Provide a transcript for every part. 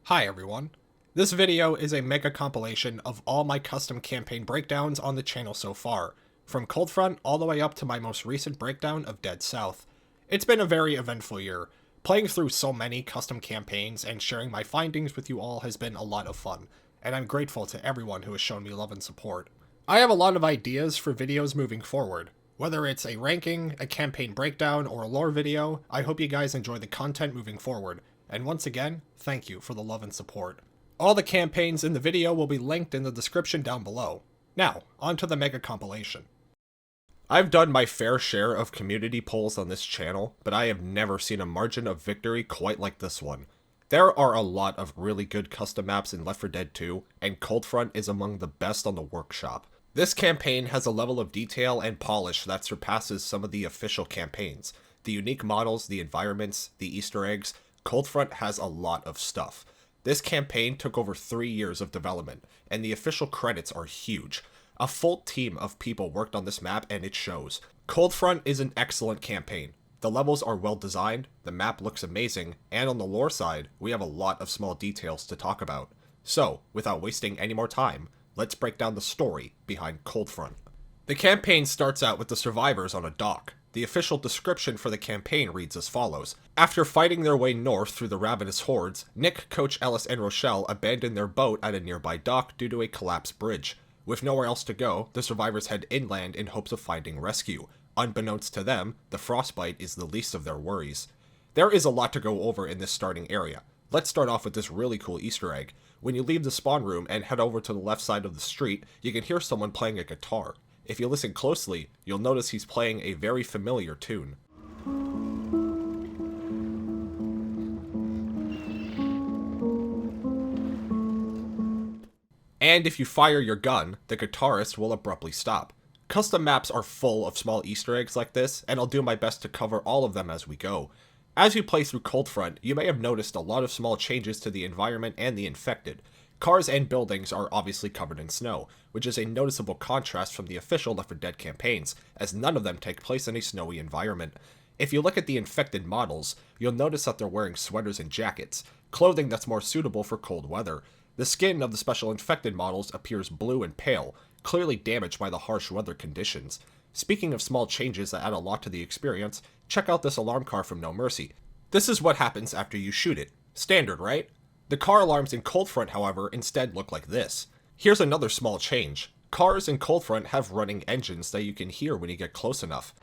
Hi everyone. This video is a mega compilation of all my custom campaign breakdowns on the channel so far, from Coldfront all the way up to my most recent breakdown of Dead South. It's been a very eventful year. Playing through so many custom campaigns and sharing my findings with you all has been a lot of fun, and I'm grateful to everyone who has shown me love and support. I have a lot of ideas for videos moving forward. Whether it's a ranking, a campaign breakdown, or a lore video, I hope you guys enjoy the content moving forward. And once again, thank you for the love and support. All the campaigns in the video will be linked in the description down below. Now, on to the mega compilation. I've done my fair share of community polls on this channel, but I have never seen a margin of victory quite like this one. There are a lot of really good custom maps in Left 4 Dead 2, and Coldfront is among the best on the workshop. This campaign has a level of detail and polish that surpasses some of the official campaigns. The unique models, the environments, the Easter eggs, Coldfront has a lot of stuff. This campaign took over 3 years of development, and the official credits are huge. A full team of people worked on this map, and it shows. Coldfront is an excellent campaign. The levels are well designed, the map looks amazing, and on the lore side, we have a lot of small details to talk about. So, without wasting any more time, let's break down the story behind Coldfront. The campaign starts out with the survivors on a dock. The official description for the campaign reads as follows. After fighting their way north through the ravenous hordes, Nick, Coach Ellis, and Rochelle abandoned their boat at a nearby dock due to a collapsed bridge. With nowhere else to go, the survivors head inland in hopes of finding rescue. Unbeknownst to them, the frostbite is the least of their worries. There is a lot to go over in this starting area. Let's start off with this really cool Easter egg. When you leave the spawn room and head over to the left side of the street, you can hear someone playing a guitar. If you listen closely, you'll notice he's playing a very familiar tune. And if you fire your gun, the guitarist will abruptly stop. Custom maps are full of small Easter eggs like this, and I'll do my best to cover all of them as we go. As you play through Coldfront, you may have noticed a lot of small changes to the environment and the infected. Cars and buildings are obviously covered in snow, which is a noticeable contrast from the official Left 4 Dead campaigns, as none of them take place in a snowy environment. If you look at the infected models, you'll notice that they're wearing sweaters and jackets, clothing that's more suitable for cold weather. The skin of the special infected models appears blue and pale, clearly damaged by the harsh weather conditions. Speaking of small changes that add a lot to the experience, check out this alarm car from No Mercy. This is what happens after you shoot it. Standard, right? The car alarms in Coldfront, however, instead look like this. Here's another small change. Cars in Coldfront have running engines that you can hear when you get close enough.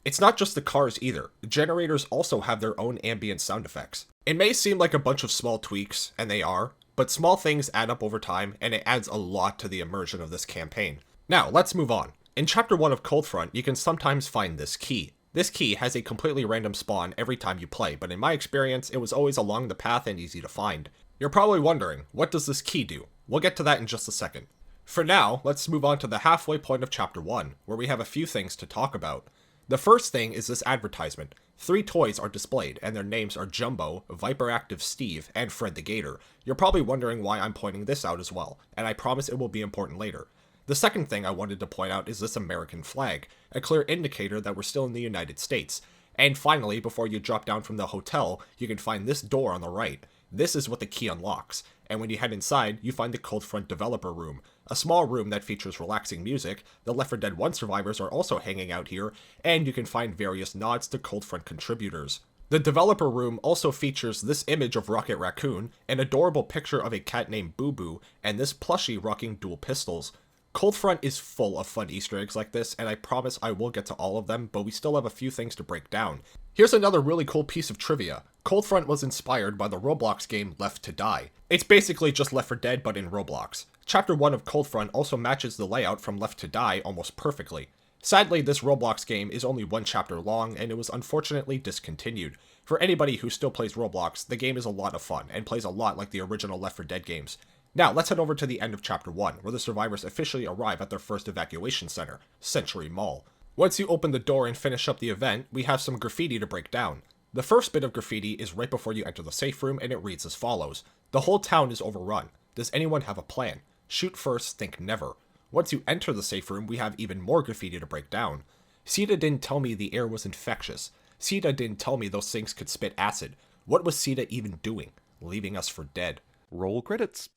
It's not just the cars either. The generators also have their own ambient sound effects. It may seem like a bunch of small tweaks, and they are, but small things add up over time, and it adds a lot to the immersion of this campaign. Now, let's move on. In Chapter 1 of Coldfront, you can sometimes find this key. This key has a completely random spawn every time you play, but in my experience, it was always along the path and easy to find. You're probably wondering, what does this key do? We'll get to that in just a second. For now, let's move on to the halfway point of Chapter 1, where we have a few things to talk about. The first thing is this advertisement. 3 toys are displayed, and their names are Jumbo, Viper Active Steve, and Fred the Gator. You're probably wondering why I'm pointing this out as well, and I promise it will be important later. The second thing I wanted to point out is this American flag, a clear indicator that we're still in the United States. And finally, before you drop down from the hotel, you can find this door on the right. This is what the key unlocks, and when you head inside, you find the Coldfront Developer Room, a small room that features relaxing music. The Left 4 Dead 1 survivors are also hanging out here, and you can find various nods to Coldfront contributors. The Developer Room also features this image of Rocket Raccoon, an adorable picture of a cat named Boo Boo, and this plushie rocking dual pistols. Coldfront is full of fun Easter eggs like this, and I promise I will get to all of them, but we still have a few things to break down. Here's another really cool piece of trivia. Coldfront was inspired by the Roblox game Left to Die. It's basically just Left 4 Dead, but in Roblox. Chapter 1 of Coldfront also matches the layout from Left to Die almost perfectly. Sadly, this Roblox game is only 1 chapter long, and it was unfortunately discontinued. For anybody who still plays Roblox, the game is a lot of fun, and plays a lot like the original Left 4 Dead games. Now, let's head over to the end of Chapter 1, where the survivors officially arrive at their first evacuation center, Century Mall. Once you open the door and finish up the event, we have some graffiti to break down. The first bit of graffiti is right before you enter the safe room, and it reads as follows. The whole town is overrun. Does anyone have a plan? Shoot first, think never. Once you enter the safe room, we have even more graffiti to break down. Sita didn't tell me the air was infectious. Sita didn't tell me those things could spit acid. What was Sita even doing? Leaving us for dead. Roll credits.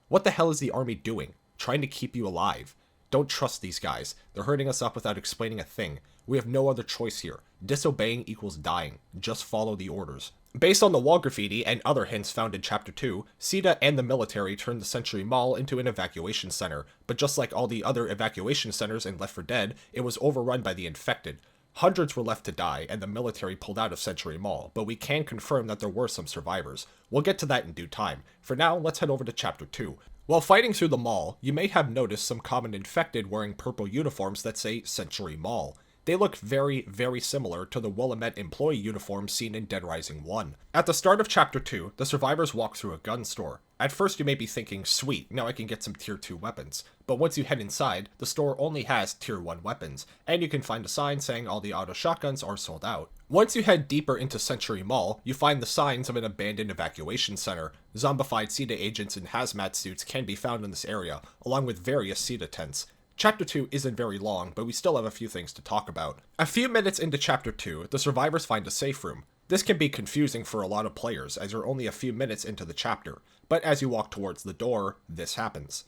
What the hell is the army doing? Trying to keep you alive. Don't trust these guys. They're hurting us up without explaining a thing. We have no other choice here. Disobeying equals dying. Just follow the orders. Based on the wall graffiti and other hints found in Chapter 2, Sita and the military turned the Century Mall into an evacuation center, but just like all the other evacuation centers in Left 4 Dead, it was overrun by the infected. Hundreds were left to die, and the military pulled out of Century Mall, but we can confirm that there were some survivors. We'll get to that in due time. For now, let's head over to Chapter 2. While fighting through the mall, you may have noticed some common infected wearing purple uniforms that say Century Mall. They look very, very similar to the Willamette employee uniforms seen in Dead Rising 1. At the start of Chapter 2, the survivors walk through a gun store. At first you may be thinking, sweet, now I can get some Tier 2 weapons. But once you head inside, the store only has Tier 1 weapons, and you can find a sign saying all the auto shotguns are sold out. Once you head deeper into Century Mall, you find the signs of an abandoned evacuation center. Zombified Sita agents in hazmat suits can be found in this area, along with various Sita tents. Chapter 2 isn't very long, but we still have a few things to talk about. A few minutes into Chapter 2, the survivors find a safe room. This can be confusing for a lot of players, as you're only a few minutes into the chapter, but as you walk towards the door, this happens.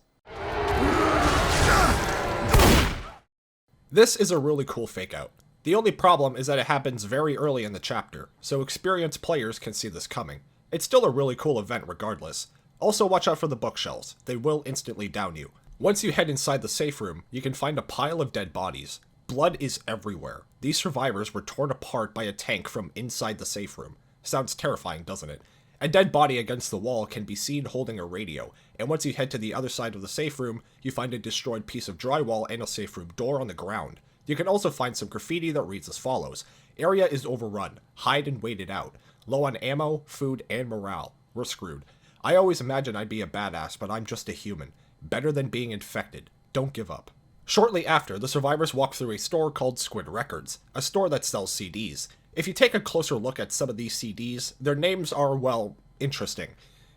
This is a really cool fake out. The only problem is that it happens very early in the chapter, so experienced players can see this coming. It's still a really cool event regardless. Also watch out for the bookshelves, they will instantly down you. Once you head inside the safe room, you can find a pile of dead bodies. Blood is everywhere. These survivors were torn apart by a tank from inside the safe room. Sounds terrifying, doesn't it? A dead body against the wall can be seen holding a radio, and once you head to the other side of the safe room, you find a destroyed piece of drywall and a safe room door on the ground. You can also find some graffiti that reads as follows: "Area is overrun. Hide and wait it out. Low on ammo, food, and morale. We're screwed. I always imagined I'd be a badass, but I'm just a human. Better than being infected. Don't give up." Shortly after, the survivors walk through a store called Squid Records, a store that sells CDs. If you take a closer look at some of these CDs, their names are, well, interesting.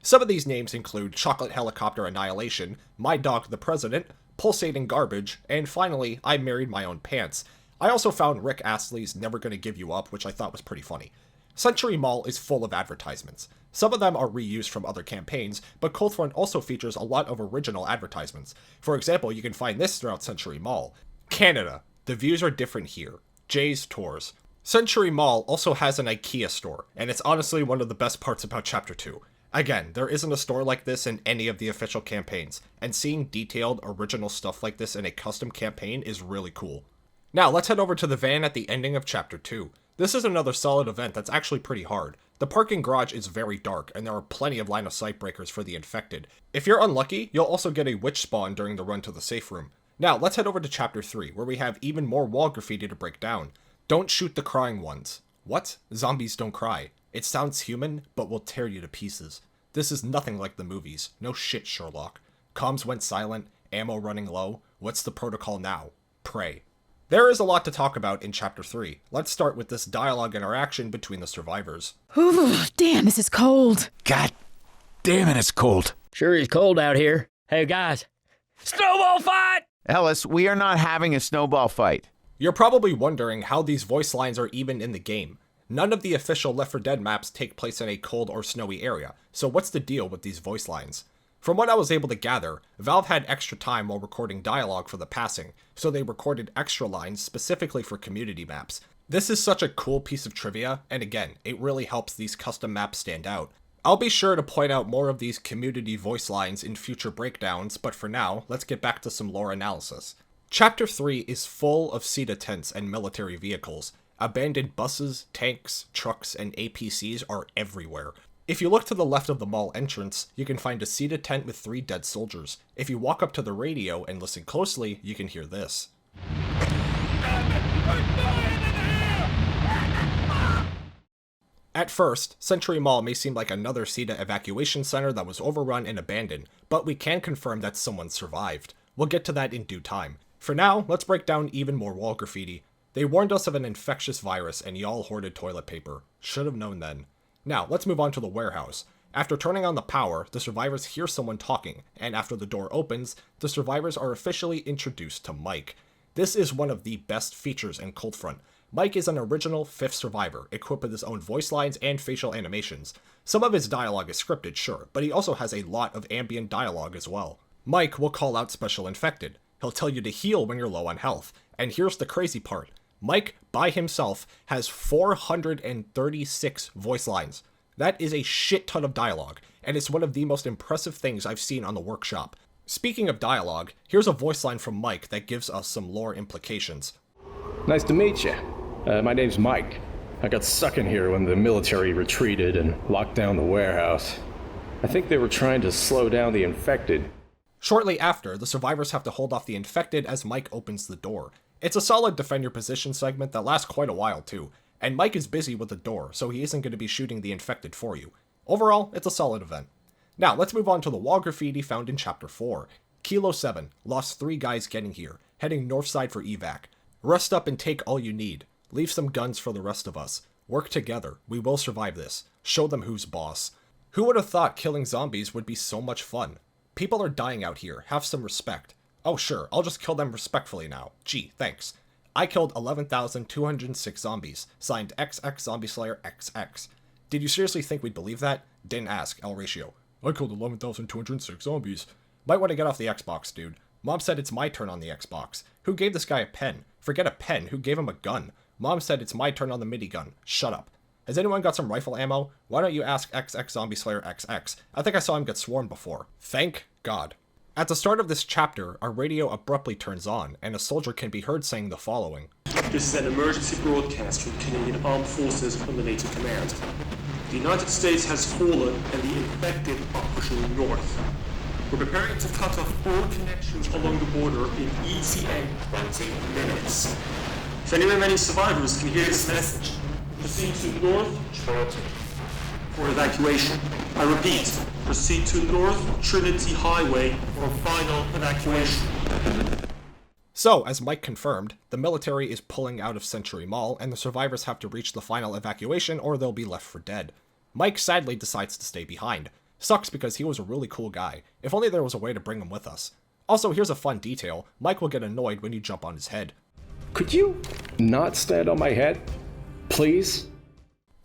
Some of these names include Chocolate Helicopter Annihilation, My Dog the President, Pulsating Garbage, and finally, I Married My Own Pants. I also found Rick Astley's Never Gonna Give You Up, which I thought was pretty funny. Century Mall is full of advertisements. Some of them are reused from other campaigns, but Coldfront also features a lot of original advertisements. For example, you can find this throughout Century Mall. Canada. The views are different here. Jay's Tours. Century Mall also has an IKEA store, and it's honestly one of the best parts about Chapter 2. Again, there isn't a store like this in any of the official campaigns, and seeing detailed, original stuff like this in a custom campaign is really cool. Now, let's head over to the van at the ending of Chapter 2. This is another solid event that's actually pretty hard. The parking garage is very dark, and there are plenty of line of sight breakers for the infected. If you're unlucky, you'll also get a witch spawn during the run to the safe room. Now, let's head over to Chapter 3, where we have even more wall graffiti to break down. Don't shoot the crying ones. What? Zombies don't cry. It sounds human, but will tear you to pieces. This is nothing like the movies. No shit, Sherlock. Comms went silent, ammo running low. What's the protocol now? Pray. There is a lot to talk about in Chapter 3. Let's start with this dialogue interaction between the survivors. Ooh, damn, this is cold. God damn it, it's cold. Sure is cold out here. Hey, guys. Snowball fight! Ellis, we are not having a snowball fight. You're probably wondering how these voice lines are even in the game. None of the official Left 4 Dead maps take place in a cold or snowy area, so what's the deal with these voice lines? From what I was able to gather, Valve had extra time while recording dialogue for the passing, so they recorded extra lines specifically for community maps. This is such a cool piece of trivia, and again, it really helps these custom maps stand out. I'll be sure to point out more of these community voice lines in future breakdowns, but for now, let's get back to some lore analysis. Chapter 3 is full of Sita tents and military vehicles. Abandoned buses, tanks, trucks, and APCs are everywhere. If you look to the left of the mall entrance, you can find a Sita tent with 3 dead soldiers. If you walk up to the radio and listen closely, you can hear this. At first, Century Mall may seem like another Sita evacuation center that was overrun and abandoned, but we can confirm that someone survived. We'll get to that in due time. For now, let's break down even more wall graffiti. They warned us of an infectious virus and y'all hoarded toilet paper. Should have known then. Now, let's move on to the warehouse. After turning on the power, the survivors hear someone talking, and after the door opens, the survivors are officially introduced to Mike. This is one of the best features in Coldfront. Mike is an original 5th survivor, equipped with his own voice lines and facial animations. Some of his dialogue is scripted, sure, but he also has a lot of ambient dialogue as well. Mike will call out special infected. He'll tell you to heal when you're low on health. And here's the crazy part. Mike, by himself, has 436 voice lines. That is a shit ton of dialogue, and it's one of the most impressive things I've seen on the workshop. Speaking of dialogue, here's a voice line from Mike that gives us some lore implications. Nice to meet you. My name's Mike. I got stuck in here when the military retreated and locked down the warehouse. I think they were trying to slow down the infected. Shortly after, the survivors have to hold off the infected as Mike opens the door. It's a solid defend your position segment that lasts quite a while too, and Mike is busy with the door, so he isn't going to be shooting the infected for you. Overall, it's a solid event. Now, let's move on to the wall graffiti found in Chapter 4. Kilo 7, lost 3 guys getting here, heading north side for evac. Rest up and take all you need. Leave some guns for the rest of us. Work together. We will survive this. Show them who's boss. Who would have thought killing zombies would be so much fun? People are dying out here. Have some respect. Oh sure, I'll just kill them respectfully now. Gee, thanks. I killed 11,206 zombies. Signed XX Zombie Slayer XX. Did you seriously think we'd believe that? Didn't ask, L ratio. I killed 11,206 zombies. Might want to get off the Xbox, dude. Mom said it's my turn on the Xbox. Who gave this guy a pen? Forget a pen, who gave him a gun? Mom said it's my turn on the minigun. Shut up. Has anyone got some rifle ammo? Why don't you ask XX Zombie Slayer XX? I think I saw him get swarmed before. Thank God. At the start of this chapter, our radio abruptly turns on, and a soldier can be heard saying the following. This is an emergency broadcast from Canadian Armed Forces under NATO command. The United States has fallen and the infected are pushing north. We're preparing to cut off all connections along the border in ETA 20 minutes. If any remaining survivors can hear this message, proceed to North Charlton for evacuation. I repeat, proceed to North Trinity Highway for final evacuation. So, as Mike confirmed, the military is pulling out of Century Mall, and the survivors have to reach the final evacuation or they'll be left for dead. Mike sadly decides to stay behind. Sucks because he was a really cool guy. If only there was a way to bring him with us. Also, here's a fun detail. Mike will get annoyed when you jump on his head. Could you not stand on my head? Please?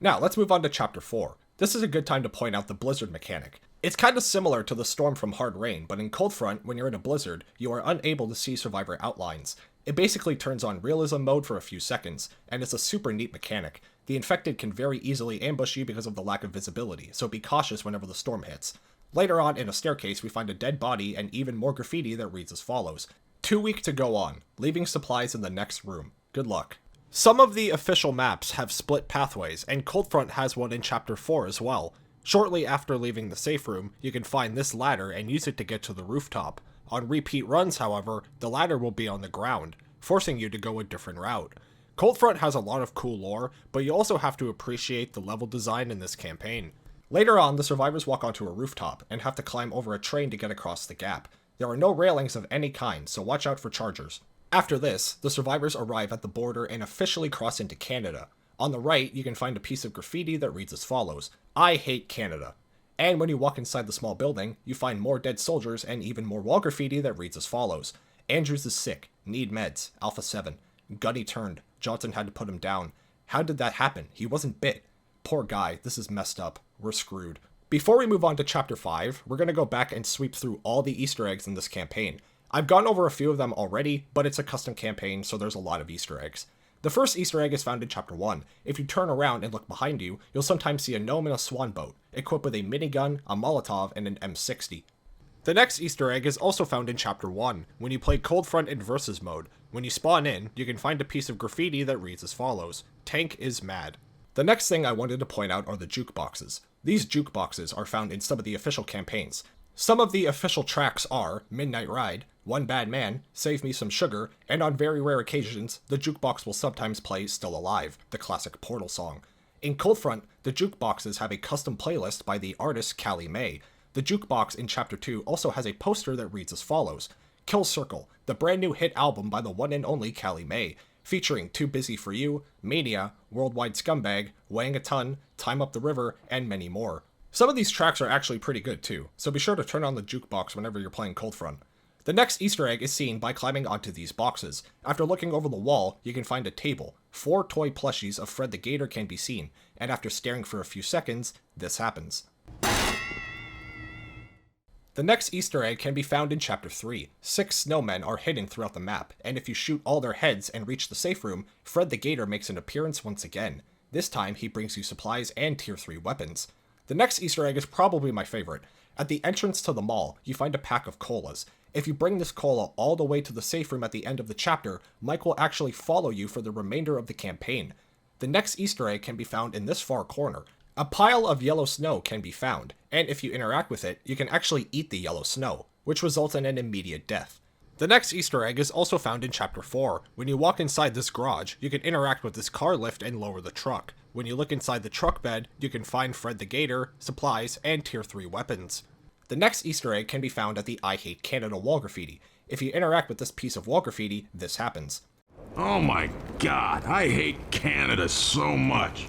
Now, let's move on to Chapter 4. This is a good time to point out the blizzard mechanic. It's kind of similar to the storm from Hard Rain, but in Cold Front, when you're in a blizzard, you are unable to see survivor outlines. It basically turns on realism mode for a few seconds, and it's a super neat mechanic. The infected can very easily ambush you because of the lack of visibility, so be cautious whenever the storm hits. Later on, in a staircase, we find a dead body and even more graffiti that reads as follows. Too weak to go on. Leaving supplies in the next room. Good luck. Some of the official maps have split pathways, and Cold Front has one in Chapter 4 as well. Shortly after leaving the safe room, you can find this ladder and use it to get to the rooftop. On repeat runs, however, the ladder will be on the ground, forcing you to go a different route. Cold Front has a lot of cool lore, but you also have to appreciate the level design in this campaign. Later on, the survivors walk onto a rooftop and have to climb over a train to get across the gap. There are no railings of any kind, so watch out for chargers. After this, the survivors arrive at the border and officially cross into Canada. On the right, you can find a piece of graffiti that reads as follows, I hate Canada. And when you walk inside the small building, you find more dead soldiers and even more wall graffiti that reads as follows, Andrews is sick, need meds, Alpha 7. Gunny turned, Johnson had to put him down. How did that happen? He wasn't bit. Poor guy, this is messed up. We're screwed. Before we move on to Chapter 5, we're going to go back and sweep through all the Easter eggs in this campaign. I've gone over a few of them already, but it's a custom campaign, so there's a lot of Easter eggs. The first Easter egg is found in Chapter 1. If you turn around and look behind you, you'll sometimes see a gnome in a swan boat, equipped with a minigun, a Molotov, and an M60. The next Easter egg is also found in Chapter 1, when you play Cold Front in Versus mode. When you spawn in, you can find a piece of graffiti that reads as follows, Tank is mad. The next thing I wanted to point out are the jukeboxes. These jukeboxes are found in some of the official campaigns. Some of the official tracks are Midnight Ride, One Bad Man, Save Me Some Sugar, and on very rare occasions, the jukebox will sometimes play Still Alive, the classic Portal song. In Cold Front, the jukeboxes have a custom playlist by the artist Callie May. The jukebox in Chapter 2 also has a poster that reads as follows, Kill Circle, the brand new hit album by the one and only Callie May, featuring Too Busy For You, Mania, Worldwide Scumbag, Weighing a Ton, Time Up the River, and many more. Some of these tracks are actually pretty good too, so be sure to turn on the jukebox whenever you're playing Cold Front. The next Easter egg is seen by climbing onto these boxes. After looking over the wall, you can find a table. 4 toy plushies of Fred the Gator can be seen, and after staring for a few seconds, this happens. The next Easter egg can be found in Chapter 3. 6 snowmen are hidden throughout the map, and if you shoot all their heads and reach the safe room, Fred the Gator makes an appearance once again. This time, he brings you supplies and Tier 3 weapons. The next Easter egg is probably my favorite. At the entrance to the mall, you find a pack of colas. If you bring this cola all the way to the safe room at the end of the chapter, Mike will actually follow you for the remainder of the campaign. The next Easter egg can be found in this far corner. A pile of yellow snow can be found, and if you interact with it, you can actually eat the yellow snow, which results in an immediate death. The next Easter egg is also found in Chapter 4. When you walk inside this garage, you can interact with this car lift and lower the truck. When you look inside the truck bed, you can find Fred the Gator, supplies, and Tier 3 weapons. The next Easter egg can be found at the I Hate Canada wall graffiti. If you interact with this piece of wall graffiti, this happens. Oh my god, I hate Canada so much.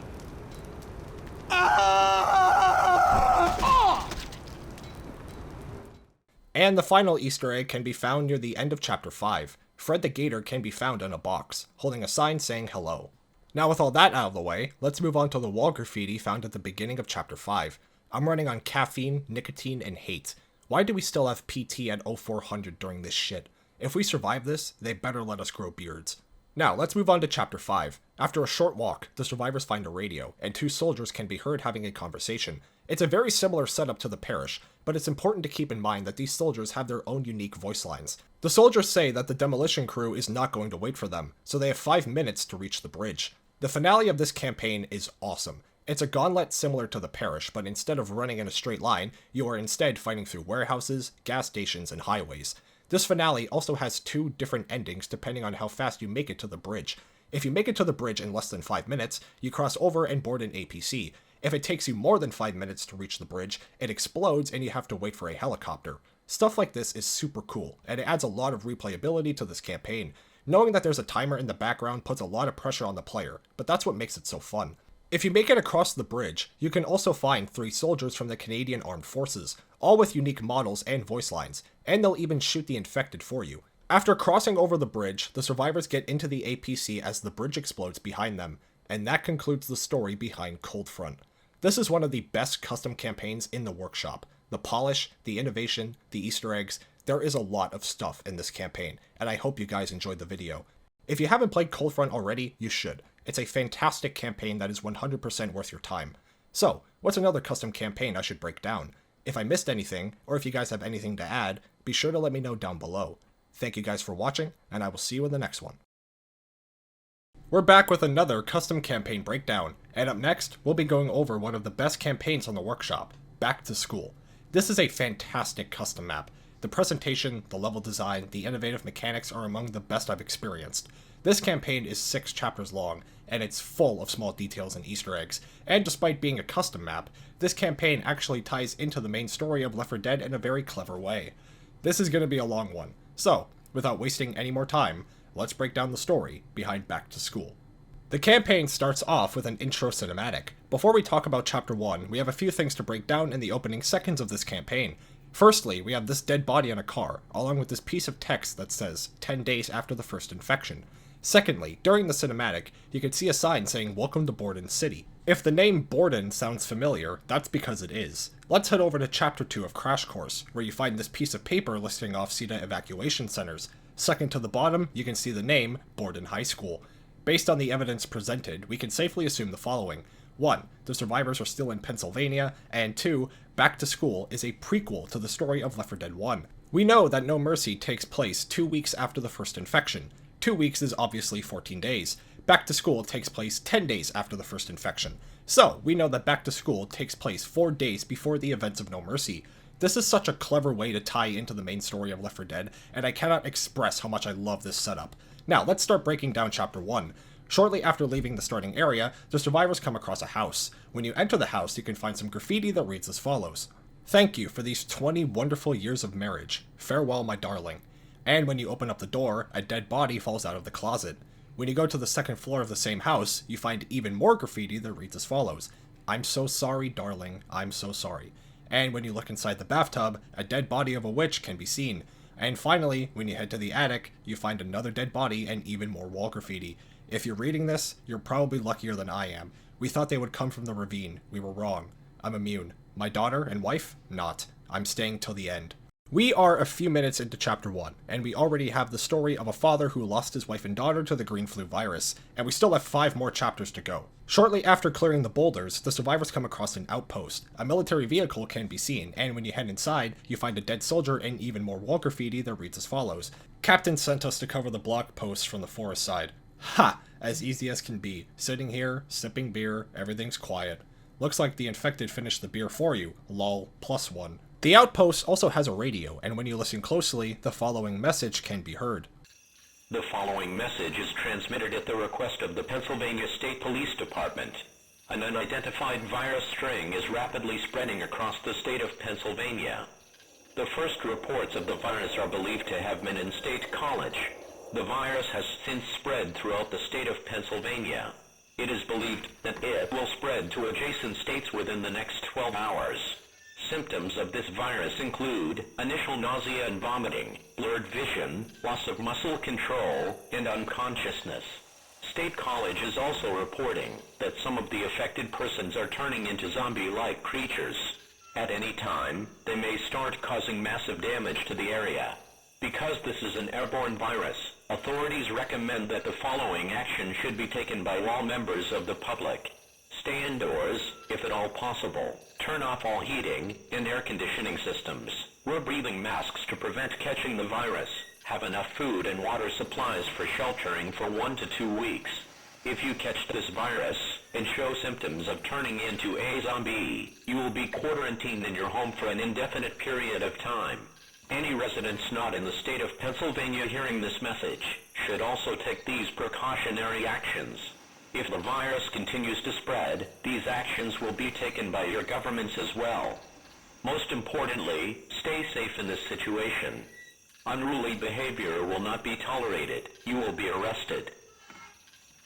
And the final Easter egg can be found near the end of Chapter 5. Fred the Gator can be found in a box, holding a sign saying hello. Now with all that out of the way, let's move on to the wall graffiti found at the beginning of Chapter 5. I'm running on caffeine, nicotine, and hate. Why do we still have PT at 0400 during this shit? If we survive this, they better let us grow beards. Now, let's move on to Chapter 5. After a short walk, the survivors find a radio, and 2 soldiers can be heard having a conversation. It's a very similar setup to the parish, but it's important to keep in mind that these soldiers have their own unique voice lines. The soldiers say that the demolition crew is not going to wait for them, so they have 5 minutes to reach the bridge. The finale of this campaign is awesome. It's a gauntlet similar to the parish, but instead of running in a straight line, you are instead fighting through warehouses, gas stations, and highways. This finale also has 2 different endings depending on how fast you make it to the bridge. If you make it to the bridge in less than 5 minutes, you cross over and board an APC. If it takes you more than 5 minutes to reach the bridge, it explodes and you have to wait for a helicopter. Stuff like this is super cool, and it adds a lot of replayability to this campaign. Knowing that there's a timer in the background puts a lot of pressure on the player, but that's what makes it so fun. If you make it across the bridge, you can also find 3 soldiers from the Canadian Armed Forces, all with unique models and voice lines, and they'll even shoot the infected for you. After crossing over the bridge, the survivors get into the APC as the bridge explodes behind them, and that concludes the story behind Cold Front. This is one of the best custom campaigns in the workshop. The polish, the innovation, the Easter eggs, there is a lot of stuff in this campaign, and I hope you guys enjoyed the video. If you haven't played Cold Front already, you should. It's a fantastic campaign that is 100% worth your time. So, what's another custom campaign I should break down? If I missed anything, or if you guys have anything to add, be sure to let me know down below. Thank you guys for watching, and I will see you in the next one. We're back with another custom campaign breakdown, and up next, we'll be going over one of the best campaigns on the workshop, Back to School. This is a fantastic custom map. The presentation, the level design, the innovative mechanics are among the best I've experienced. This campaign is 6 chapters long, and it's full of small details and Easter eggs, and despite being a custom map, this campaign actually ties into the main story of Left 4 Dead in a very clever way. This is going to be a long one, so, without wasting any more time, let's break down the story behind Back to School. The campaign starts off with an intro cinematic. Before we talk about Chapter 1, we have a few things to break down in the opening seconds of this campaign. Firstly, we have this dead body on a car, along with this piece of text that says, 10 days after the first infection. Secondly, during the cinematic, you can see a sign saying, Welcome to Borden City. If the name Borden sounds familiar, that's because it is. Let's head over to Chapter 2 of Crash Course, where you find this piece of paper listing off CETA evacuation centers. Second to the bottom, you can see the name, Borden High School. Based on the evidence presented, we can safely assume the following. 1. The survivors are still in Pennsylvania, and 2. Back to School is a prequel to the story of Left 4 Dead 1. We know that No Mercy takes place 2 weeks after the first infection. 2 weeks is obviously 14 days. Back to School takes place 10 days after the first infection. So, we know that Back to School takes place 4 days before the events of No Mercy. This is such a clever way to tie into the main story of Left 4 Dead, and I cannot express how much I love this setup. Now, let's start breaking down Chapter 1. Shortly after leaving the starting area, the survivors come across a house. When you enter the house, you can find some graffiti that reads as follows. Thank you for these 20 wonderful years of marriage. Farewell, my darling. And when you open up the door, a dead body falls out of the closet. When you go to the second floor of the same house, you find even more graffiti that reads as follows. I'm so sorry, darling. I'm so sorry. And when you look inside the bathtub, a dead body of a witch can be seen. And finally, when you head to the attic, you find another dead body and even more wall graffiti. If you're reading this, you're probably luckier than I am. We thought they would come from the ravine. We were wrong. I'm immune. My daughter and wife? Not. I'm staying till the end. We are a few minutes into chapter 1, and we already have the story of a father who lost his wife and daughter to the green flu virus, and we still have 5 more chapters to go. Shortly after clearing the boulders, the survivors come across an outpost. A military vehicle can be seen, and when you head inside, you find a dead soldier and even more wall graffiti that reads as follows. Captain sent us to cover the block posts from the forest side. Ha! As easy as can be. Sitting here, sipping beer, everything's quiet. Looks like the infected finished the beer for you. Lol, +1. The outpost also has a radio, and when you listen closely, the following message can be heard. The following message is transmitted at the request of the Pennsylvania State Police Department. An unidentified virus strain is rapidly spreading across the state of Pennsylvania. The first reports of the virus are believed to have been in State College. The virus has since spread throughout the state of Pennsylvania. It is believed that it will spread to adjacent states within the next 12 hours. Symptoms of this virus include initial nausea and vomiting, blurred vision, loss of muscle control, and unconsciousness. State College is also reporting that some of the affected persons are turning into zombie-like creatures. At any time, they may start causing massive damage to the area. Because this is an airborne virus, authorities recommend that the following action should be taken by all members of the public. Stay indoors, if at all possible. Turn off all heating and air conditioning systems. Wear breathing masks to prevent catching the virus. Have enough food and water supplies for sheltering for 1 to 2 weeks. If you catch this virus and show symptoms of turning into a zombie, you will be quarantined in your home for an indefinite period of time. Any residents not in the state of Pennsylvania hearing this message should also take these precautionary actions. If the virus continues to spread, these actions will be taken by your governments as well. Most importantly, stay safe in this situation. Unruly behavior will not be tolerated. You will be arrested.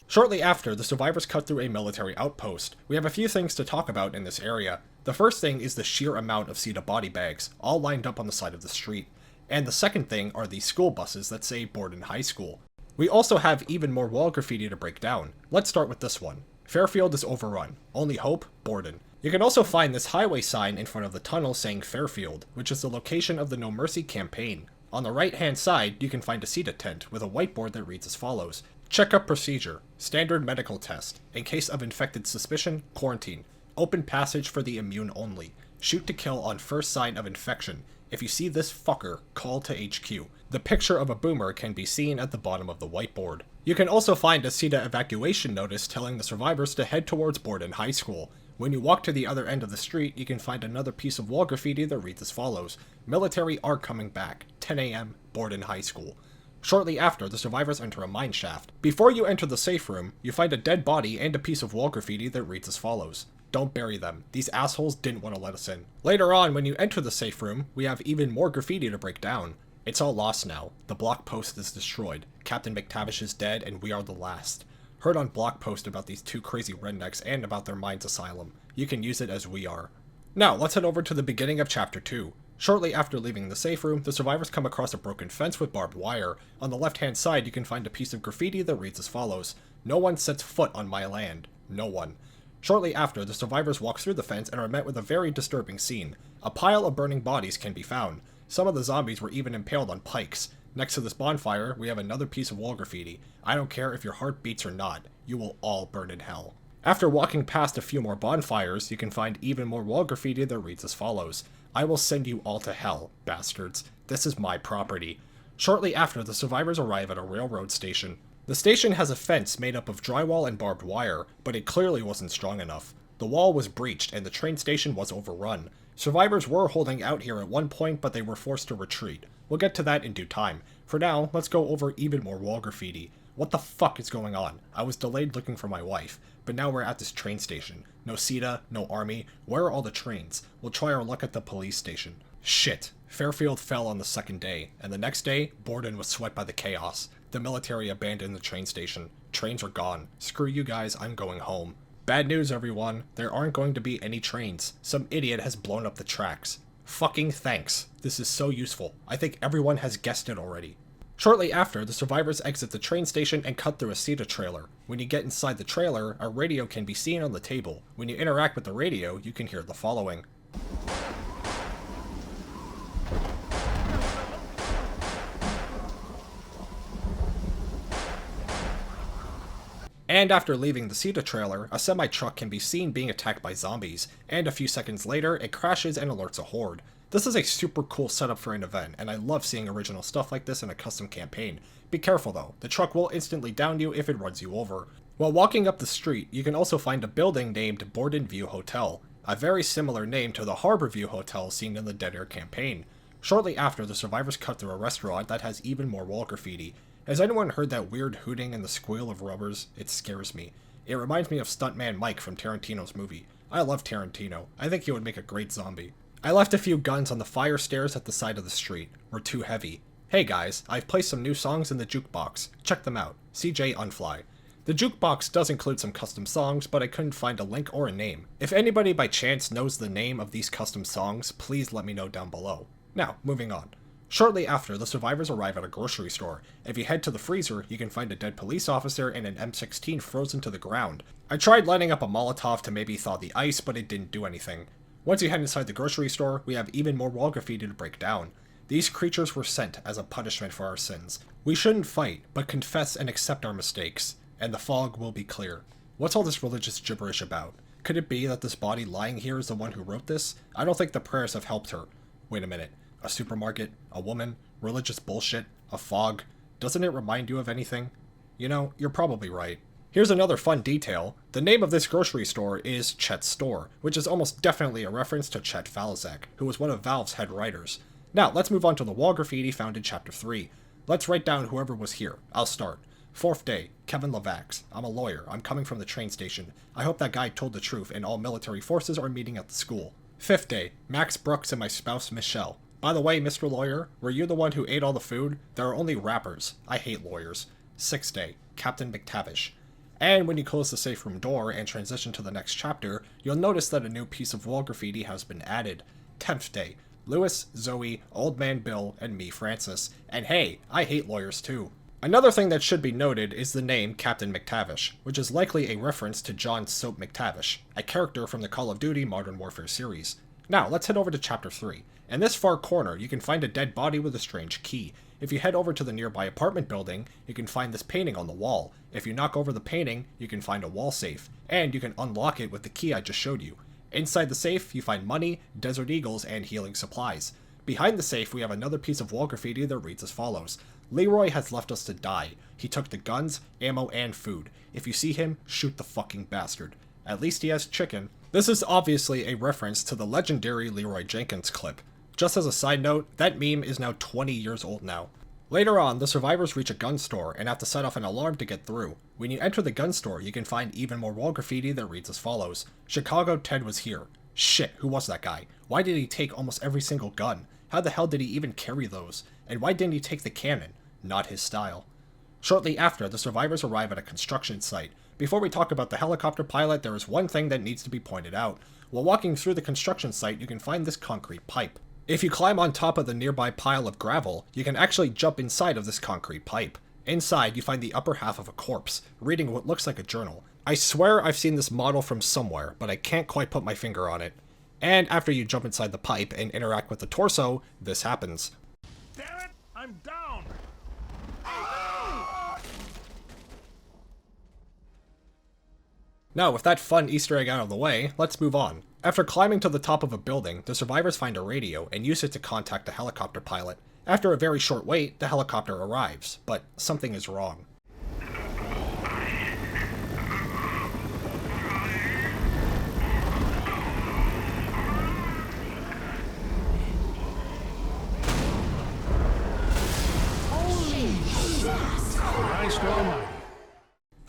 Shortly after, the survivors cut through a military outpost. We have a few things to talk about in this area. The first thing is the sheer amount of CETA body bags, all lined up on the side of the street. And the second thing are the school buses that say Borden High School. We also have even more wall graffiti to break down. Let's start with this one. Fairfield is overrun. Only hope, Borden. You can also find this highway sign in front of the tunnel saying Fairfield, which is the location of the No Mercy campaign. On the right-hand side, you can find a CETA tent with a whiteboard that reads as follows. Checkup procedure. Standard medical test. In case of infected suspicion, quarantine. Open passage for the immune only. Shoot to kill on first sign of infection. If you see this fucker, call to HQ. The picture of a boomer can be seen at the bottom of the whiteboard. You can also find a CETA evacuation notice telling the survivors to head towards Borden High School. When you walk to the other end of the street, you can find another piece of wall graffiti that reads as follows. Military are coming back. 10 a.m. Borden High School. Shortly after, the survivors enter a mine shaft. Before you enter the safe room, you find a dead body and a piece of wall graffiti that reads as follows. Don't bury them. These assholes didn't want to let us in. Later on, when you enter the safe room, we have even more graffiti to break down. It's all lost now. The block post is destroyed. Captain McTavish is dead, and we are the last. Heard on blog post about these 2 crazy rednecks and about their mines asylum. You can use it as we are. Now, let's head over to the beginning of chapter 2. Shortly after leaving the safe room, the survivors come across a broken fence with barbed wire. On the left-hand side, you can find a piece of graffiti that reads as follows. No one sets foot on my land. No one. Shortly after, the survivors walk through the fence and are met with a very disturbing scene. A pile of burning bodies can be found. Some of the zombies were even impaled on pikes. Next to this bonfire, we have another piece of wall graffiti. I don't care if your heart beats or not. You will all burn in hell. After walking past a few more bonfires, you can find even more wall graffiti that reads as follows. I will send you all to hell, bastards. This is my property. Shortly after, the survivors arrive at a railroad station. The station has a fence made up of drywall and barbed wire, but it clearly wasn't strong enough. The wall was breached and the train station was overrun. Survivors were holding out here at one point, but they were forced to retreat. We'll get to that in due time. For now, let's go over even more wall graffiti. What the fuck is going on? I was delayed looking for my wife, but now we're at this train station. No CETA, no army. Where are all the trains? We'll try our luck at the police station. Shit. Fairfield fell on the second day, and the next day, Borden was swept by the chaos. The military abandoned the train station. Trains are gone. Screw you guys, I'm going home. Bad news, everyone. There aren't going to be any trains. Some idiot has blown up the tracks. Fucking thanks. This is so useful. I think everyone has guessed it already. Shortly after, the survivors exit the train station and cut through a CETA trailer. When you get inside the trailer, a radio can be seen on the table. When you interact with the radio, you can hear the following. And after leaving the CETA trailer, a semi-truck can be seen being attacked by zombies, and a few seconds later, it crashes and alerts a horde. This is a super cool setup for an event, and I love seeing original stuff like this in a custom campaign. Be careful though, the truck will instantly down you if it runs you over. While walking up the street, you can also find a building named Borden View Hotel, a very similar name to the Harbor View Hotel seen in the Dead Air campaign. Shortly after, the survivors cut through a restaurant that has even more wall graffiti. Has anyone heard that weird hooting and the squeal of rubbers? It scares me. It reminds me of Stuntman Mike from Tarantino's movie. I love Tarantino. I think he would make a great zombie. I left a few guns on the fire stairs at the side of the street. We're too heavy. Hey guys, I've placed some new songs in the jukebox. Check them out. CJ Unfly. The jukebox does include some custom songs, but I couldn't find a link or a name. If anybody by chance knows the name of these custom songs, please let me know down below. Now, moving on. Shortly after, the survivors arrive at a grocery store. If you head to the freezer, you can find a dead police officer and an M16 frozen to the ground. I tried lighting up a Molotov to maybe thaw the ice, but it didn't do anything. Once you head inside the grocery store, we have even more wall graffiti to break down. These creatures were sent as a punishment for our sins. We shouldn't fight, but confess and accept our mistakes, and the fog will be clear. What's all this religious gibberish about? Could it be that this body lying here is the one who wrote this? I don't think the prayers have helped her. Wait a minute. A supermarket? A woman? Religious bullshit? A fog? Doesn't it remind you of anything? You know, you're probably right. Here's another fun detail. The name of this grocery store is Chet's Store, which is almost definitely a reference to Chet Falzak, who was one of Valve's head writers. Now, let's move on to the wall graffiti found in Chapter 3. Let's write down whoever was here. I'll start. 4th day, Kevin Levax. I'm a lawyer. I'm coming from the train station. I hope that guy told the truth and all military forces are meeting at the school. 5th day, Max Brooks and my spouse Michelle. By the way, Mr. Lawyer, were you the one who ate all the food? There are only wrappers. I hate lawyers. 6th day, Captain McTavish. And when you close the safe room door and transition to the next chapter, you'll notice that a new piece of wall graffiti has been added. 10th day, Lewis, Zoe, Old Man Bill, and me, Francis. And hey, I hate lawyers too. Another thing that should be noted is the name Captain McTavish, which is likely a reference to John Soap McTavish, a character from the Call of Duty Modern Warfare series. Now, let's head over to Chapter 3. In this far corner, you can find a dead body with a strange key. If you head over to the nearby apartment building, you can find this painting on the wall. If you knock over the painting, you can find a wall safe, and you can unlock it with the key I just showed you. Inside the safe, you find money, desert eagles, and healing supplies. Behind the safe, we have another piece of wall graffiti that reads as follows. Leroy has left us to die. He took the guns, ammo, and food. If you see him, shoot the fucking bastard. At least he has chicken. This is obviously a reference to the legendary Leroy Jenkins clip. Just as a side note, that meme is now 20 years old now. Later on, the survivors reach a gun store and have to set off an alarm to get through. When you enter the gun store, you can find even more wall graffiti that reads as follows. Chicago Ted was here. Shit, who was that guy? Why did he take almost every single gun? How the hell did he even carry those? And why didn't he take the cannon? Not his style. Shortly after, the survivors arrive at a construction site. Before we talk about the helicopter pilot, there is one thing that needs to be pointed out. While walking through the construction site, you can find this concrete pipe. If you climb on top of the nearby pile of gravel, you can actually jump inside of this concrete pipe. Inside, you find the upper half of a corpse, reading what looks like a journal. I swear I've seen this model from somewhere, but I can't quite put my finger on it. And after you jump inside the pipe and interact with the torso, this happens. Damn it! I'm down! Now, with that fun Easter egg out of the way, let's move on. After climbing to the top of a building, the survivors find a radio and use it to contact the helicopter pilot. After a very short wait, the helicopter arrives, but something is wrong.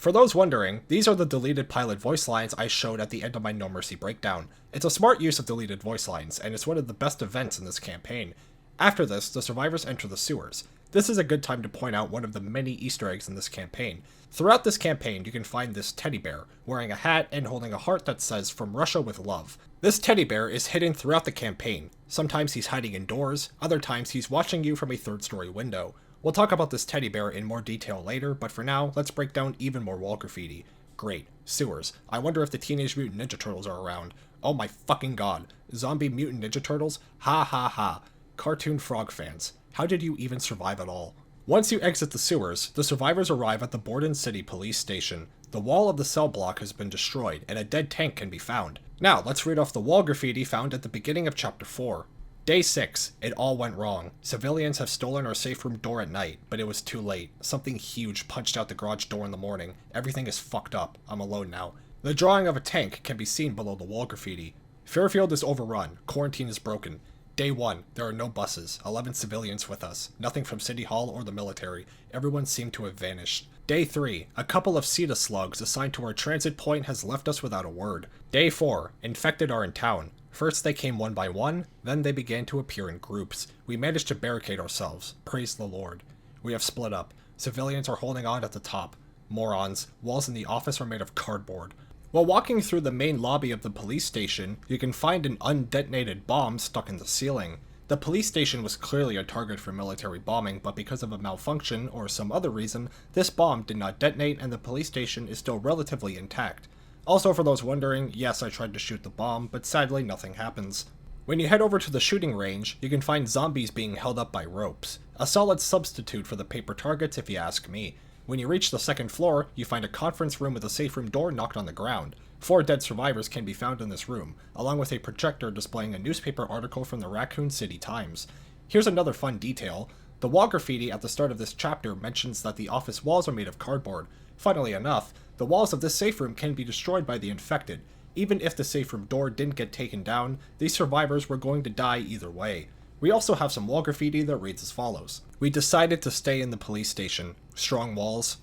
For those wondering, these are the deleted pilot voice lines I showed at the end of my No Mercy breakdown. It's a smart use of deleted voice lines, and it's one of the best events in this campaign. After this, the survivors enter the sewers. This is a good time to point out one of the many Easter eggs in this campaign. Throughout this campaign, you can find this teddy bear, wearing a hat and holding a heart that says, "From Russia with Love." This teddy bear is hidden throughout the campaign. Sometimes he's hiding indoors, other times he's watching you from a third-story window. We'll talk about this teddy bear in more detail later, but for now, let's break down even more wall graffiti. Great. Sewers. I wonder if the Teenage Mutant Ninja Turtles are around. Oh my fucking god. Zombie Mutant Ninja Turtles? Ha ha ha. Cartoon frog fans. How did you even survive at all? Once you exit the sewers, the survivors arrive at the Borden City Police Station. The wall of the cell block has been destroyed, and a dead tank can be found. Now, let's read off the wall graffiti found at the beginning of Chapter 4. Day 6. It all went wrong. Civilians have stolen our safe room door at night, but it was too late. Something huge punched out the garage door in the morning. Everything is fucked up. I'm alone now. The drawing of a tank can be seen below the wall graffiti. Fairfield is overrun. Quarantine is broken. Day 1. There are no buses. 11 civilians with us. Nothing from City Hall or the military. Everyone seemed to have vanished. Day 3. A couple of CETA slugs assigned to our transit point has left us without a word. Day 4. Infected are in town. First they came one by one, then they began to appear in groups. We managed to barricade ourselves. Praise the Lord. We have split up. Civilians are holding on at the top. Morons. Walls in the office are made of cardboard. While walking through the main lobby of the police station, you can find an undetonated bomb stuck in the ceiling. The police station was clearly a target for military bombing, but because of a malfunction or some other reason, this bomb did not detonate and the police station is still relatively intact. Also, for those wondering, yes, I tried to shoot the bomb, but sadly nothing happens. When you head over to the shooting range, you can find zombies being held up by ropes. A solid substitute for the paper targets if you ask me. When you reach the second floor, you find a conference room with a safe room door knocked on the ground. 4 dead survivors can be found in this room, along with a projector displaying a newspaper article from the Raccoon City Times. Here's another fun detail. The wall graffiti at the start of this chapter mentions that the office walls are made of cardboard. Funnily enough, the walls of this safe room can be destroyed by the infected. Even if the safe room door didn't get taken down, these survivors were going to die either way. We also have some wall graffiti that reads as follows. We decided to stay in the police station. Strong walls.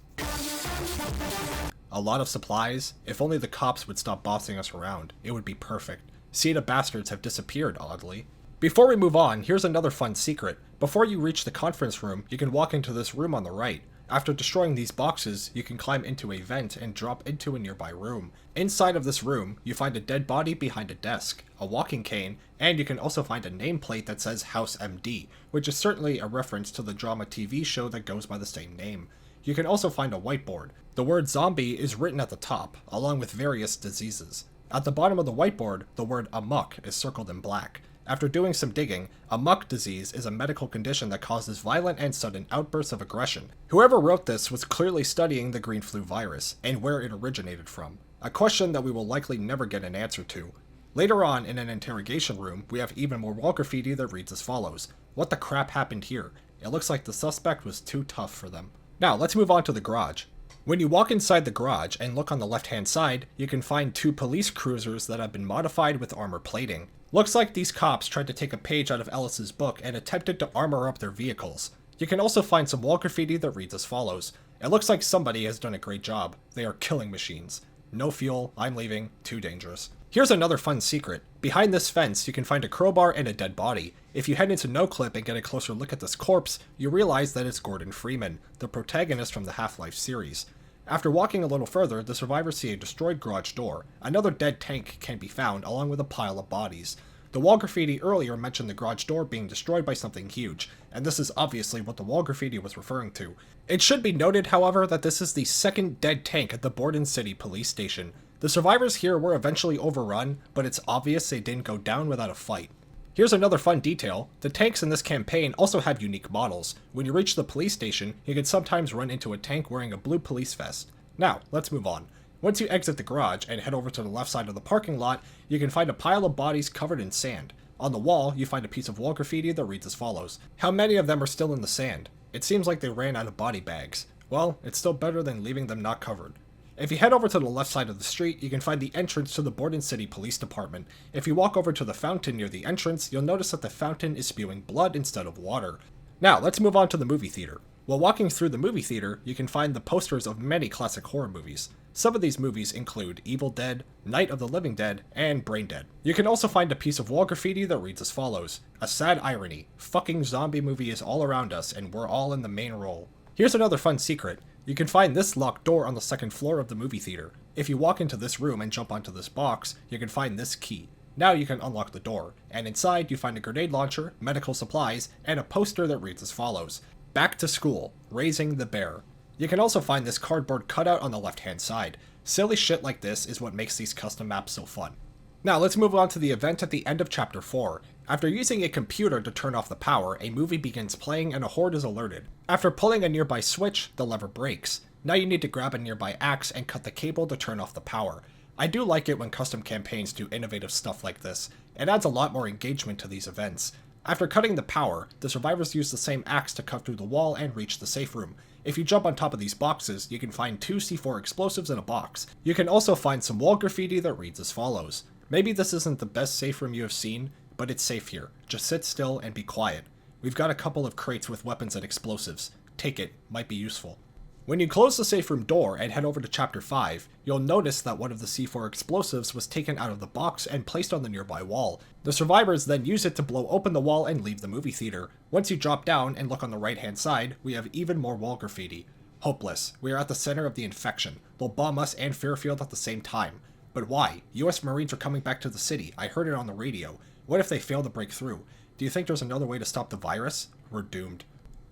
A lot of supplies. If only the cops would stop bossing us around. It would be perfect. CETA bastards have disappeared, oddly. Before we move on, here's another fun secret. Before you reach the conference room, you can walk into this room on the right. After destroying these boxes, you can climb into a vent and drop into a nearby room. Inside of this room, you find a dead body behind a desk, a walking cane, and you can also find a nameplate that says House MD, which is certainly a reference to the drama TV show that goes by the same name. You can also find a whiteboard. The word zombie is written at the top, along with various diseases. At the bottom of the whiteboard, the word amok is circled in black. After doing some digging, amok disease is a medical condition that causes violent and sudden outbursts of aggression. Whoever wrote this was clearly studying the green flu virus, and where it originated from. A question that we will likely never get an answer to. Later on, in an interrogation room, we have even more wall graffiti that reads as follows. What the crap happened here? It looks like the suspect was too tough for them. Now, let's move on to the garage. When you walk inside the garage and look on the left-hand side, you can find 2 police cruisers that have been modified with armor plating. Looks like these cops tried to take a page out of Ellis's book and attempted to armor up their vehicles. You can also find some wall graffiti that reads as follows. It looks like somebody has done a great job. They are killing machines. No fuel, I'm leaving, too dangerous. Here's another fun secret. Behind this fence, you can find a crowbar and a dead body. If you head into NoClip and get a closer look at this corpse, you realize that it's Gordon Freeman, the protagonist from the Half-Life series. After walking a little further, the survivors see a destroyed garage door. Another dead tank can be found, along with a pile of bodies. The wall graffiti earlier mentioned the garage door being destroyed by something huge, and this is obviously what the wall graffiti was referring to. It should be noted, however, that this is the second dead tank at the Borden City Police Station. The survivors here were eventually overrun, but it's obvious they didn't go down without a fight. Here's another fun detail. The tanks in this campaign also have unique models. When you reach the police station, you can sometimes run into a tank wearing a blue police vest. Now, let's move on. Once you exit the garage and head over to the left side of the parking lot, you can find a pile of bodies covered in sand. On the wall, you find a piece of wall graffiti that reads as follows. How many of them are still in the sand? It seems like they ran out of body bags. Well, it's still better than leaving them not covered. If you head over to the left side of the street, you can find the entrance to the Borden City Police Department. If you walk over to the fountain near the entrance, you'll notice that the fountain is spewing blood instead of water. Now, let's move on to the movie theater. While walking through the movie theater, you can find the posters of many classic horror movies. Some of these movies include Evil Dead, Night of the Living Dead, and Brain Dead. You can also find a piece of wall graffiti that reads as follows: "A sad irony. Fucking zombie movie is all around us and we're all in the main role." Here's another fun secret. You can find this locked door on the second floor of the movie theater. If you walk into this room and jump onto this box, you can find this key. Now you can unlock the door, and inside you find a grenade launcher, medical supplies, and a poster that reads as follows: "Back to school, raising the bear." You can also find this cardboard cutout on the left-hand side. Silly shit like this is what makes these custom maps so fun. Now let's move on to the event at the end of Chapter 4. After using a computer to turn off the power, a movie begins playing and a horde is alerted. After pulling a nearby switch, the lever breaks. Now you need to grab a nearby axe and cut the cable to turn off the power. I do like it when custom campaigns do innovative stuff like this. It adds a lot more engagement to these events. After cutting the power, the survivors use the same axe to cut through the wall and reach the safe room. If you jump on top of these boxes, you can find 2 C4 explosives in a box. You can also find some wall graffiti that reads as follows: "Maybe this isn't the best safe room you have seen, but it's safe here. Just sit still and be quiet. We've got a couple of crates with weapons and explosives. Take it, might be useful." When you close the safe room door and head over to Chapter 5, you'll notice that one of the C4 explosives was taken out of the box and placed on the nearby wall. The survivors then use it to blow open the wall and leave the movie theater. Once you drop down and look on the right-hand side, we have even more wall graffiti. "Hopeless. We are at the center of the infection. They'll bomb us and Fairfield at the same time. But why? US Marines are coming back to the city. I heard it on the radio. What if they fail to break through? Do you think there's another way to stop the virus? We're doomed."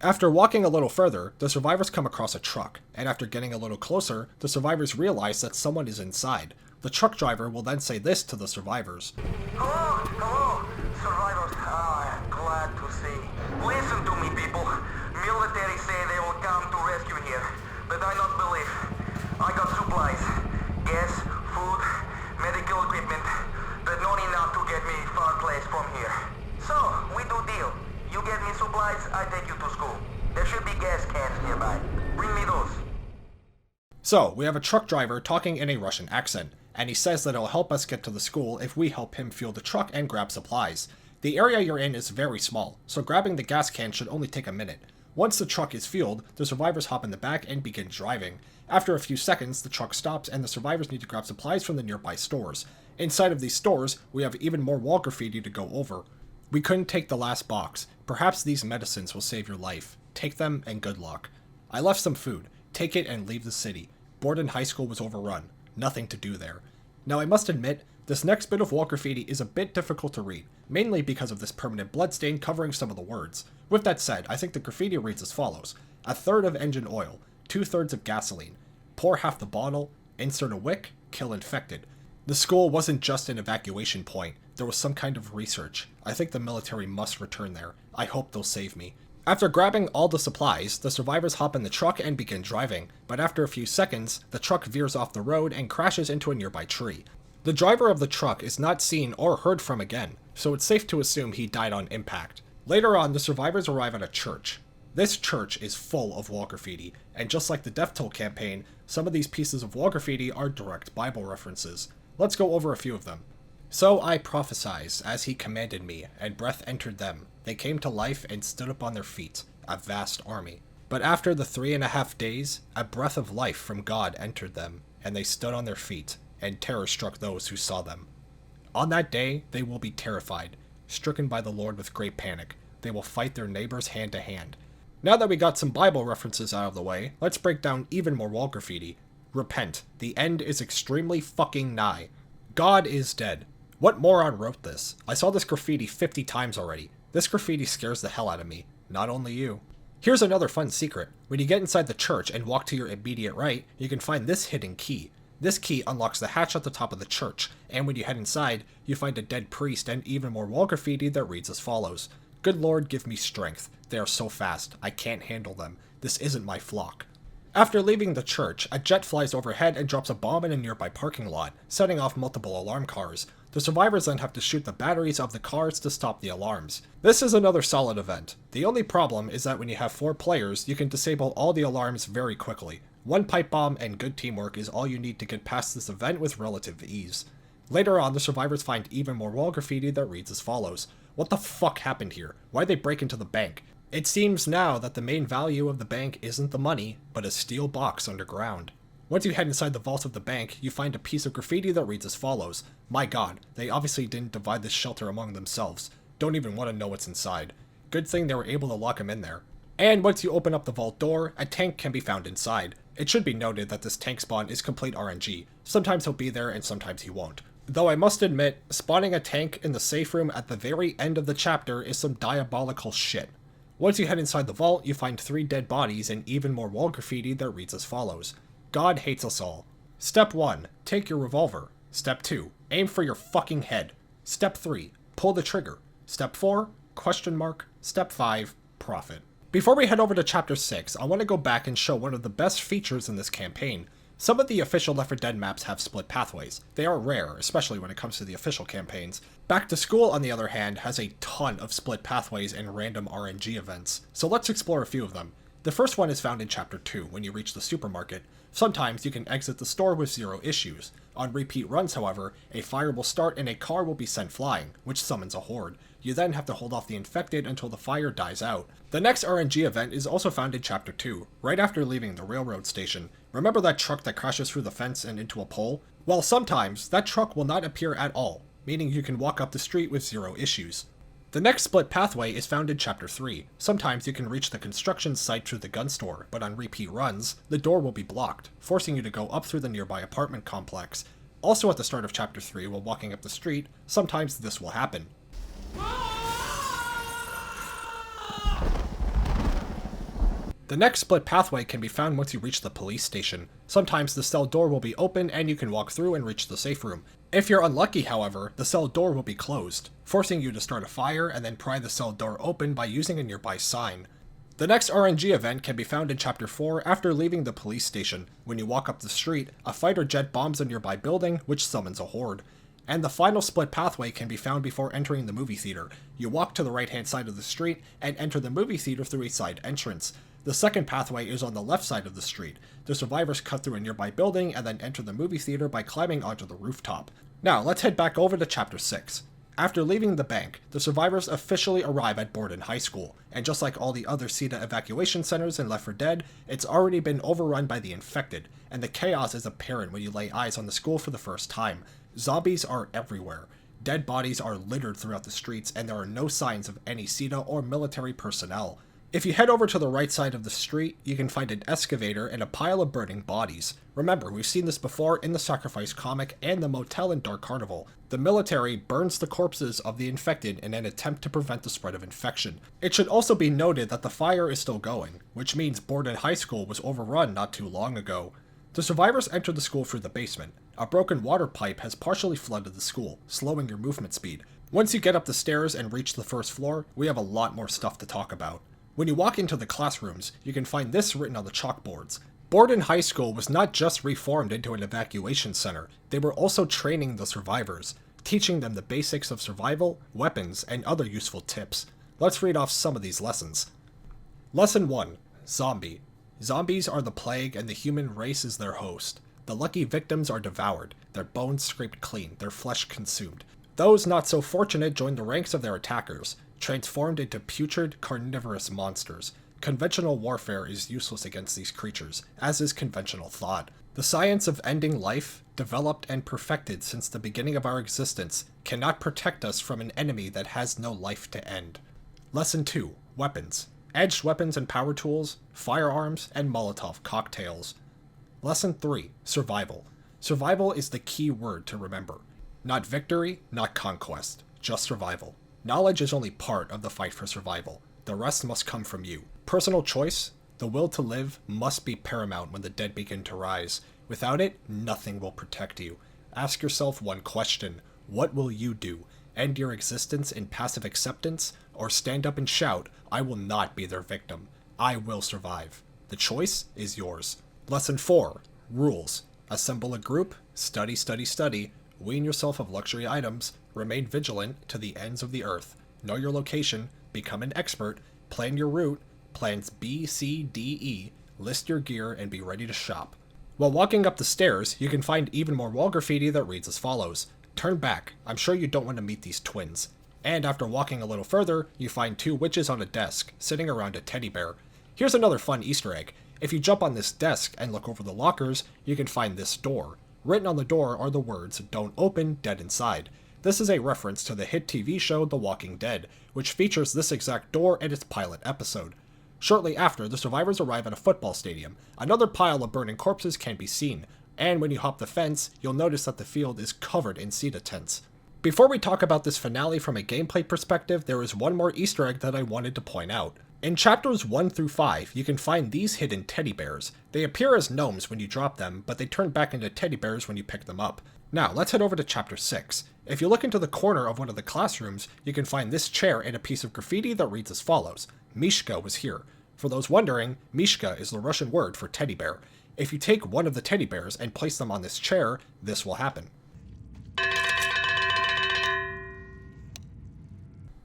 After walking a little further, the survivors come across a truck, and after getting a little closer, the survivors realize that someone is inside. The truck driver will then say this to the survivors: Hello, survivors. Glad to see. Listen to me, people. Military say they will come to rescue here, but I not believe. I got supplies, gas, food, medical equipment, but not enough to get me far place from here. So, we do deal. You get me supplies, I take you to school. There should be gas cans nearby. Bring me those. So, we have a truck driver talking in a Russian accent, and he says that he'll help us get to the school if we help him fuel the truck and grab supplies. The area you're in is very small, so grabbing the gas can should only take a minute. Once the truck is fueled, the survivors hop in the back and begin driving. After a few seconds, the truck stops and the survivors need to grab supplies from the nearby stores. Inside of these stores, we have even more wall graffiti to go over. "We couldn't take the last box. Perhaps these medicines will save your life. Take them and good luck. I left some food. Take it and leave the city. Borden High School was overrun. Nothing to do there." Now I must admit, this next bit of wall graffiti is a bit difficult to read, mainly because of this permanent bloodstain covering some of the words. With that said, I think the graffiti reads as follows: "A third of engine oil, 2/3 of gasoline. Pour half the bottle, insert a wick, kill infected." The school wasn't just an evacuation point, there was some kind of research. I think the military must return there. I hope they'll save me. After grabbing all the supplies, the survivors hop in the truck and begin driving, but after a few seconds, the truck veers off the road and crashes into a nearby tree. The driver of the truck is not seen or heard from again, so it's safe to assume he died on impact. Later on, the survivors arrive at a church. This church is full of wall graffiti, and just like the Death Toll campaign, some of these pieces of wall graffiti are direct Bible references. Let's go over a few of them. "So I prophesied, as he commanded me, and breath entered them. They came to life and stood up on their feet, a vast army. But after the 3.5 days, a breath of life from God entered them, and they stood on their feet, and terror struck those who saw them. On that day they will be terrified, stricken by the Lord with great panic. They will fight their neighbors hand to hand." Now that we got some Bible references out of the way, let's break down even more wall graffiti. "Repent, the end is extremely fucking nigh. God is dead." What moron wrote this? I saw this graffiti 50 times already. This graffiti scares the hell out of me. Not only you. Here's another fun secret. When you get inside the church and walk to your immediate right, you can find this hidden key. This key unlocks the hatch at the top of the church, and when you head inside, you find a dead priest and even more wall graffiti that reads as follows: "Good Lord, give me strength. They are so fast, I can't handle them. This isn't my flock." After leaving the church, a jet flies overhead and drops a bomb in a nearby parking lot, setting off multiple alarm cars. The survivors then have to shoot the batteries of the cars to stop the alarms. This is another solid event. The only problem is that when you have 4 players, you can disable all the alarms very quickly. 1 pipe bomb and good teamwork is all you need to get past this event with relative ease. Later on, the survivors find even more wall graffiti that reads as follows: "What the fuck happened here? Why'd they break into the bank? It seems now that the main value of the bank isn't the money, but a steel box underground." Once you head inside the vault of the bank, you find a piece of graffiti that reads as follows. My god, they obviously didn't divide this shelter among themselves. Don't even want to know what's inside. Good thing they were able to lock him in there. And once you open up the vault door, a tank can be found inside. It should be noted that this tank spawn is complete RNG. Sometimes he'll be there and sometimes he won't. Though I must admit, spawning a tank in the safe room at the very end of the chapter is some diabolical shit. Once you head inside the vault, you find 3 dead bodies and even more wall graffiti that reads as follows. God hates us all. Step 1. Take your revolver. Step 2. Aim for your fucking head. Step 3. Pull the trigger. Step 4. Question mark. Step 5. Profit. Before we head over to Chapter 6, I want to go back and show one of the best features in this campaign. Some of the official Left 4 Dead maps have split pathways. They are rare, especially when it comes to the official campaigns. Back to School, on the other hand, has a ton of split pathways and random RNG events, so let's explore a few of them. The first one is found in Chapter 2, when you reach the supermarket. Sometimes you can exit the store with 0 issues. On repeat runs, however, a fire will start and a car will be sent flying, which summons a horde. You then have to hold off the infected until the fire dies out. The next RNG event is also found in Chapter 2, right after leaving the railroad station. Remember that truck that crashes through the fence and into a pole? Well, sometimes that truck will not appear at all, meaning you can walk up the street with 0 issues. The next split pathway is found in Chapter 3. Sometimes you can reach the construction site through the gun store, but on repeat runs, the door will be blocked, forcing you to go up through the nearby apartment complex. Also at the start of Chapter 3, while walking up the street, sometimes this will happen. The next split pathway can be found once you reach the police station. Sometimes the cell door will be open and you can walk through and reach the safe room. If you're unlucky, however, the cell door will be closed, forcing you to start a fire and then pry the cell door open by using a nearby sign. The next RNG event can be found in Chapter 4 after leaving the police station. When you walk up the street, a fighter jet bombs a nearby building, which summons a horde. And the final split pathway can be found before entering the movie theater. You walk to the right-hand side of the street and enter the movie theater through a side entrance. The second pathway is on the left side of the street. The survivors cut through a nearby building and then enter the movie theater by climbing onto the rooftop. Now, let's head back over to Chapter 6. After leaving the bank, the survivors officially arrive at Borden High School, and just like all the other CETA evacuation centers in Left 4 Dead, it's already been overrun by the infected, and the chaos is apparent when you lay eyes on the school for the first time. Zombies are everywhere. Dead bodies are littered throughout the streets, and there are no signs of any CETA or military personnel. If you head over to the right side of the street, you can find an excavator and a pile of burning bodies. Remember, we've seen this before in the Sacrifice comic and the motel in Dark Carnival. The military burns the corpses of the infected in an attempt to prevent the spread of infection. It should also be noted that the fire is still going, which means Borden High School was overrun not too long ago. The survivors enter the school through the basement. A broken water pipe has partially flooded the school, slowing your movement speed. Once you get up the stairs and reach the first floor, we have a lot more stuff to talk about. When you walk into the classrooms, you can find this written on the chalkboards. Borden High School was not just reformed into an evacuation center, they were also training the survivors, teaching them the basics of survival, weapons, and other useful tips. Let's read off some of these lessons. Lesson 1. Zombie. Zombies are the plague and the human race is their host. The lucky victims are devoured, their bones scraped clean, their flesh consumed. Those not so fortunate join the ranks of their attackers, transformed into putrid, carnivorous monsters. Conventional warfare is useless against these creatures, as is conventional thought. The science of ending life, developed and perfected since the beginning of our existence, cannot protect us from an enemy that has no life to end. Lesson 2. Weapons. Edged weapons and power tools, firearms, and Molotov cocktails. Lesson 3. Survival. Survival is the key word to remember. Not victory, not conquest, just survival. Knowledge is only part of the fight for survival. The rest must come from you. Personal choice, the will to live, must be paramount when the dead begin to rise. Without it, nothing will protect you. Ask yourself one question. What will you do? End your existence in passive acceptance, or stand up and shout, I will not be their victim. I will survive. The choice is yours. Lesson 4. Rules. Assemble a group, study, study, study, wean yourself of luxury items, remain vigilant to the ends of the earth, know your location, become an expert, plan your route, plans B, C, D, E, list your gear, and be ready to shop. While walking up the stairs, you can find even more wall graffiti that reads as follows. Turn back, I'm sure you don't want to meet these twins. And after walking a little further, you find 2 witches on a desk, sitting around a teddy bear. Here's another fun Easter egg. If you jump on this desk and look over the lockers, you can find this door. Written on the door are the words, "Don't open, dead inside." This is a reference to the hit TV show The Walking Dead, which features this exact door in its pilot episode. Shortly after, the survivors arrive at a football stadium. Another pile of burning corpses can be seen, and when you hop the fence, you'll notice that the field is covered in cedar tents. Before we talk about this finale from a gameplay perspective, there is one more Easter egg that I wanted to point out. In chapters 1 through 5, you can find these hidden teddy bears. They appear as gnomes when you drop them, but they turn back into teddy bears when you pick them up. Now, let's head over to chapter 6. If you look into the corner of one of the classrooms, you can find this chair and a piece of graffiti that reads as follows: Mishka was here. For those wondering, Mishka is the Russian word for teddy bear. If you take one of the teddy bears and place them on this chair, this will happen.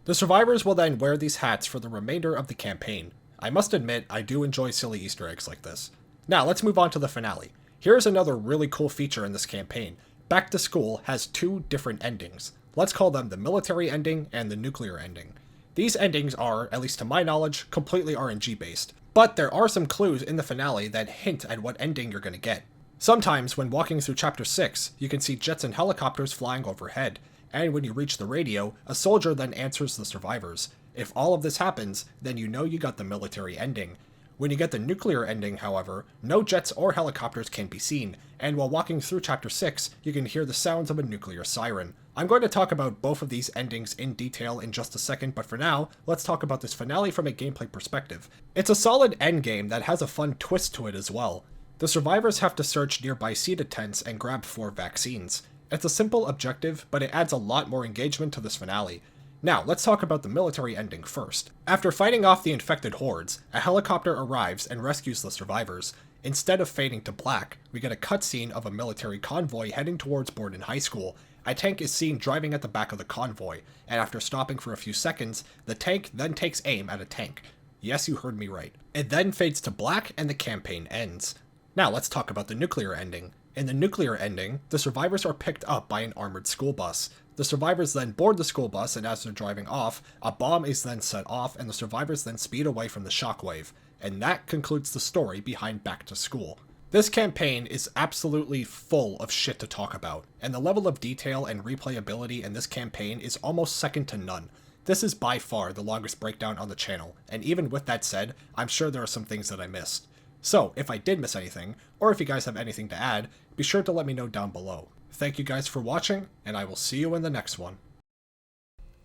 The survivors will then wear these hats for the remainder of the campaign. I must admit, I do enjoy silly Easter eggs like this. Now, let's move on to the finale. Here's another really cool feature in this campaign. Back to School has 2 different endings. Let's call them the military ending and the nuclear ending. These endings are, at least to my knowledge, completely RNG based, but there are some clues in the finale that hint at what ending you're going to get. Sometimes, when walking through chapter 6, you can see jets and helicopters flying overhead, and when you reach the radio, a soldier then answers the survivors. If all of this happens, then you know you got the military ending. When you get the nuclear ending, however, no jets or helicopters can be seen, and while walking through chapter 6, you can hear the sounds of a nuclear siren. I'm going to talk about both of these endings in detail in just a second, but for now, let's talk about this finale from a gameplay perspective. It's a solid endgame that has a fun twist to it as well. The survivors have to search nearby cedar tents and grab 4 vaccines. It's a simple objective, but it adds a lot more engagement to this finale. Now, let's talk about the military ending first. After fighting off the infected hordes, a helicopter arrives and rescues the survivors. Instead of fading to black, we get a cutscene of a military convoy heading towards Borden High School. A tank is seen driving at the back of the convoy, and after stopping for a few seconds, the tank then takes aim at a tank. Yes, you heard me right. It then fades to black and the campaign ends. Now let's talk about the nuclear ending. In the nuclear ending, the survivors are picked up by an armored school bus. The survivors then board the school bus, and as they're driving off, a bomb is then set off, and the survivors then speed away from the shockwave. And that concludes the story behind Back to School. This campaign is absolutely full of shit to talk about, and the level of detail and replayability in this campaign is almost second to none. This is by far the longest breakdown on the channel, and even with that said, I'm sure there are some things that I missed. So, if I did miss anything, or if you guys have anything to add, be sure to let me know down below. Thank you guys for watching, and I will see you in the next one.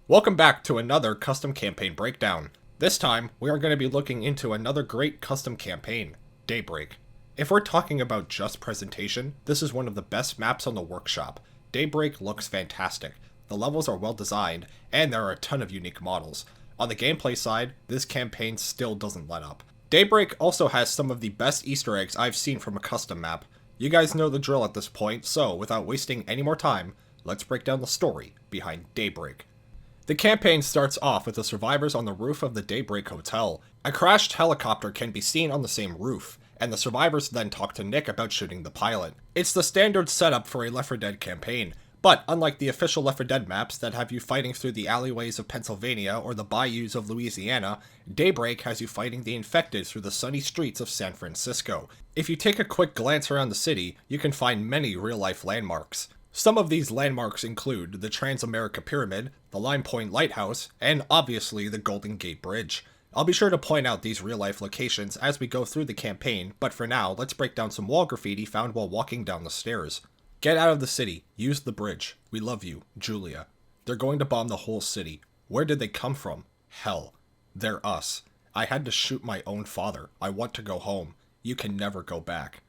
Welcome back to another custom campaign breakdown. This time, we are going to be looking into another great custom campaign, Daybreak. If we're talking about just presentation, this is one of the best maps on the workshop. Daybreak looks fantastic. The levels are well designed, and there are a ton of unique models. On the gameplay side, this campaign still doesn't let up. Daybreak also has some of the best Easter eggs I've seen from a custom map. You guys know the drill at this point, so without wasting any more time, let's break down the story behind Daybreak. The campaign starts off with the survivors on the roof of the Daybreak Hotel. A crashed helicopter can be seen on the same roof, and the survivors then talk to Nick about shooting the pilot. It's the standard setup for a Left 4 Dead campaign, but unlike the official Left 4 Dead maps that have you fighting through the alleyways of Pennsylvania or the bayous of Louisiana, Daybreak has you fighting the infected through the sunny streets of San Francisco. If you take a quick glance around the city, you can find many real-life landmarks. Some of these landmarks include the Transamerica Pyramid, the Lime Point Lighthouse, and obviously the Golden Gate Bridge. I'll be sure to point out these real-life locations as we go through the campaign, but for now, let's break down some wall graffiti found while walking down the stairs. Get out of the city. Use the bridge. We love you, Julia. They're going to bomb the whole city. Where did they come from? Hell. They're us. I had to shoot my own father. I want to go home. You can never go back.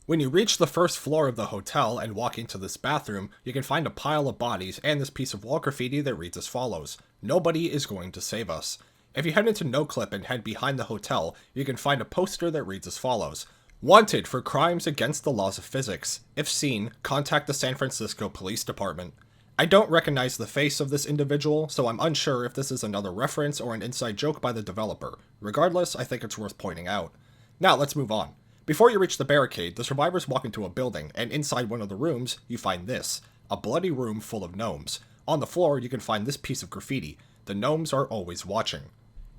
When you reach the first floor of the hotel and walk into this bathroom, you can find a pile of bodies and this piece of wall graffiti that reads as follows: Nobody is going to save us. If you head into NoClip and head behind the hotel, you can find a poster that reads as follows: Wanted for crimes against the laws of physics. If seen, contact the San Francisco Police Department. I don't recognize the face of this individual, so I'm unsure if this is another reference or an inside joke by the developer. Regardless, I think it's worth pointing out. Now let's move on. Before you reach the barricade, the survivors walk into a building, and inside one of the rooms, you find this: a bloody room full of gnomes. On the floor, you can find this piece of graffiti: The gnomes are always watching.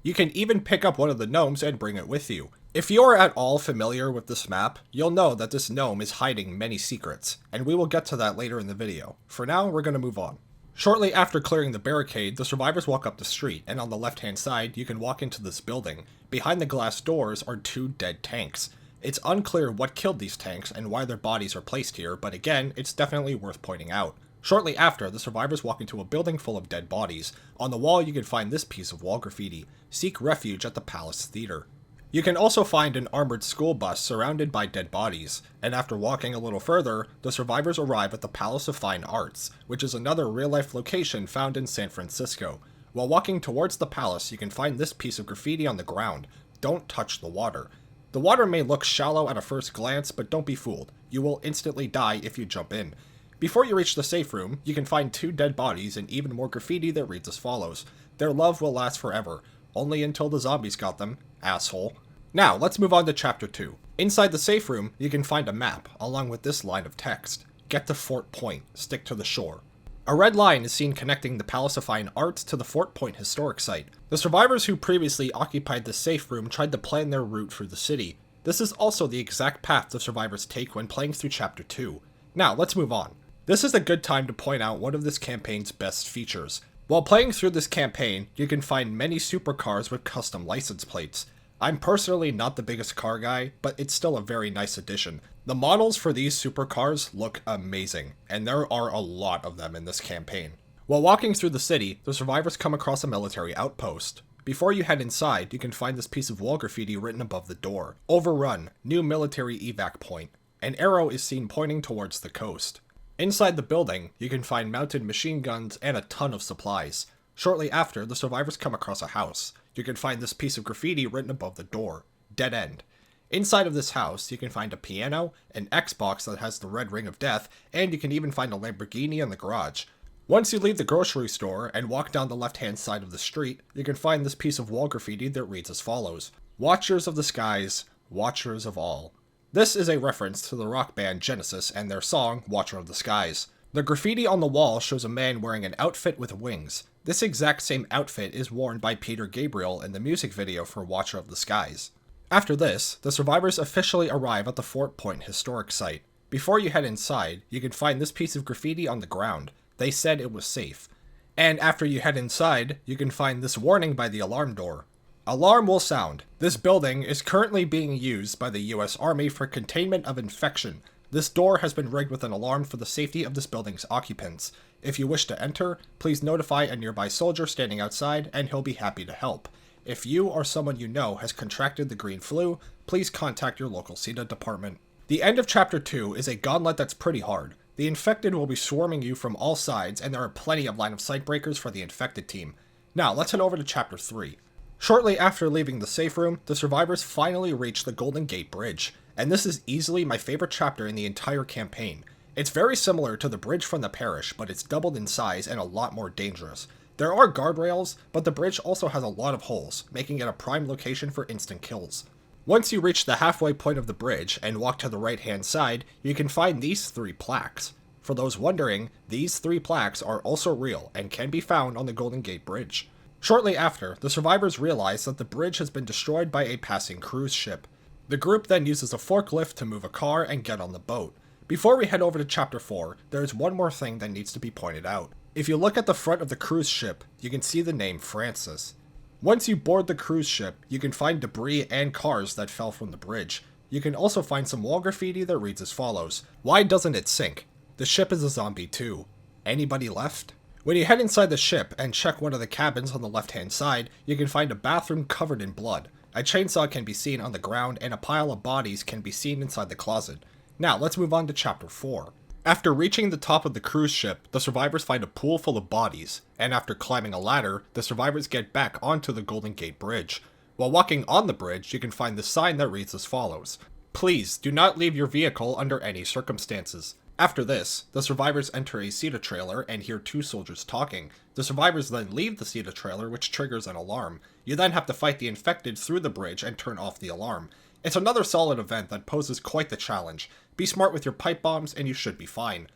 You can even pick up one of the gnomes and bring it with you. If you are at all familiar with this map, you'll know that this gnome is hiding many secrets, and we will get to that later in the video. For now, we're going to move on. Shortly after clearing the barricade, the survivors walk up the street, and on the left-hand side, you can walk into this building. Behind the glass doors are 2 dead tanks. It's unclear what killed these tanks and why their bodies are placed here, but again, it's definitely worth pointing out. Shortly after, the survivors walk into a building full of dead bodies. On the wall, you can find this piece of wall graffiti: "Seek refuge at the Palace Theater." You can also find an armored school bus surrounded by dead bodies, and after walking a little further, the survivors arrive at the Palace of Fine Arts, which is another real-life location found in San Francisco. While walking towards the palace, you can find this piece of graffiti on the ground: "Don't touch the water." The water may look shallow at a first glance, but don't be fooled. You will instantly die if you jump in. Before you reach the safe room, you can find 2 dead bodies and even more graffiti that reads as follows: "Their love will last forever. Only until the zombies got them, asshole." Now, let's move on to Chapter 2. Inside the safe room, you can find a map, along with this line of text: "Get to Fort Point, stick to the shore." A red line is seen connecting the Palace of Fine Arts to the Fort Point historic site. The survivors who previously occupied the safe room tried to plan their route through the city. This is also the exact path the survivors take when playing through Chapter 2. Now, let's move on. This is a good time to point out one of this campaign's best features. While playing through this campaign, you can find many supercars with custom license plates. I'm personally not the biggest car guy, but it's still a very nice addition. The models for these supercars look amazing, and there are a lot of them in this campaign. While walking through the city, the survivors come across a military outpost. Before you head inside, you can find this piece of wall graffiti written above the door: "Overrun, new military evac point." An arrow is seen pointing towards the coast. Inside the building, you can find mounted machine guns and a ton of supplies. Shortly after, the survivors come across a house. You can find this piece of graffiti written above the door: "Dead End." Inside of this house, you can find a piano, an Xbox that has the red ring of death, and you can even find a Lamborghini in the garage. Once you leave the grocery store and walk down the left-hand side of the street, you can find this piece of wall graffiti that reads as follows: "Watchers of the skies, watchers of all." This is a reference to the rock band Genesis and their song, "Watcher of the Skies." The graffiti on the wall shows a man wearing an outfit with wings. This exact same outfit is worn by Peter Gabriel in the music video for Watcher of the Skies. After this, the survivors officially arrive at the Fort Point historic site. Before you head inside, you can find this piece of graffiti on the ground: "They said it was safe." And after you head inside, you can find this warning by the alarm door: "Alarm will sound. This building is currently being used by the US Army for containment of infection. This door has been rigged with an alarm for the safety of this building's occupants. If you wish to enter, please notify a nearby soldier standing outside and he'll be happy to help. If you or someone you know has contracted the green flu, please contact your local CEDA department." The end of Chapter 2 is a gauntlet that's pretty hard. The infected will be swarming you from all sides, and there are plenty of line of sight breakers for the infected team. Now, let's head over to Chapter 3. Shortly after leaving the safe room, the survivors finally reach the Golden Gate Bridge, and this is easily my favorite chapter in the entire campaign. It's very similar to the bridge from the parish, but it's doubled in size and a lot more dangerous. There are guardrails, but the bridge also has a lot of holes, making it a prime location for instant kills. Once you reach the halfway point of the bridge and walk to the right-hand side, you can find these 3 plaques. For those wondering, these 3 plaques are also real and can be found on the Golden Gate Bridge. Shortly after, the survivors realize that the bridge has been destroyed by a passing cruise ship. The group then uses a forklift to move a car and get on the boat. Before we head over to Chapter 4, there is one more thing that needs to be pointed out. If you look at the front of the cruise ship, you can see the name Francis. Once you board the cruise ship, you can find debris and cars that fell from the bridge. You can also find some wall graffiti that reads as follows: "Why doesn't it sink? The ship is a zombie too. Anybody left?" When you head inside the ship and check one of the cabins on the left-hand side, you can find a bathroom covered in blood. A chainsaw can be seen on the ground, and a pile of bodies can be seen inside the closet. Now, let's move on to Chapter 4. After reaching the top of the cruise ship, the survivors find a pool full of bodies, and after climbing a ladder, the survivors get back onto the Golden Gate Bridge. While walking on the bridge, you can find the sign that reads as follows: "Please, do not leave your vehicle under any circumstances." After this, the survivors enter a CEDA trailer and hear 2 soldiers talking. The survivors then leave the CEDA trailer, which triggers an alarm. You then have to fight the infected through the bridge and turn off the alarm. It's another solid event that poses quite the challenge. Be smart with your pipe bombs and you should be fine.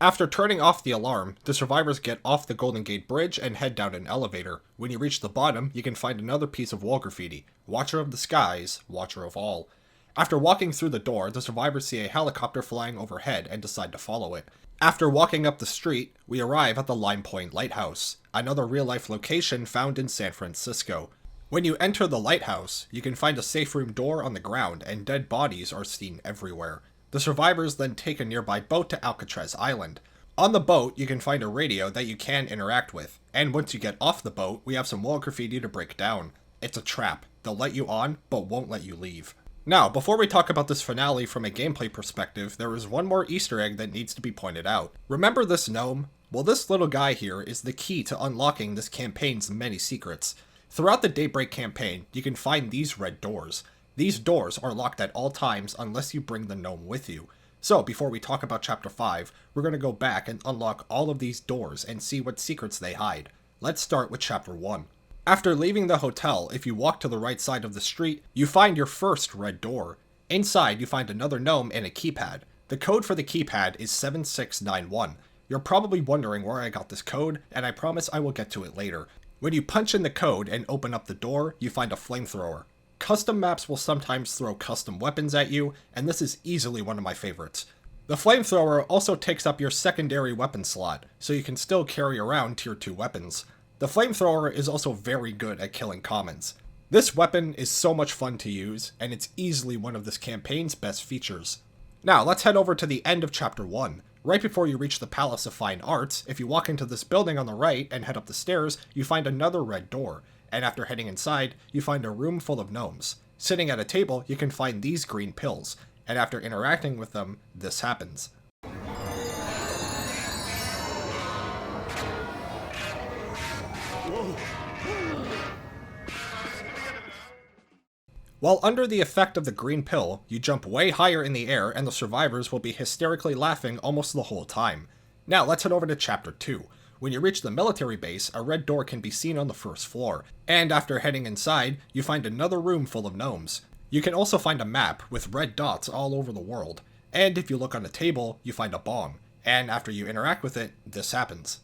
After turning off the alarm, the survivors get off the Golden Gate Bridge and head down an elevator. When you reach the bottom, you can find another piece of wall graffiti. Watcher of the skies, watcher of all. After walking through the door, the survivors see a helicopter flying overhead and decide to follow it. After walking up the street, we arrive at the Lime Point Lighthouse, another real-life location found in San Francisco. When you enter the lighthouse, you can find a safe room door on the ground and dead bodies are seen everywhere. The survivors then take a nearby boat to Alcatraz Island. On the boat, you can find a radio that you can interact with, and once you get off the boat, we have some wall graffiti to break down. It's a trap. They'll let you on, but won't let you leave. Now, before we talk about this finale from a gameplay perspective, there is one more Easter egg that needs to be pointed out. Remember this gnome? Well, this little guy here is the key to unlocking this campaign's many secrets. Throughout the Daybreak campaign, you can find these red doors. These doors are locked at all times unless you bring the gnome with you. So, before we talk about Chapter 5, we're going to go back and unlock all of these doors and see what secrets they hide. Let's start with Chapter 1. After leaving the hotel, if you walk to the right side of the street, you find your first red door. Inside, you find another gnome and a keypad. The code for the keypad is 7691. You're probably wondering where I got this code, and I promise I will get to it later. When you punch in the code and open up the door, you find a flamethrower. Custom maps will sometimes throw custom weapons at you, and this is easily one of my favorites. The flamethrower also takes up your secondary weapon slot, so you can still carry around tier 2 weapons. The flamethrower is also very good at killing commons. This weapon is so much fun to use, and it's easily one of this campaign's best features. Now, let's head over to the end of Chapter 1. Right before you reach the Palace of Fine Arts, if you walk into this building on the right and head up the stairs, you find another red door. And after heading inside, you find a room full of gnomes. Sitting at a table, you can find these green pills, and after interacting with them, this happens. While under the effect of the green pill, you jump way higher in the air and the survivors will be hysterically laughing almost the whole time. Now let's head over to Chapter 2. When you reach the military base, a red door can be seen on the first floor, and after heading inside, you find another room full of gnomes. You can also find a map with red dots all over the world, and if you look on a table, you find a bong, and after you interact with it, this happens.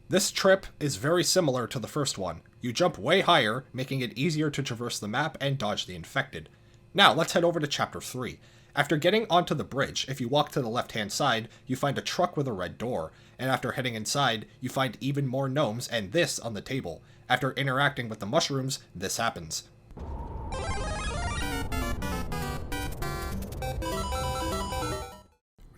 This trip is very similar to the first one. You jump way higher, making it easier to traverse the map and dodge the infected. Now, let's head over to Chapter 3. After getting onto the bridge, if you walk to the left-hand side, you find a truck with a red door, and after heading inside, you find even more gnomes and this on the table. After interacting with the mushrooms, this happens.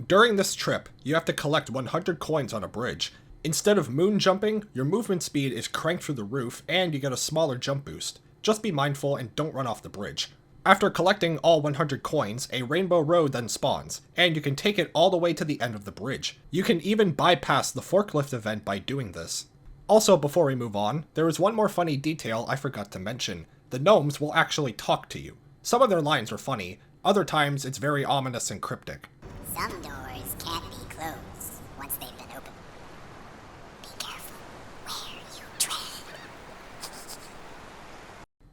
During this trip, you have to collect 100 coins on a bridge. Instead of moon jumping, your movement speed is cranked through the roof and you get a smaller jump boost. Just be mindful and don't run off the bridge. After collecting all 100 coins, a rainbow road then spawns, and you can take it all the way to the end of the bridge. You can even bypass the forklift event by doing this. Also, before we move on, there is one more funny detail I forgot to mention. The gnomes will actually talk to you. Some of their lines are funny, other times it's very ominous and cryptic. Some doors can't be closed once they've been opened. Be careful where you tread.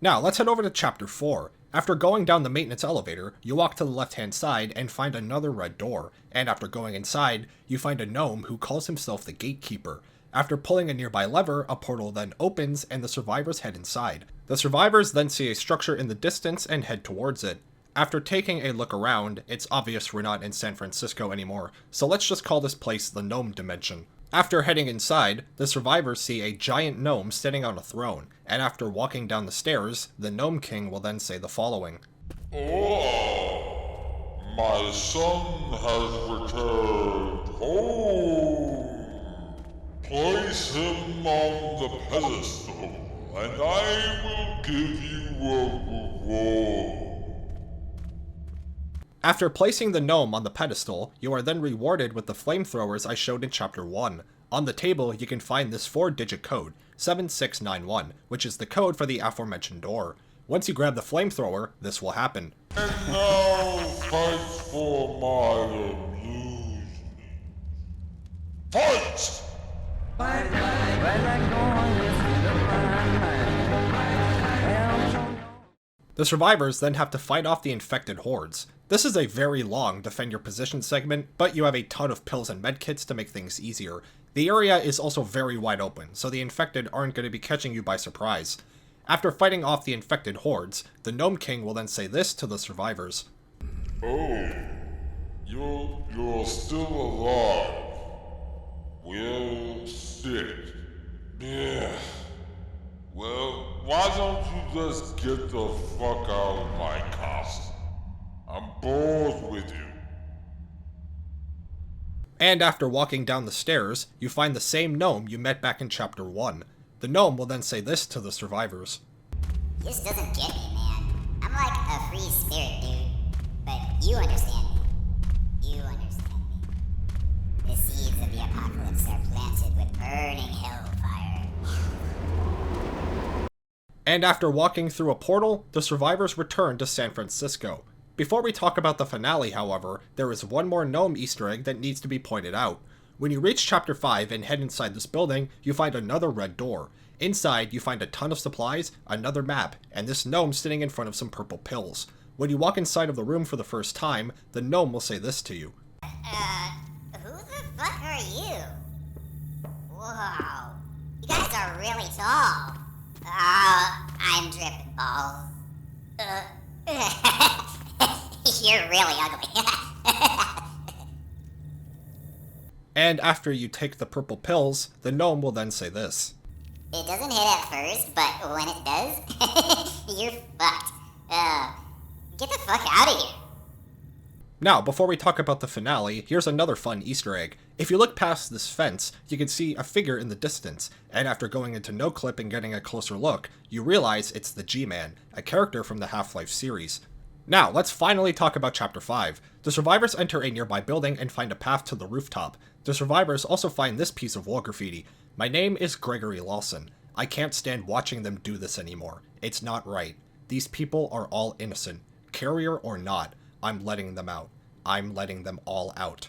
Now, let's head over to Chapter 4. After going down the maintenance elevator, you walk to the left-hand side and find another red door, and after going inside, you find a gnome who calls himself the Gatekeeper. After pulling a nearby lever, a portal then opens and the survivors head inside. The survivors then see a structure in the distance and head towards it. After taking a look around, it's obvious we're not in San Francisco anymore, so let's just call this place the Gnome Dimension. After heading inside, the survivors see a giant gnome sitting on a throne, and after walking down the stairs, the Gnome King will then say the following. Oh, my son has returned home. Place him on the pedestal, and I will give you a reward. After placing the gnome on the pedestal, you are then rewarded with the flamethrowers I showed in Chapter 1. On the table, you can find this 4-digit code, 7691, which is the code for the aforementioned door. Once you grab the flamethrower, this will happen. And now fight for my amusement. Fight! The The survivors then have to fight off the infected hordes. This is a very long defend your position segment, but you have a ton of pills and medkits to make things easier. The area is also very wide open, so the infected aren't going to be catching you by surprise. After fighting off the infected hordes, the Gnome King will then say this to the survivors. Oh, you're still alive. Well, shit. Yeah. Well, why don't you just get the fuck out of my castle? I'm bored with you. And after walking down the stairs, you find the same gnome you met back in Chapter 1. The gnome will then say this to the survivors. This doesn't get me, man. I'm like a free spirit, dude. But you understand me. You understand me. The seeds of the apocalypse are planted with burning hellfire. And after walking through a portal, the survivors return to San Francisco. Before we talk about the finale, however, there is one more gnome Easter egg that needs to be pointed out. When you reach Chapter 5 and head inside this building, you find another red door. Inside, you find a ton of supplies, another map, and this gnome sitting in front of some purple pills. When you walk inside of the room for the first time, the gnome will say this to you. Who the fuck are you? Whoa. You guys are really tall. I'm dripping balls. You're really ugly. And after you take the purple pills, the gnome will then say this. It doesn't hit at first, but when it does, you're fucked. Get the fuck out of here. Now, before we talk about the finale, here's another fun Easter egg. If you look past this fence, you can see a figure in the distance, and after going into NoClip and getting a closer look, you realize it's the G-Man, a character from the Half-Life series. Now, let's finally talk about Chapter 5. The survivors enter a nearby building and find a path to the rooftop. The survivors also find this piece of wall graffiti. My name is Gregory Lawson. I can't stand watching them do this anymore. It's not right. These people are all innocent. Carrier or not, I'm letting them out. I'm letting them all out.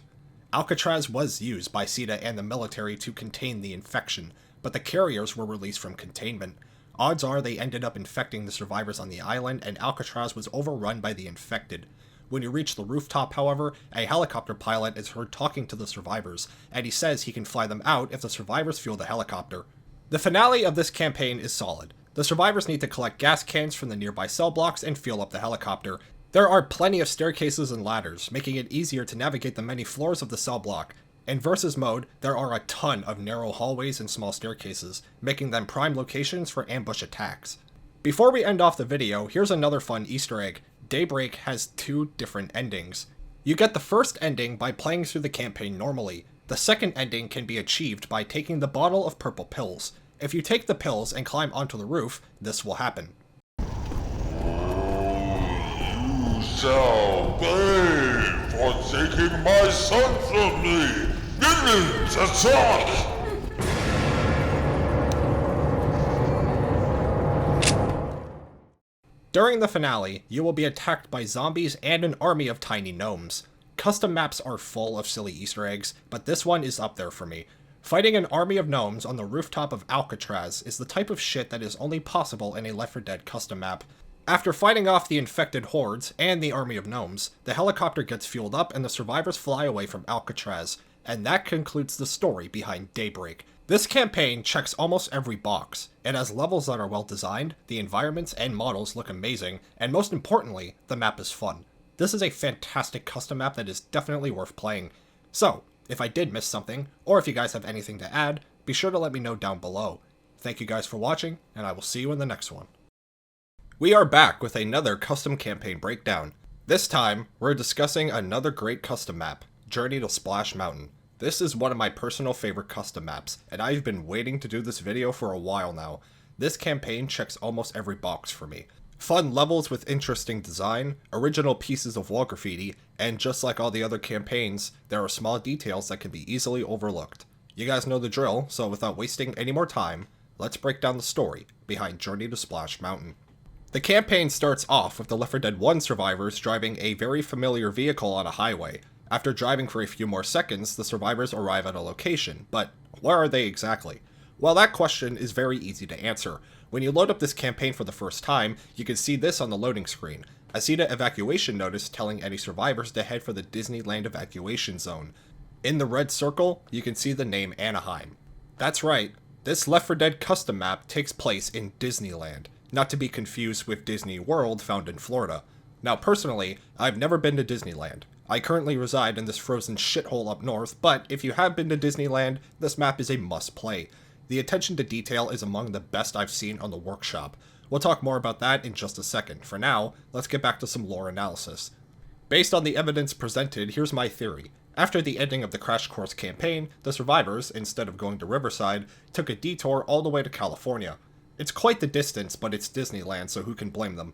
Alcatraz was used by CETA and the military to contain the infection, but the carriers were released from containment. Odds are they ended up infecting the survivors on the island, and Alcatraz was overrun by the infected. When you reach the rooftop, however, a helicopter pilot is heard talking to the survivors, and he says he can fly them out if the survivors fuel the helicopter. The finale of this campaign is solid. The survivors need to collect gas cans from the nearby cell blocks and fuel up the helicopter. There are plenty of staircases and ladders, making it easier to navigate the many floors of the cell block. In Versus mode, there are a ton of narrow hallways and small staircases, making them prime locations for ambush attacks. Before we end off the video, here's another fun Easter egg. Daybreak has 2 different endings. You get the first ending by playing through the campaign normally. The second ending can be achieved by taking the bottle of purple pills. If you take the pills and climb onto the roof, this will happen. You shall pay for taking my son from me! Minions, attack! During the finale, you will be attacked by zombies and an army of tiny gnomes. Custom maps are full of silly Easter eggs, but this one is up there for me. Fighting an army of gnomes on the rooftop of Alcatraz is the type of shit that is only possible in a Left 4 Dead custom map. After fighting off the infected hordes and the army of gnomes, the helicopter gets fueled up and the survivors fly away from Alcatraz. And that concludes the story behind Daybreak. This campaign checks almost every box. It has levels that are well designed, the environments and models look amazing, and most importantly, the map is fun. This is a fantastic custom map that is definitely worth playing. So, if I did miss something, or if you guys have anything to add, be sure to let me know down below. Thank you guys for watching, and I will see you in the next one. We are back with another custom campaign breakdown. This time, we're discussing another great custom map, Journey to Splash Mountain. This is one of my personal favorite custom maps, and I've been waiting to do this video for a while now. This campaign checks almost every box for me. Fun levels with interesting design, original pieces of wall graffiti, and just like all the other campaigns, there are small details that can be easily overlooked. You guys know the drill, so without wasting any more time, let's break down the story behind Journey to Splash Mountain. The campaign starts off with the Left 4 Dead 1 survivors driving a very familiar vehicle on a highway. After driving for a few more seconds, the survivors arrive at a location, but where are they exactly? Well, that question is very easy to answer. When you load up this campaign for the first time, you can see this on the loading screen, a CETA evacuation notice telling any survivors to head for the Disneyland evacuation zone. In the red circle, you can see the name Anaheim. That's right, this Left 4 Dead custom map takes place in Disneyland, not to be confused with Disney World found in Florida. Now personally, I've never been to Disneyland. I currently reside in this frozen shithole up north, but if you have been to Disneyland, this map is a must play. The attention to detail is among the best I've seen on the workshop. We'll talk more about that in just a second. For now, let's get back to some lore analysis. Based on the evidence presented, here's my theory. After the ending of the Crash Course campaign, the survivors, instead of going to Riverside, took a detour all the way to California. It's quite the distance, but it's Disneyland, so who can blame them?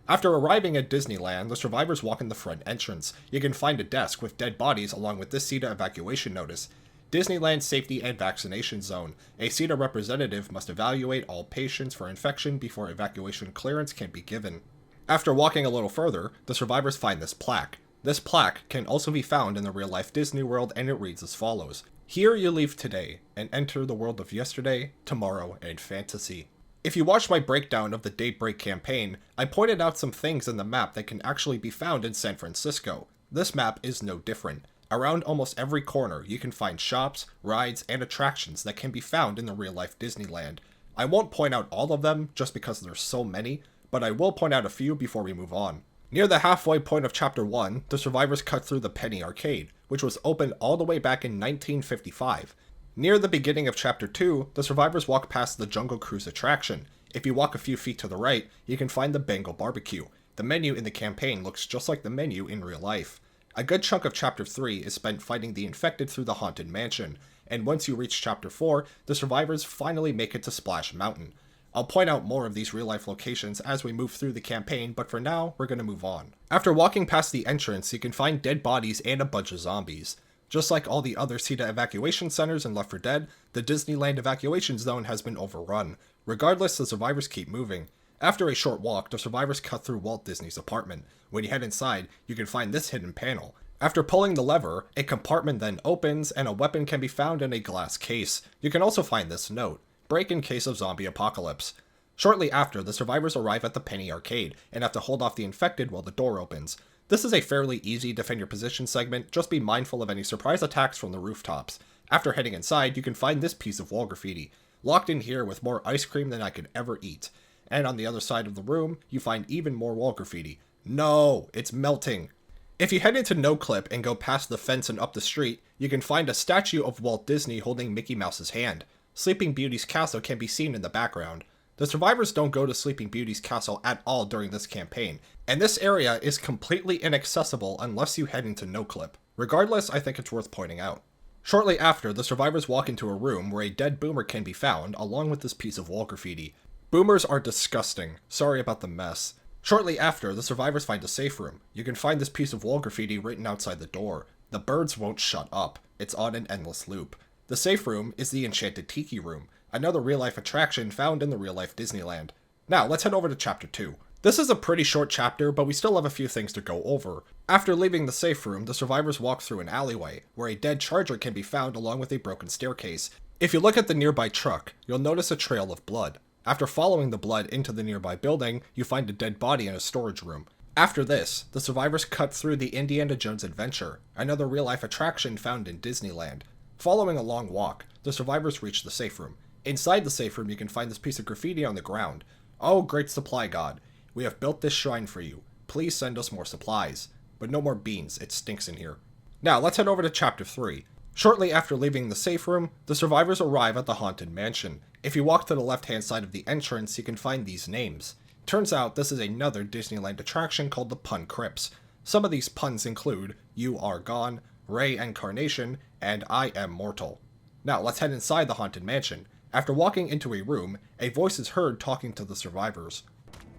After arriving at Disneyland, the survivors walk in the front entrance. You can find a desk with dead bodies along with this CETA evacuation notice. Disneyland Safety and Vaccination Zone. A CETA representative must evaluate all patients for infection before evacuation clearance can be given. After walking a little further, the survivors find this plaque. This plaque can also be found in the real-life Disney World, and it reads as follows. Here you leave today, and enter the world of yesterday, tomorrow, and fantasy. If you watch my breakdown of the Daybreak campaign, I pointed out some things in the map that can actually be found in San Francisco. This map is no different. Around almost every corner, you can find shops, rides, and attractions that can be found in the real-life Disneyland. I won't point out all of them just because there's so many, but I will point out a few before we move on. Near the halfway point of Chapter 1, the survivors cut through the Penny Arcade, which was opened all the way back in 1955. Near the beginning of Chapter 2, the survivors walk past the Jungle Cruise attraction. If you walk a few feet to the right, you can find the Bengal Barbecue. The menu in the campaign looks just like the menu in real life. A good chunk of Chapter 3 is spent fighting the infected through the Haunted Mansion, and once you reach Chapter 4, the survivors finally make it to Splash Mountain. I'll point out more of these real-life locations as we move through the campaign, but for now, we're going to move on. After walking past the entrance, you can find dead bodies and a bunch of zombies. Just like all the other CETA evacuation centers in Left 4 Dead, the Disneyland evacuation zone has been overrun. Regardless, the survivors keep moving. After a short walk, the survivors cut through Walt Disney's apartment. When you head inside, you can find this hidden panel. After pulling the lever, a compartment then opens and a weapon can be found in a glass case. You can also find this note. Break in case of zombie apocalypse. Shortly after, the survivors arrive at the Penny Arcade and have to hold off the infected while the door opens. This is a fairly easy defend your position segment, just be mindful of any surprise attacks from the rooftops. After heading inside, you can find this piece of wall graffiti, locked in here with more ice cream than I could ever eat. And on the other side of the room, you find even more wall graffiti. No, it's melting. If you head into No Clip and go past the fence and up the street, you can find a statue of Walt Disney holding Mickey Mouse's hand. Sleeping Beauty's castle can be seen in the background. The survivors don't go to Sleeping Beauty's castle at all during this campaign, and this area is completely inaccessible unless you head into No Clip. Regardless, I think it's worth pointing out. Shortly after, the survivors walk into a room where a dead boomer can be found, along with this piece of wall graffiti. Boomers are disgusting. Sorry about the mess. Shortly after, the survivors find a safe room. You can find this piece of wall graffiti written outside the door. The birds won't shut up. It's on an endless loop. The safe room is the Enchanted Tiki Room, another real-life attraction found in the real-life Disneyland. Now, let's head over to Chapter 2. This is a pretty short chapter, but we still have a few things to go over. After leaving the safe room, the survivors walk through an alleyway, where a dead charger can be found along with a broken staircase. If you look at the nearby truck, you'll notice a trail of blood. After following the blood into the nearby building, you find a dead body in a storage room. After this, the survivors cut through the Indiana Jones Adventure, another real-life attraction found in Disneyland. Following a long walk, the survivors reach the safe room. Inside the safe room, you can find this piece of graffiti on the ground. Oh, great supply god. We have built this shrine for you. Please send us more supplies. But no more beans, it stinks in here. Now, let's head over to Chapter 3. Shortly after leaving the safe room, the survivors arrive at the Haunted Mansion. If you walk to the left-hand side of the entrance, you can find these names. Turns out this is another Disneyland attraction called the Pun Crypts. Some of these puns include, You Are Gone, Ray Incarnation, and I Am Mortal. Now, let's head inside the Haunted Mansion. After walking into a room, a voice is heard talking to the survivors.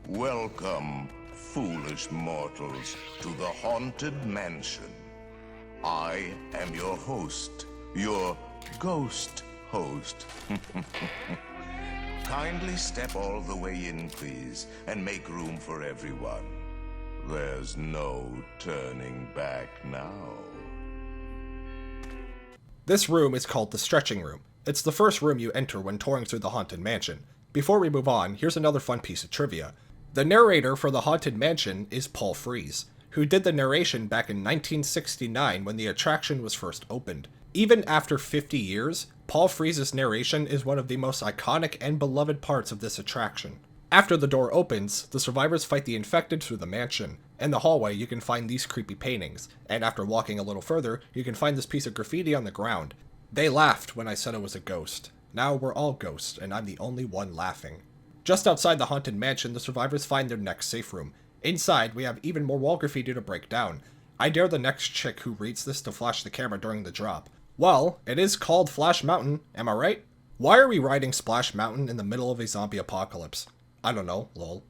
Welcome, foolish mortals, to the Haunted Mansion. I am your host, your ghost host. Kindly step all the way in, please, and make room for everyone. There's no turning back now. This room is called the Stretching Room. It's the first room you enter when touring through the Haunted Mansion. Before we move on, here's another fun piece of trivia. The narrator for the Haunted Mansion is Paul Frees, who did the narration back in 1969 when the attraction was first opened. Even after 50 years, Paul Frees' narration is one of the most iconic and beloved parts of this attraction. After the door opens, the survivors fight the infected through the mansion. In the hallway, you can find these creepy paintings, and after walking a little further, you can find this piece of graffiti on the ground. They laughed when I said it was a ghost. Now we're all ghosts, and I'm the only one laughing. Just outside the Haunted Mansion, the survivors find their next safe room. Inside, we have even more wall graffiti to break down. I dare the next chick who reads this to flash the camera during the drop. Well, it is called Flash Mountain, am I right? Why are we riding Splash Mountain in the middle of a zombie apocalypse? I don't know, lol.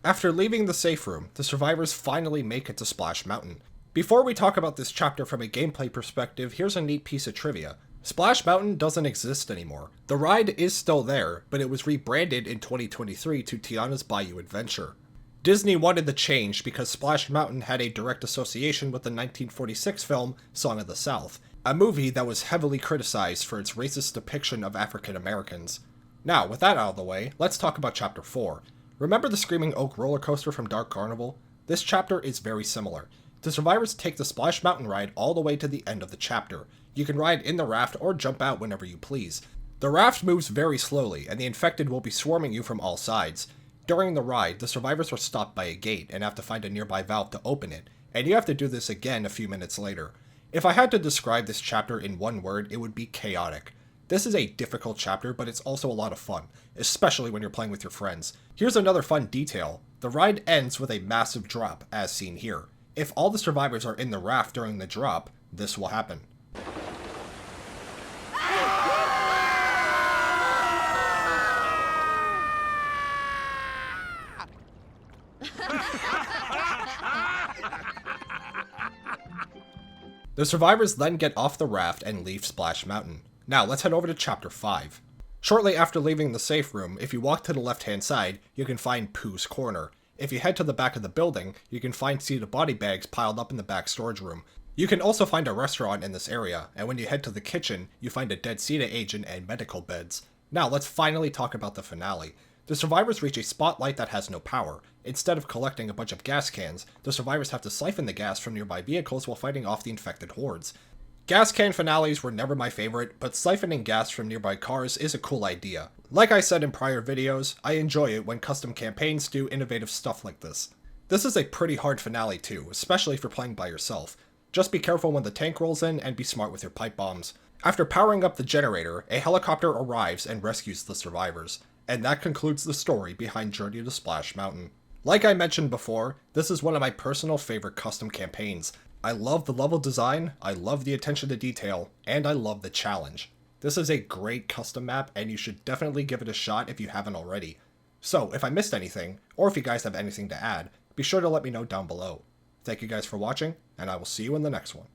After leaving the safe room, the survivors finally make it to Splash Mountain. Before we talk about this chapter from a gameplay perspective, here's a neat piece of trivia. Splash Mountain doesn't exist anymore. The ride is still there, but it was rebranded in 2023 to Tiana's Bayou Adventure. Disney wanted the change because Splash Mountain had a direct association with the 1946 film Song of the South, a movie that was heavily criticized for its racist depiction of African Americans. Now, with that out of the way, let's talk about Chapter 4. Remember the Screaming Oak roller coaster from Dark Carnival? This chapter is very similar. The survivors take the Splash Mountain ride all the way to the end of the chapter. You can ride in the raft or jump out whenever you please. The raft moves very slowly, and the infected will be swarming you from all sides. During the ride, the survivors are stopped by a gate and have to find a nearby valve to open it, and you have to do this again a few minutes later. If I had to describe this chapter in one word, it would be chaotic. This is a difficult chapter, but it's also a lot of fun, especially when you're playing with your friends. Here's another fun detail. The ride ends with a massive drop, as seen here. If all the survivors are in the raft during the drop, this will happen. The survivors then get off the raft and leave Splash Mountain. Now let's head over to Chapter 5. Shortly after leaving the safe room, if you walk to the left hand side, you can find Pooh's Corner. If you head to the back of the building, you can find seated body bags piled up in the back storage room. You can also find a restaurant in this area, and when you head to the kitchen, you find a dead CETA agent and medical beds. Now let's finally talk about the finale. The survivors reach a spotlight that has no power. Instead of collecting a bunch of gas cans, the survivors have to siphon the gas from nearby vehicles while fighting off the infected hordes. Gas can finales were never my favorite, but siphoning gas from nearby cars is a cool idea. Like I said in prior videos, I enjoy it when custom campaigns do innovative stuff like this. This is a pretty hard finale too, especially if you're playing by yourself. Just be careful when the tank rolls in and be smart with your pipe bombs. After powering up the generator, a helicopter arrives and rescues the survivors. And that concludes the story behind Journey to Splash Mountain. Like I mentioned before, this is one of my personal favorite custom campaigns. I love the level design, I love the attention to detail, and I love the challenge. This is a great custom map, and you should definitely give it a shot if you haven't already. So, if I missed anything, or if you guys have anything to add, be sure to let me know down below. Thank you guys for watching, and I will see you in the next one.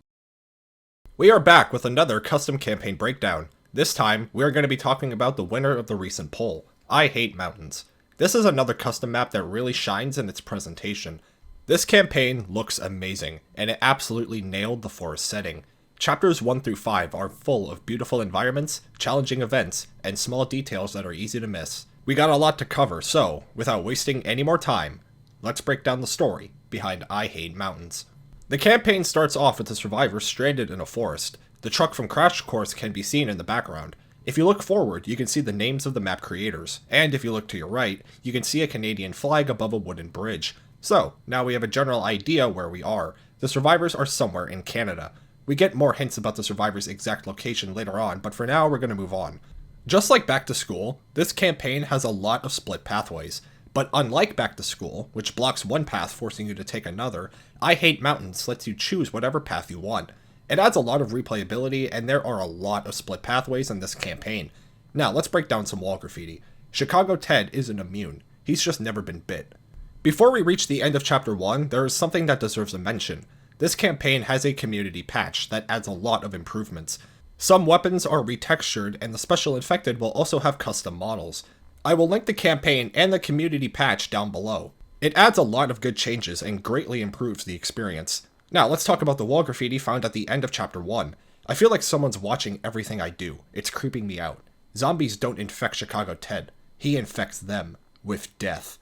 We are back with another custom campaign breakdown. This time, we are going to be talking about the winner of the recent poll, I Hate Mountains. This is another custom map that really shines in its presentation. This campaign looks amazing, and it absolutely nailed the forest setting. Chapters 1 through 5 are full of beautiful environments, challenging events, and small details that are easy to miss. We got a lot to cover, so, without wasting any more time, let's break down the story behind I Hate Mountains. The campaign starts off with the survivors stranded in a forest. The truck from Crash Course can be seen in the background. If you look forward, you can see the names of the map creators, and if you look to your right, you can see a Canadian flag above a wooden bridge. So, now we have a general idea where we are. The survivors are somewhere in Canada. We get more hints about the survivors' exact location later on, but for now we're going to move on. Just like Back to School, this campaign has a lot of split pathways. But unlike Back to School, which blocks one path forcing you to take another, I Hate Mountains lets you choose whatever path you want. It adds a lot of replayability, and there are a lot of split pathways in this campaign. Now, let's break down some wall graffiti. Chicago Ted isn't immune. He's just never been bit. Before we reach the end of Chapter 1, there is something that deserves a mention. This campaign has a community patch that adds a lot of improvements. Some weapons are retextured, and the special infected will also have custom models. I will link the campaign and the community patch down below. It adds a lot of good changes and greatly improves the experience. Now, let's talk about the wall graffiti found at the end of Chapter 1. I feel like someone's watching everything I do. It's creeping me out. Zombies don't infect Chicago Ted. he infects them with death.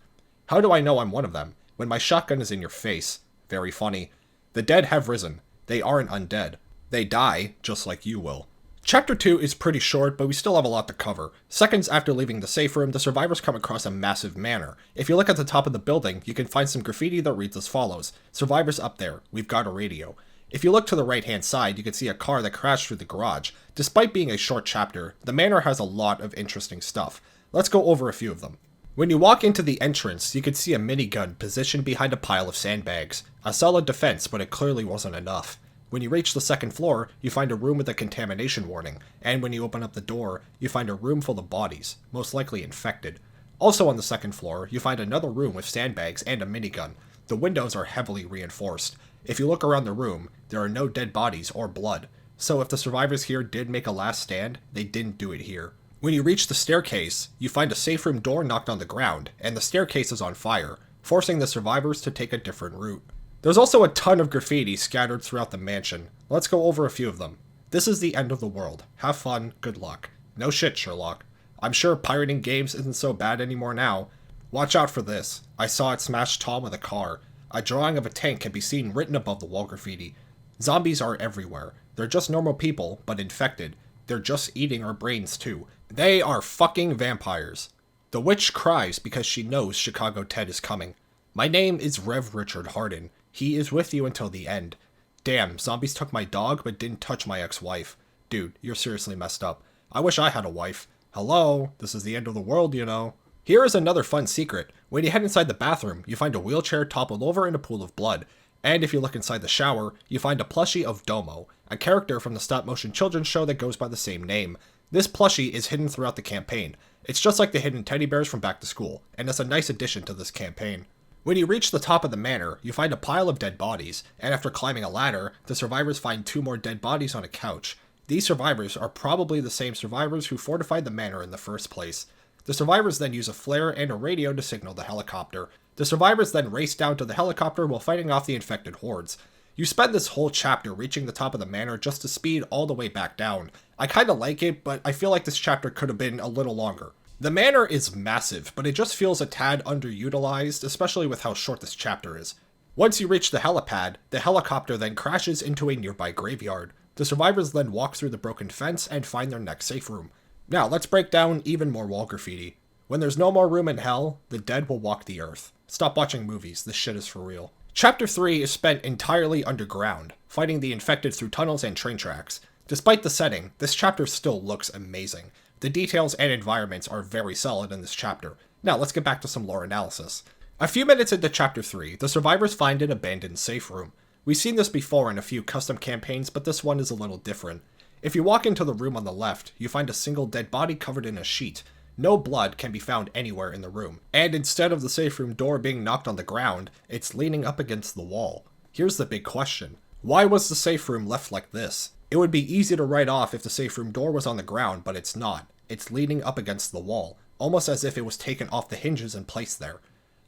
How do I know I'm one of them? When my shotgun is in your face. Very funny. The dead have risen. They aren't undead. They die, just like you will. Chapter 2 is pretty short, but we still have a lot to cover. Seconds after leaving the safe room, the survivors come across a massive manor. If you look at the top of the building, you can find some graffiti that reads as follows: "Survivors up there, we've got a radio." If you look to the right hand side, you can see a car that crashed through the garage. Despite being a short chapter, the manor has a lot of interesting stuff. Let's go over a few of them. When you walk into the entrance, you can see a minigun positioned behind a pile of sandbags. A solid defense, but it clearly wasn't enough. When you reach the second floor, you find a room with a contamination warning, and when you open up the door, you find a room full of bodies, most likely infected. Also on the second floor, you find another room with sandbags and a minigun. The windows are heavily reinforced. If you look around the room, there are no dead bodies or blood. So if the survivors here did make a last stand, they didn't do it here. When you reach the staircase, you find a safe room door knocked on the ground, and the staircase is on fire, forcing the survivors to take a different route. There's also a ton of graffiti scattered throughout the mansion. Let's go over a few of them. "This is the end of the world. Have fun, good luck." No shit, Sherlock. I'm sure pirating games isn't so bad anymore now. Watch out for this. I saw it smash Tom with a car. A drawing of a tank can be seen written above the wall graffiti. Zombies are everywhere. They're just normal people, but infected. They're just eating our brains too. They are fucking vampires. The witch cries because she knows Chicago Ted is coming. My name is Rev Richard Harden. He is with you until the end. Damn, zombies took my dog but didn't touch my ex-wife. Dude, you're seriously messed up. I wish I had a wife. Hello, this is the end of the world, you know. Here is another fun secret. When you head inside the bathroom, you find a wheelchair toppled over in a pool of blood. And if you look inside the shower, you find a plushie of Domo, a character from the stop-motion children's show that goes by the same name. This plushie is hidden throughout the campaign. It's just like the hidden teddy bears from Back to School, and it's a nice addition to this campaign. When you reach the top of the manor, you find a pile of dead bodies, and after climbing a ladder, the survivors find 2 more dead bodies on a couch. These survivors are probably the same survivors who fortified the manor in the first place. The survivors then use a flare and a radio to signal the helicopter. The survivors then race down to the helicopter while fighting off the infected hordes. You spend this whole chapter reaching the top of the manor just to speed all the way back down. I kinda like it, but I feel like this chapter could have been a little longer. The manor is massive, but it just feels a tad underutilized, especially with how short this chapter is. Once you reach the helipad, the helicopter then crashes into a nearby graveyard. The survivors then walk through the broken fence and find their next safe room. Now, let's break down even more wall graffiti. When there's no more room in hell, the dead will walk the earth. Stop watching movies, this shit is for real. Chapter 3 is spent entirely underground, fighting the infected through tunnels and train tracks. Despite the setting, this chapter still looks amazing. The details and environments are very solid in this chapter. Now let's get back to some lore analysis. A few minutes into Chapter 3, the survivors find an abandoned safe room. We've seen this before in a few custom campaigns, but this one is a little different. If you walk into the room on the left, you find a single dead body covered in a sheet. No blood can be found anywhere in the room, and instead of the safe room door being knocked on the ground, it's leaning up against the wall. Here's the big question. Why was the safe room left like this? It would be easy to write off if the safe room door was on the ground, but it's not. It's leaning up against the wall, almost as if it was taken off the hinges and placed there.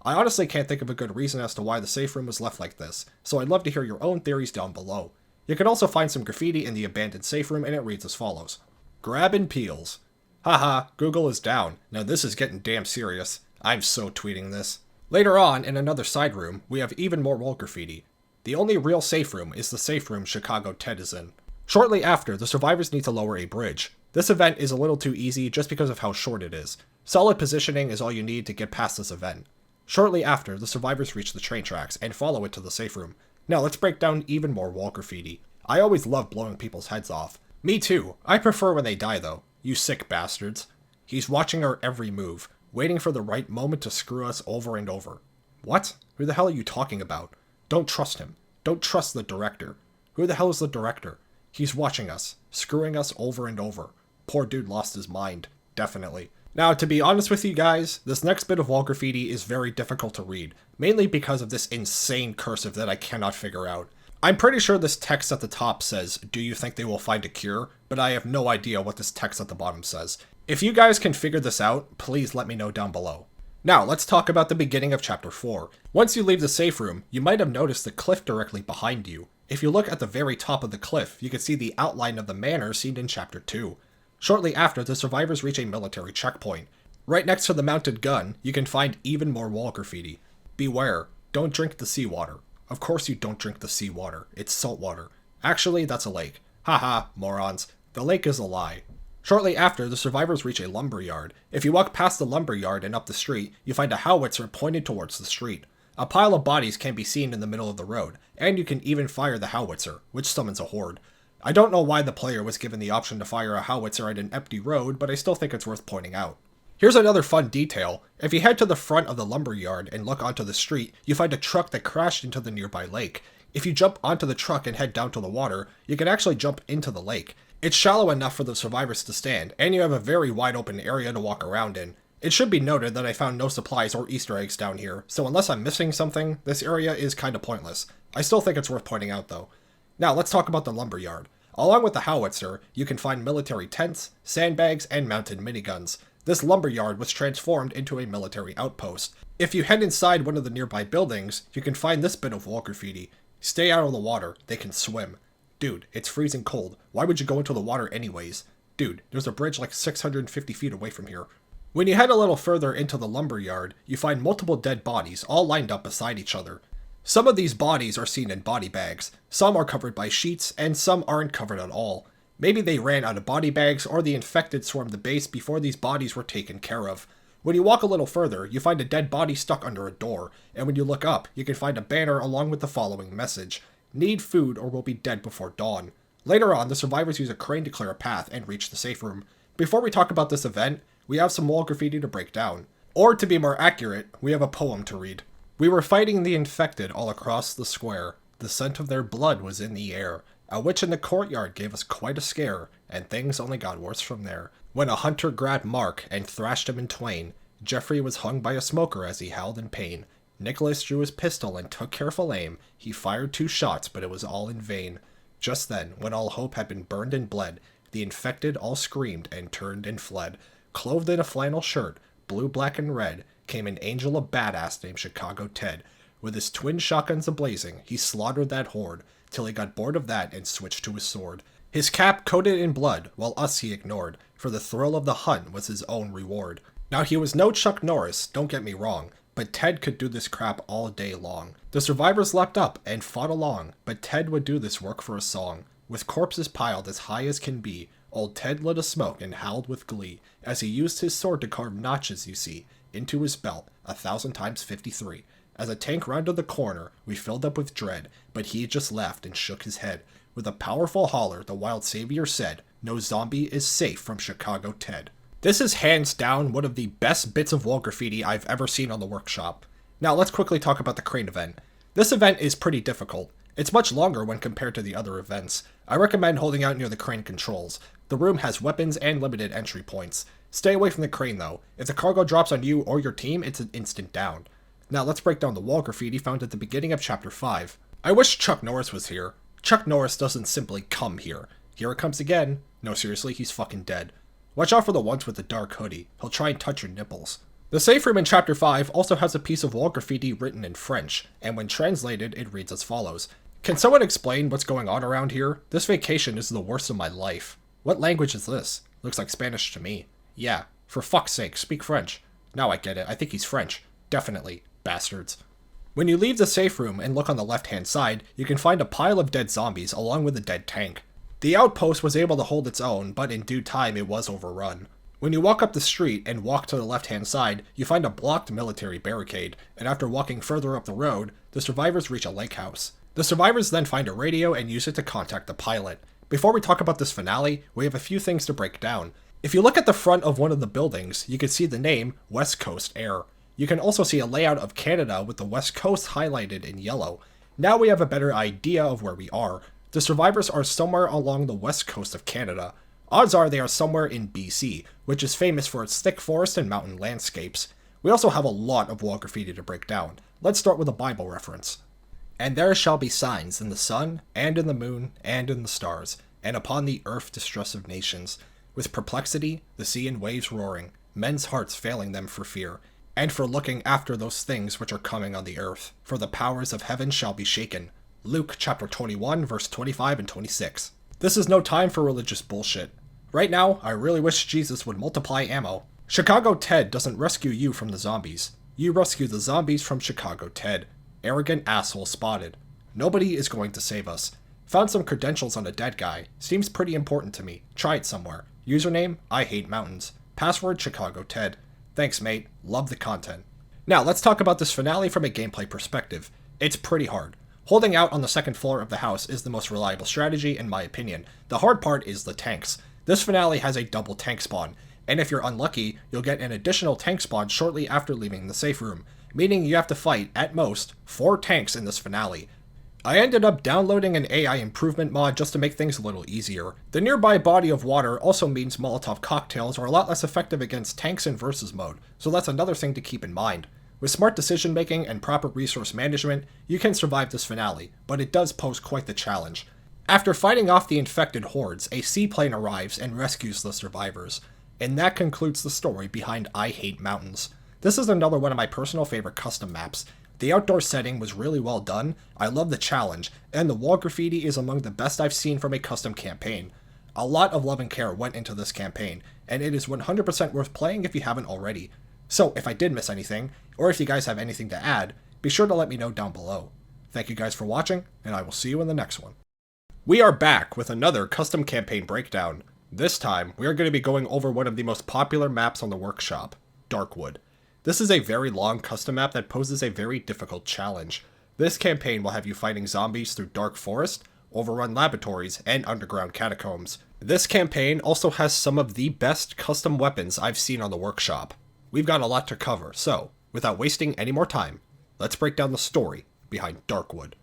I honestly can't think of a good reason as to why the safe room was left like this, so I'd love to hear your own theories down below. You can also find some graffiti in the abandoned safe room, and it reads as follows. Grabbing peels. Haha, Google is down. Now this is getting damn serious. I'm so tweeting this. Later on, in another side room, we have even more wall graffiti. The only real safe room is the safe room Chicago Ted is in. Shortly after, the survivors need to lower a bridge. This event is a little too easy just because of how short it is. Solid positioning is all you need to get past this event. Shortly after, the survivors reach the train tracks and follow it to the safe room. Now let's break down even more wall graffiti. I always love blowing people's heads off. Me too. I prefer when they die though. You sick bastards. He's watching our every move, waiting for the right moment to screw us over and over. What? Who the hell are you talking about? Don't trust him. Don't trust the director. Who the hell is the director? He's watching us, screwing us over and over. Poor dude lost his mind. Definitely. Now, to be honest with you guys, this next bit of wall graffiti is very difficult to read, mainly because of this insane cursive that I cannot figure out. I'm pretty sure this text at the top says, "Do you think they will find a cure?" But I have no idea what this text at the bottom says. If you guys can figure this out, please let me know down below. Now, let's talk about the beginning of Chapter 4. Once you leave the safe room, you might have noticed the cliff directly behind you. If you look at the very top of the cliff, you can see the outline of the manor seen in Chapter 2. Shortly after, the survivors reach a military checkpoint. Right next to the mounted gun, you can find even more wall graffiti. Beware, don't drink the seawater. Of course you don't drink the seawater, it's salt water. Actually, that's a lake. Haha, morons. The lake is a lie. Shortly after, the survivors reach a lumberyard. If you walk past the lumberyard and up the street, you find a howitzer pointed towards the street. A pile of bodies can be seen in the middle of the road, and you can even fire the howitzer, which summons a horde. I don't know why the player was given the option to fire a howitzer at an empty road, but I still think it's worth pointing out. Here's another fun detail. If you head to the front of the lumberyard and look onto the street, you find a truck that crashed into the nearby lake. If you jump onto the truck and head down to the water, you can actually jump into the lake. It's shallow enough for the survivors to stand, and you have a very wide open area to walk around in. It should be noted that I found no supplies or Easter eggs down here, so unless I'm missing something, this area is kinda pointless. I still think it's worth pointing out though. Now let's talk about the lumberyard. Along with the howitzer, you can find military tents, sandbags, and mounted miniguns. This lumberyard was transformed into a military outpost. If you head inside one of the nearby buildings, you can find this bit of wall graffiti. Stay out of the water, they can swim. Dude, it's freezing cold. Why would you go into the water anyways? Dude, there's a bridge like 650 feet away from here. When you head a little further into the lumberyard, you find multiple dead bodies all lined up beside each other. Some of these bodies are seen in body bags, some are covered by sheets, and some aren't covered at all. Maybe they ran out of body bags or the infected swarmed the base before these bodies were taken care of. When you walk a little further, you find a dead body stuck under a door, and when you look up, you can find a banner along with the following message: "Need food or will be dead before dawn." Later on, the survivors use a crane to clear a path and reach the safe room. Before we talk about this event, we have some wall graffiti to break down. Or to be more accurate, we have a poem to read. We were fighting the infected all across the square. The scent of their blood was in the air. A witch in the courtyard gave us quite a scare, and things only got worse from there. When a hunter grabbed Mark and thrashed him in twain, Jeffrey was hung by a smoker as he howled in pain. Nicholas drew his pistol and took careful aim. He fired 2 shots, but it was all in vain. Just then, when all hope had been burned and bled, the infected all screamed and turned and fled. Clothed in a flannel shirt, blue, black, and red, came an angel of badass named Chicago Ted. With his twin shotguns ablazing, he slaughtered that horde, till he got bored of that and switched to his sword. His cap coated in blood, while us he ignored, for the thrill of the hunt was his own reward. Now he was no Chuck Norris, don't get me wrong, but Ted could do this crap all day long. The survivors leapt up and fought along, but Ted would do this work for a song. With corpses piled as high as can be, old Ted lit a smoke and howled with glee, as he used his sword to carve notches, you see, into his belt, 1,000 times 53. As a tank rounded the corner, we filled up with dread, but he just laughed and shook his head. With a powerful holler, the wild savior said, "No zombie is safe from Chicago Ted." This is hands down one of the best bits of wall graffiti I've ever seen on the workshop. Now let's quickly talk about the crane event. This event is pretty difficult. It's much longer when compared to the other events. I recommend holding out near the crane controls. The room has weapons and limited entry points. Stay away from the crane though. If the cargo drops on you or your team, it's an instant down. Now let's break down the wall graffiti found at the beginning of Chapter 5. I wish Chuck Norris was here. Chuck Norris doesn't simply come here. Here it comes again. No, seriously, he's fucking dead. Watch out for the ones with the dark hoodie. He'll try and touch your nipples. The safe room in Chapter 5 also has a piece of wall graffiti written in French, and when translated, it reads as follows. Can someone explain what's going on around here? This vacation is the worst of my life. What language is this? Looks like Spanish to me. Yeah, for fuck's sake, speak French. Now I get it, I think he's French. Definitely. Bastards. When you leave the safe room and look on the left-hand side, you can find a pile of dead zombies along with a dead tank. The outpost was able to hold its own, but in due time it was overrun. When you walk up the street and walk to the left-hand side, you find a blocked military barricade, and after walking further up the road, the survivors reach a lake house. The survivors then find a radio and use it to contact the pilot. Before we talk about this finale, we have a few things to break down. If you look at the front of one of the buildings, you can see the name West Coast Air. You can also see a layout of Canada with the West Coast highlighted in yellow. Now we have a better idea of where we are. The survivors are somewhere along the west coast of Canada. Odds are they are somewhere in BC, which is famous for its thick forest and mountain landscapes. We also have a lot of wall graffiti to break down. Let's start with a Bible reference. "And there shall be signs in the sun, and in the moon, and in the stars, and upon the earth distress of nations, with perplexity, the sea and waves roaring, men's hearts failing them for fear, and for looking after those things which are coming on the earth. For the powers of heaven shall be shaken." Luke chapter 21, verse 25 and 26. This is no time for religious bullshit. Right now, I really wish Jesus would multiply ammo. Chicago Ted doesn't rescue you from the zombies. You rescue the zombies from Chicago Ted. Arrogant asshole spotted. Nobody is going to save us. Found some credentials on a dead guy. Seems pretty important to me. Try it somewhere. Username, I hate mountains. Password, Chicago Ted. Thanks, mate. Love the content. Now, let's talk about this finale from a gameplay perspective. It's pretty hard. Holding out on the second floor of the house is the most reliable strategy, in my opinion. The hard part is the tanks. This finale has a double tank spawn, and if you're unlucky, you'll get an additional tank spawn shortly after leaving the safe room, meaning you have to fight, at most, 4 tanks in this finale. I ended up downloading an AI improvement mod just to make things a little easier. The nearby body of water also means Molotov cocktails are a lot less effective against tanks in versus mode, so that's another thing to keep in mind. With smart decision making and proper resource management, you can survive this finale, but it does pose quite the challenge. After fighting off the infected hordes, a seaplane arrives and rescues the survivors. And that concludes the story behind I Hate Mountains. This is another one of my personal favorite custom maps. The outdoor setting was really well done, I love the challenge, and the wall graffiti is among the best I've seen from a custom campaign. A lot of love and care went into this campaign, and it is 100% worth playing if you haven't already. So if I did miss anything, or if you guys have anything to add, be sure to let me know down below. Thank you guys for watching, and I will see you in the next one. We are back with another custom campaign breakdown. This time, we are going to be going over one of the most popular maps on the workshop, Darkwood. This is a very long custom map that poses a very difficult challenge. This campaign will have you fighting zombies through dark forest, overrun laboratories, and underground catacombs. This campaign also has some of the best custom weapons I've seen on the workshop. We've got a lot to cover, so, without wasting any more time, let's break down the story behind Darkwood.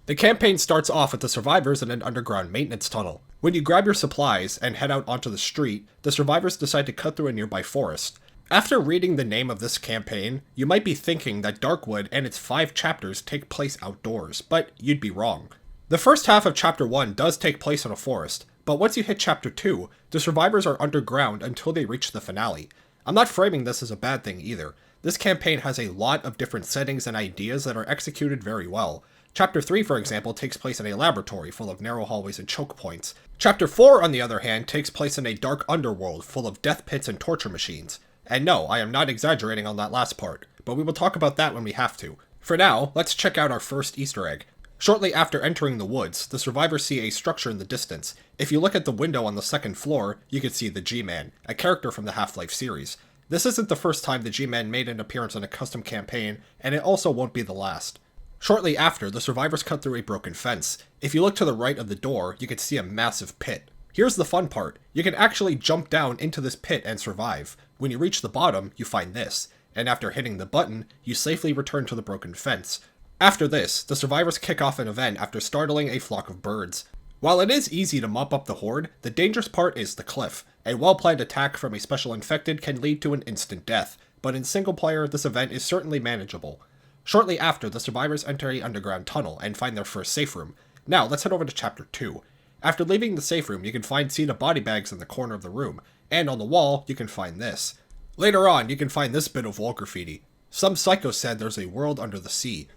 The campaign starts off with the survivors in an underground maintenance tunnel. When you grab your supplies and head out onto the street, the survivors decide to cut through a nearby forest. After reading the name of this campaign, you might be thinking that Darkwood and its 5 chapters take place outdoors, but you'd be wrong. The first half of Chapter 1 does take place in a forest, but once you hit Chapter 2, the survivors are underground until they reach the finale. I'm not framing this as a bad thing either. This campaign has a lot of different settings and ideas that are executed very well. Chapter 3, for example, takes place in a laboratory full of narrow hallways and choke points. Chapter 4, on the other hand, takes place in a dark underworld full of death pits and torture machines. And no, I am not exaggerating on that last part, but we will talk about that when we have to. For now, let's check out our first Easter egg. Shortly after entering the woods, the survivors see a structure in the distance. If you look at the window on the second floor, you can see the G-Man, a character from the Half-Life series. This isn't the first time the G-Man made an appearance in a custom campaign, and it also won't be the last. Shortly after, the survivors cut through a broken fence. If you look to the right of the door, you can see a massive pit. Here's the fun part. You can actually jump down into this pit and survive. When you reach the bottom, you find this, and after hitting the button, you safely return to the broken fence. After this, the survivors kick off an event after startling a flock of birds. While it is easy to mop up the horde, the dangerous part is the cliff. A well-planned attack from a special infected can lead to an instant death, but in single player, this event is certainly manageable. Shortly after, the survivors enter a underground tunnel and find their first safe room. Now, let's head over to Chapter 2. After leaving the safe room, you can see the body bags in the corner of the room, and on the wall, you can find this. Later on, you can find this bit of wall graffiti. Some psycho said there's a world under the sea.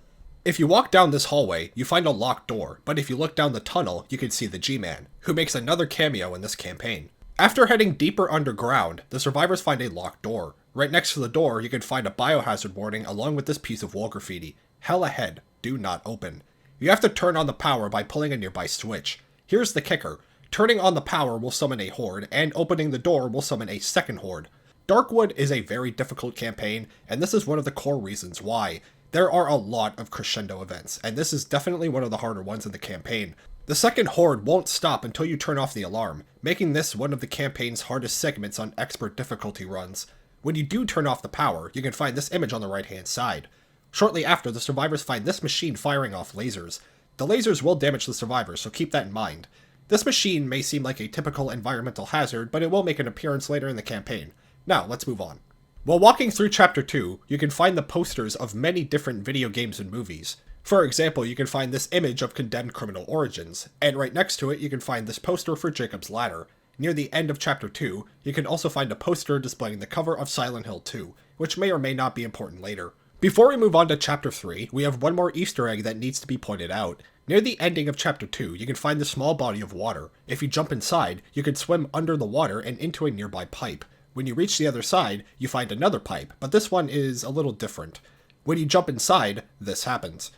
If you walk down this hallway, you find a locked door, but if you look down the tunnel, you can see the G-Man, who makes another cameo in this campaign. After heading deeper underground, the survivors find a locked door. Right next to the door, you can find a biohazard warning along with this piece of wall graffiti. Hell ahead, do not open. You have to turn on the power by pulling a nearby switch. Here's the kicker. Turning on the power will summon a horde, and opening the door will summon a second horde. Darkwood is a very difficult campaign, and this is one of the core reasons why. There are a lot of crescendo events, and this is definitely one of the harder ones in the campaign. The second horde won't stop until you turn off the alarm, making this one of the campaign's hardest segments on expert difficulty runs. When you do turn off the power, you can find this image on the right-hand side. Shortly after, the survivors find this machine firing off lasers. The lasers will damage the survivors, so keep that in mind. This machine may seem like a typical environmental hazard, but it will make an appearance later in the campaign. Now, let's move on. While walking through Chapter 2, you can find the posters of many different video games and movies. For example, you can find this image of Condemned Criminal Origins, and right next to it you can find this poster for Jacob's Ladder. Near the end of Chapter 2, you can also find a poster displaying the cover of Silent Hill 2, which may or may not be important later. Before we move on to Chapter 3, we have one more Easter egg that needs to be pointed out. Near the ending of Chapter 2, you can find this small body of water. If you jump inside, you can swim under the water and into a nearby pipe. When you reach the other side, you find another pipe, but this one is a little different. When you jump inside, this happens.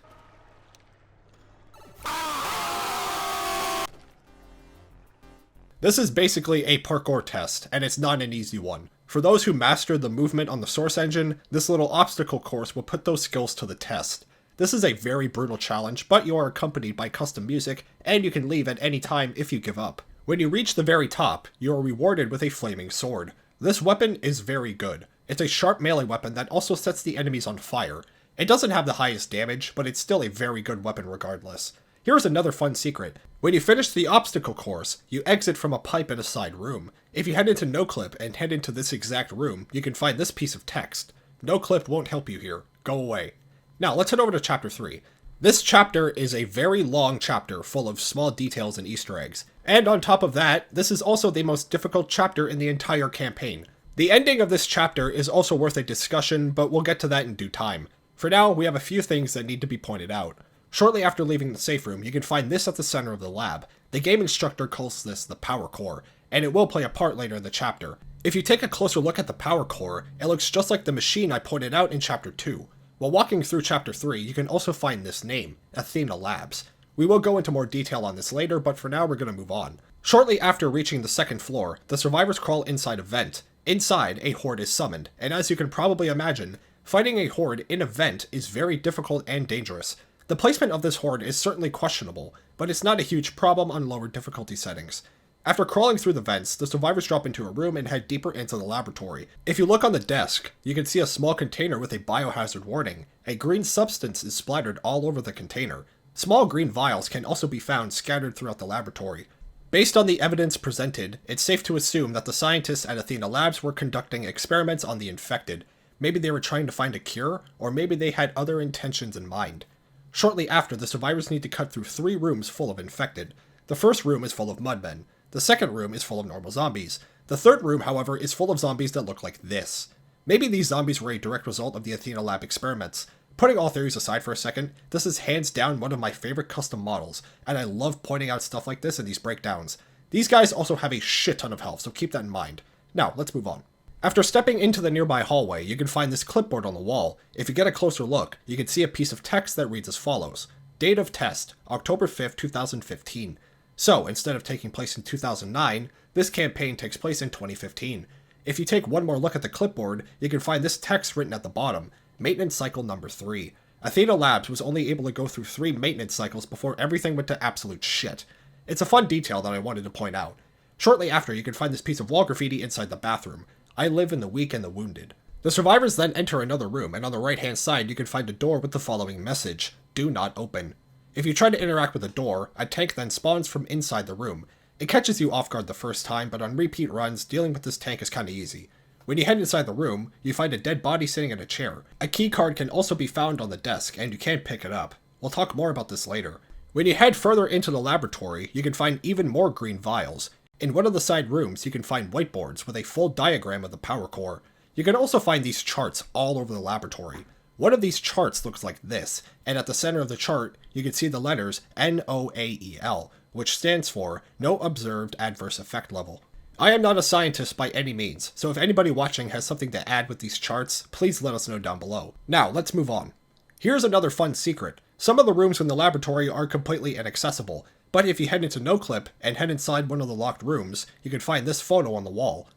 This is basically a parkour test, and it's not an easy one. For those who mastered the movement on the Source engine, this little obstacle course will put those skills to the test. This is a very brutal challenge, but you are accompanied by custom music, and you can leave at any time if you give up. When you reach the very top, you are rewarded with a flaming sword. This weapon is very good. It's a sharp melee weapon that also sets the enemies on fire. It doesn't have the highest damage, but it's still a very good weapon regardless. Here's another fun secret. When you finish the obstacle course, you exit from a pipe in a side room. If you head into NoClip and head into this exact room, you can find this piece of text. NoClip won't help you here. Go away. Now, let's head over to Chapter 3. This chapter is a very long chapter full of small details and Easter eggs. And on top of that, this is also the most difficult chapter in the entire campaign. The ending of this chapter is also worth a discussion, but we'll get to that in due time. For now, we have a few things that need to be pointed out. Shortly after leaving the safe room, you can find this at the center of the lab. The game instructor calls this the power core, and it will play a part later in the chapter. If you take a closer look at the power core, it looks just like the machine I pointed out in Chapter 2. While walking through Chapter 3, you can also find this name, Athena Labs. We will go into more detail on this later, but for now we're going to move on. Shortly after reaching the second floor, the survivors crawl inside a vent. Inside, a horde is summoned, and as you can probably imagine, fighting a horde in a vent is very difficult and dangerous. The placement of this horde is certainly questionable, but it's not a huge problem on lower difficulty settings. After crawling through the vents, the survivors drop into a room and head deeper into the laboratory. If you look on the desk, you can see a small container with a biohazard warning. A green substance is splattered all over the container. Small green vials can also be found scattered throughout the laboratory. Based on the evidence presented, it's safe to assume that the scientists at Athena Labs were conducting experiments on the infected. Maybe they were trying to find a cure, or maybe they had other intentions in mind. Shortly after, the survivors need to cut through 3 rooms full of infected. The first room is full of mudmen. The second room is full of normal zombies. The third room, however, is full of zombies that look like this. Maybe these zombies were a direct result of the Athena Lab experiments. Putting all theories aside for a second, this is hands down one of my favorite custom models, and I love pointing out stuff like this in these breakdowns. These guys also have a shit ton of health, so keep that in mind. Now, let's move on. After stepping into the nearby hallway, you can find this clipboard on the wall. If you get a closer look, you can see a piece of text that reads as follows. Date of test, October 5th, 2015. So, instead of taking place in 2009, this campaign takes place in 2015. If you take one more look at the clipboard, you can find this text written at the bottom. Maintenance cycle number 3. Athena Labs was only able to go through 3 maintenance cycles before everything went to absolute shit. It's a fun detail that I wanted to point out. Shortly after, you can find this piece of wall graffiti inside the bathroom. I live in the weak and the wounded. The survivors then enter another room, and on the right-hand side you can find a door with the following message, do not open. If you try to interact with the door, a tank then spawns from inside the room. It catches you off guard the first time, but on repeat runs, dealing with this tank is kinda easy. When you head inside the room, you find a dead body sitting in a chair. A key card can also be found on the desk, and you can pick it up. We'll talk more about this later. When you head further into the laboratory, you can find even more green vials. In one of the side rooms, you can find whiteboards with a full diagram of the power core. You can also find these charts all over the laboratory. One of these charts looks like this, and at the center of the chart, you can see the letters NOAEL, which stands for No Observed Adverse Effect Level. I am not a scientist by any means, so if anybody watching has something to add with these charts, please let us know down below. Now, let's move on. Here's another fun secret. Some of the rooms in the laboratory are completely inaccessible, but if you head into NoClip and head inside one of the locked rooms, you can find this photo on the wall.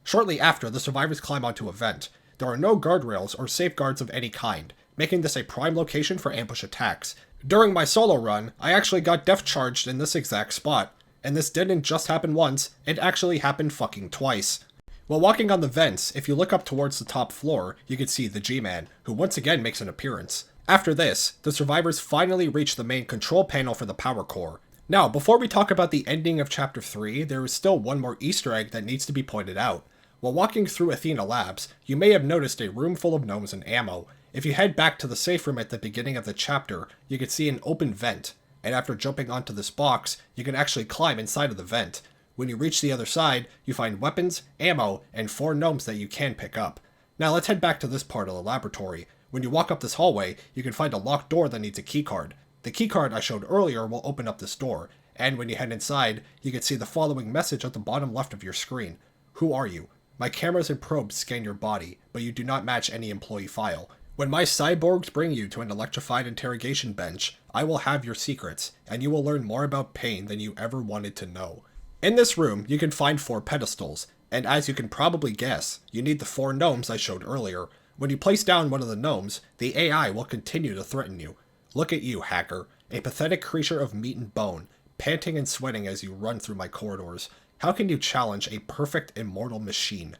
Shortly after, the survivors climb onto a vent. There are no guardrails or safeguards of any kind, making this a prime location for ambush attacks. During my solo run, I actually got depth charged in this exact spot, and this didn't just happen once, it actually happened fucking twice. While walking on the vents, if you look up towards the top floor, you can see the G-Man, who once again makes an appearance. After this, the survivors finally reach the main control panel for the power core. Now, before we talk about the ending of Chapter 3, there is still one more Easter egg that needs to be pointed out. While walking through Athena Labs, you may have noticed a room full of gnomes and ammo. If you head back to the safe room at the beginning of the chapter, you can see an open vent, and after jumping onto this box, you can actually climb inside of the vent. When you reach the other side, you find weapons, ammo, and 4 gnomes that you can pick up. Now let's head back to this part of the laboratory. When you walk up this hallway, you can find a locked door that needs a keycard. The keycard I showed earlier will open up this door, and when you head inside, you can see the following message at the bottom left of your screen. Who are you? My cameras and probes scan your body, but you do not match any employee file. When my cyborgs bring you to an electrified interrogation bench, I will have your secrets, and you will learn more about pain than you ever wanted to know. In this room, you can find 4 pedestals, and as you can probably guess, you need the 4 gnomes I showed earlier. When you place down one of the gnomes, the AI will continue to threaten you. Look at you, hacker, a pathetic creature of meat and bone, panting and sweating as you run through my corridors. How can you challenge a perfect immortal machine?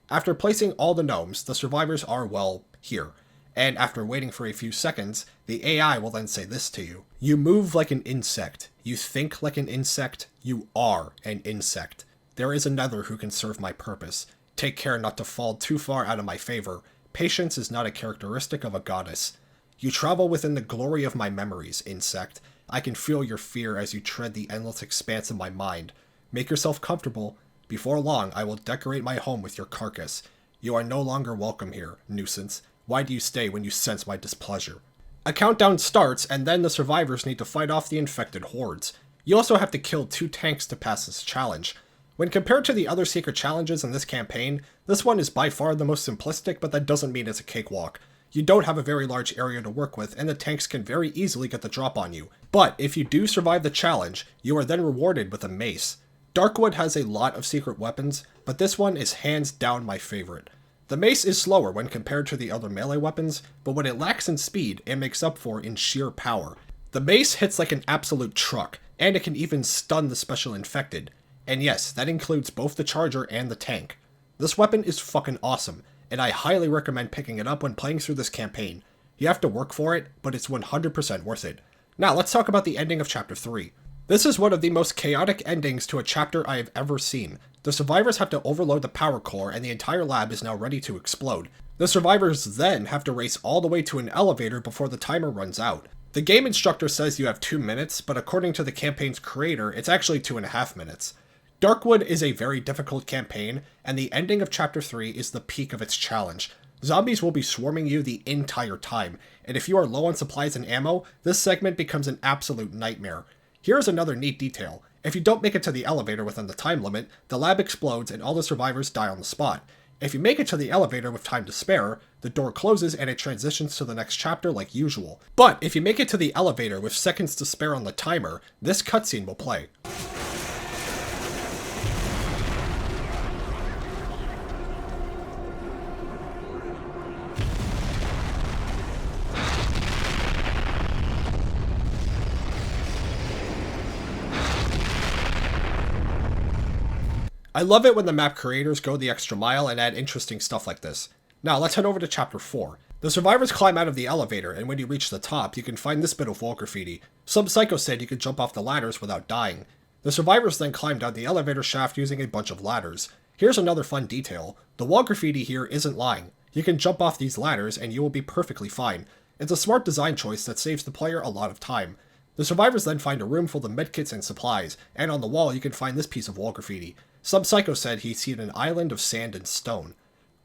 After placing all the gnomes, the survivors are, well, here. And after waiting for a few seconds, the AI will then say this to you. You move like an insect. You think like an insect. You are an insect. There is another who can serve my purpose. Take care not to fall too far out of my favor. Patience is not a characteristic of a goddess. You travel within the glory of my memories, insect. I can feel your fear as you tread the endless expanse of my mind. Make yourself comfortable. Before long, I will decorate my home with your carcass. You are no longer welcome here, nuisance. Why do you stay when you sense my displeasure? A countdown starts, and then the survivors need to fight off the infected hordes. You also have to kill 2 tanks to pass this challenge. When compared to the other secret challenges in this campaign, this one is by far the most simplistic, but that doesn't mean it's a cakewalk. You don't have a very large area to work with, and the tanks can very easily get the drop on you. But if you do survive the challenge, you are then rewarded with a mace. Darkwood has a lot of secret weapons, but this one is hands down my favorite. The mace is slower when compared to the other melee weapons, but what it lacks in speed, it makes up for in sheer power. The mace hits like an absolute truck, and it can even stun the special infected. And yes, that includes both the charger and the tank. This weapon is fucking awesome, and I highly recommend picking it up when playing through this campaign. You have to work for it, but it's 100% worth it. Now let's talk about the ending of Chapter 3. This is one of the most chaotic endings to a chapter I have ever seen. The survivors have to overload the power core and the entire lab is now ready to explode. The survivors then have to race all the way to an elevator before the timer runs out. The game instructor says you have 2 minutes, but according to the campaign's creator, it's actually 2.5 minutes. Darkwood is a very difficult campaign, and the ending of Chapter 3 is the peak of its challenge. Zombies will be swarming you the entire time, and if you are low on supplies and ammo, this segment becomes an absolute nightmare. Here's another neat detail. If you don't make it to the elevator within the time limit, the lab explodes and all the survivors die on the spot. If you make it to the elevator with time to spare, the door closes and it transitions to the next chapter like usual. But if you make it to the elevator with seconds to spare on the timer, this cutscene will play. I love it when the map creators go the extra mile and add interesting stuff like this. Now let's head over to Chapter 4. The survivors climb out of the elevator, and when you reach the top, you can find this bit of wall graffiti. Some psycho said you could jump off the ladders without dying. The survivors then climb down the elevator shaft using a bunch of ladders. Here's another fun detail. The wall graffiti here isn't lying. You can jump off these ladders and you will be perfectly fine. It's a smart design choice that saves the player a lot of time. The survivors then find a room full of medkits and supplies, and on the wall you can find this piece of wall graffiti. Some psycho said he'd seen an island of sand and stone.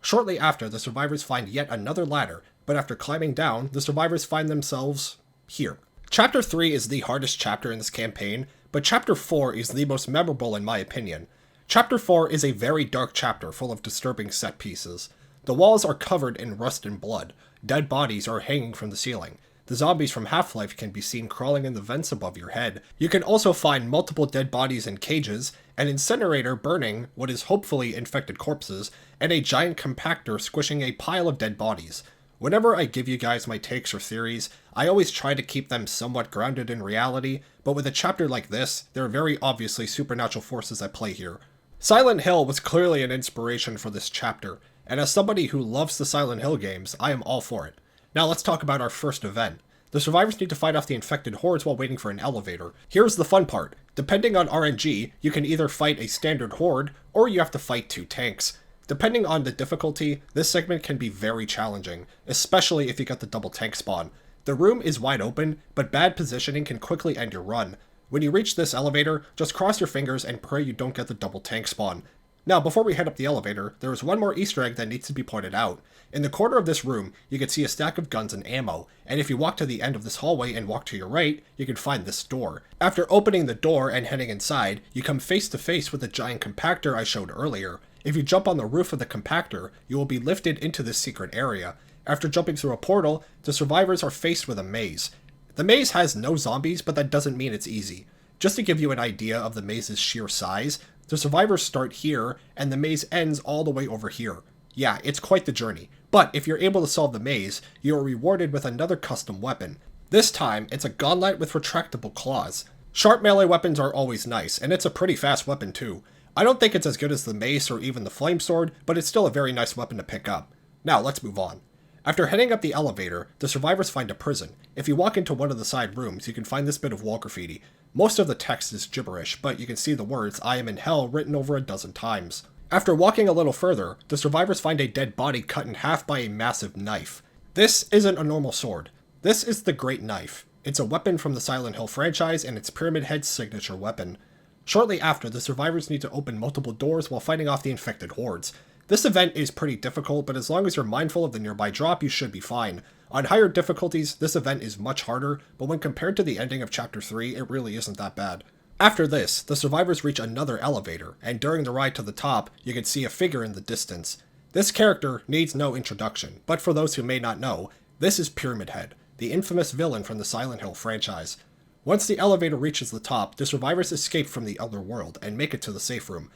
Shortly after, the survivors find yet another ladder, but after climbing down, the survivors find themselves here. Chapter 3 is the hardest chapter in this campaign, but Chapter 4 is the most memorable in my opinion. Chapter 4 is a very dark chapter full of disturbing set pieces. The walls are covered in rust and blood. Dead bodies are hanging from the ceiling. The zombies from Half-Life can be seen crawling in the vents above your head. You can also find multiple dead bodies in cages, an incinerator burning what is hopefully infected corpses, and a giant compactor squishing a pile of dead bodies. Whenever I give you guys my takes or theories, I always try to keep them somewhat grounded in reality, but with a chapter like this, there are very obviously supernatural forces at play here. Silent Hill was clearly an inspiration for this chapter, and as somebody who loves the Silent Hill games, I am all for it. Now let's talk about our first event. The survivors need to fight off the infected hordes while waiting for an elevator. Here's the fun part. Depending on RNG, you can either fight a standard horde, or you have to fight 2 tanks. Depending on the difficulty, this segment can be very challenging, especially if you get the double tank spawn. The room is wide open, but bad positioning can quickly end your run. When you reach this elevator, just cross your fingers and pray you don't get the double tank spawn. Now, before we head up the elevator, there is one more Easter egg that needs to be pointed out. In the corner of this room, you can see a stack of guns and ammo, and if you walk to the end of this hallway and walk to your right, you can find this door. After opening the door and heading inside, you come face to face with the giant compactor I showed earlier. If you jump on the roof of the compactor, you will be lifted into this secret area. After jumping through a portal, the survivors are faced with a maze. The maze has no zombies, but that doesn't mean it's easy. Just to give you an idea of the maze's sheer size, the survivors start here, and the maze ends all the way over here. Yeah, it's quite the journey, but if you're able to solve the maze, you are rewarded with another custom weapon. This time, it's a gauntlet with retractable claws. Sharp melee weapons are always nice, and it's a pretty fast weapon too. I don't think it's as good as the mace or even the flame sword, but it's still a very nice weapon to pick up. Now, let's move on. After heading up the elevator, the survivors find a prison. If you walk into one of the side rooms, you can find this bit of wall graffiti. Most of the text is gibberish, but you can see the words "I am in hell" written over a dozen times. After walking a little further, the survivors find a dead body cut in half by a massive knife. This isn't a normal sword. This is the Great Knife. It's a weapon from the Silent Hill franchise, and it's Pyramid Head's signature weapon. Shortly after, the survivors need to open multiple doors while fighting off the infected hordes. This event is pretty difficult, but as long as you're mindful of the nearby drop, you should be fine. On higher difficulties, this event is much harder, but when compared to the ending of Chapter 3, it really isn't that bad. After this, the survivors reach another elevator, and during the ride to the top, you can see a figure in the distance. This character needs no introduction, but for those who may not know, this is Pyramid Head, the infamous villain from the Silent Hill franchise. Once the elevator reaches the top, the survivors escape from the other world and make it to the safe room.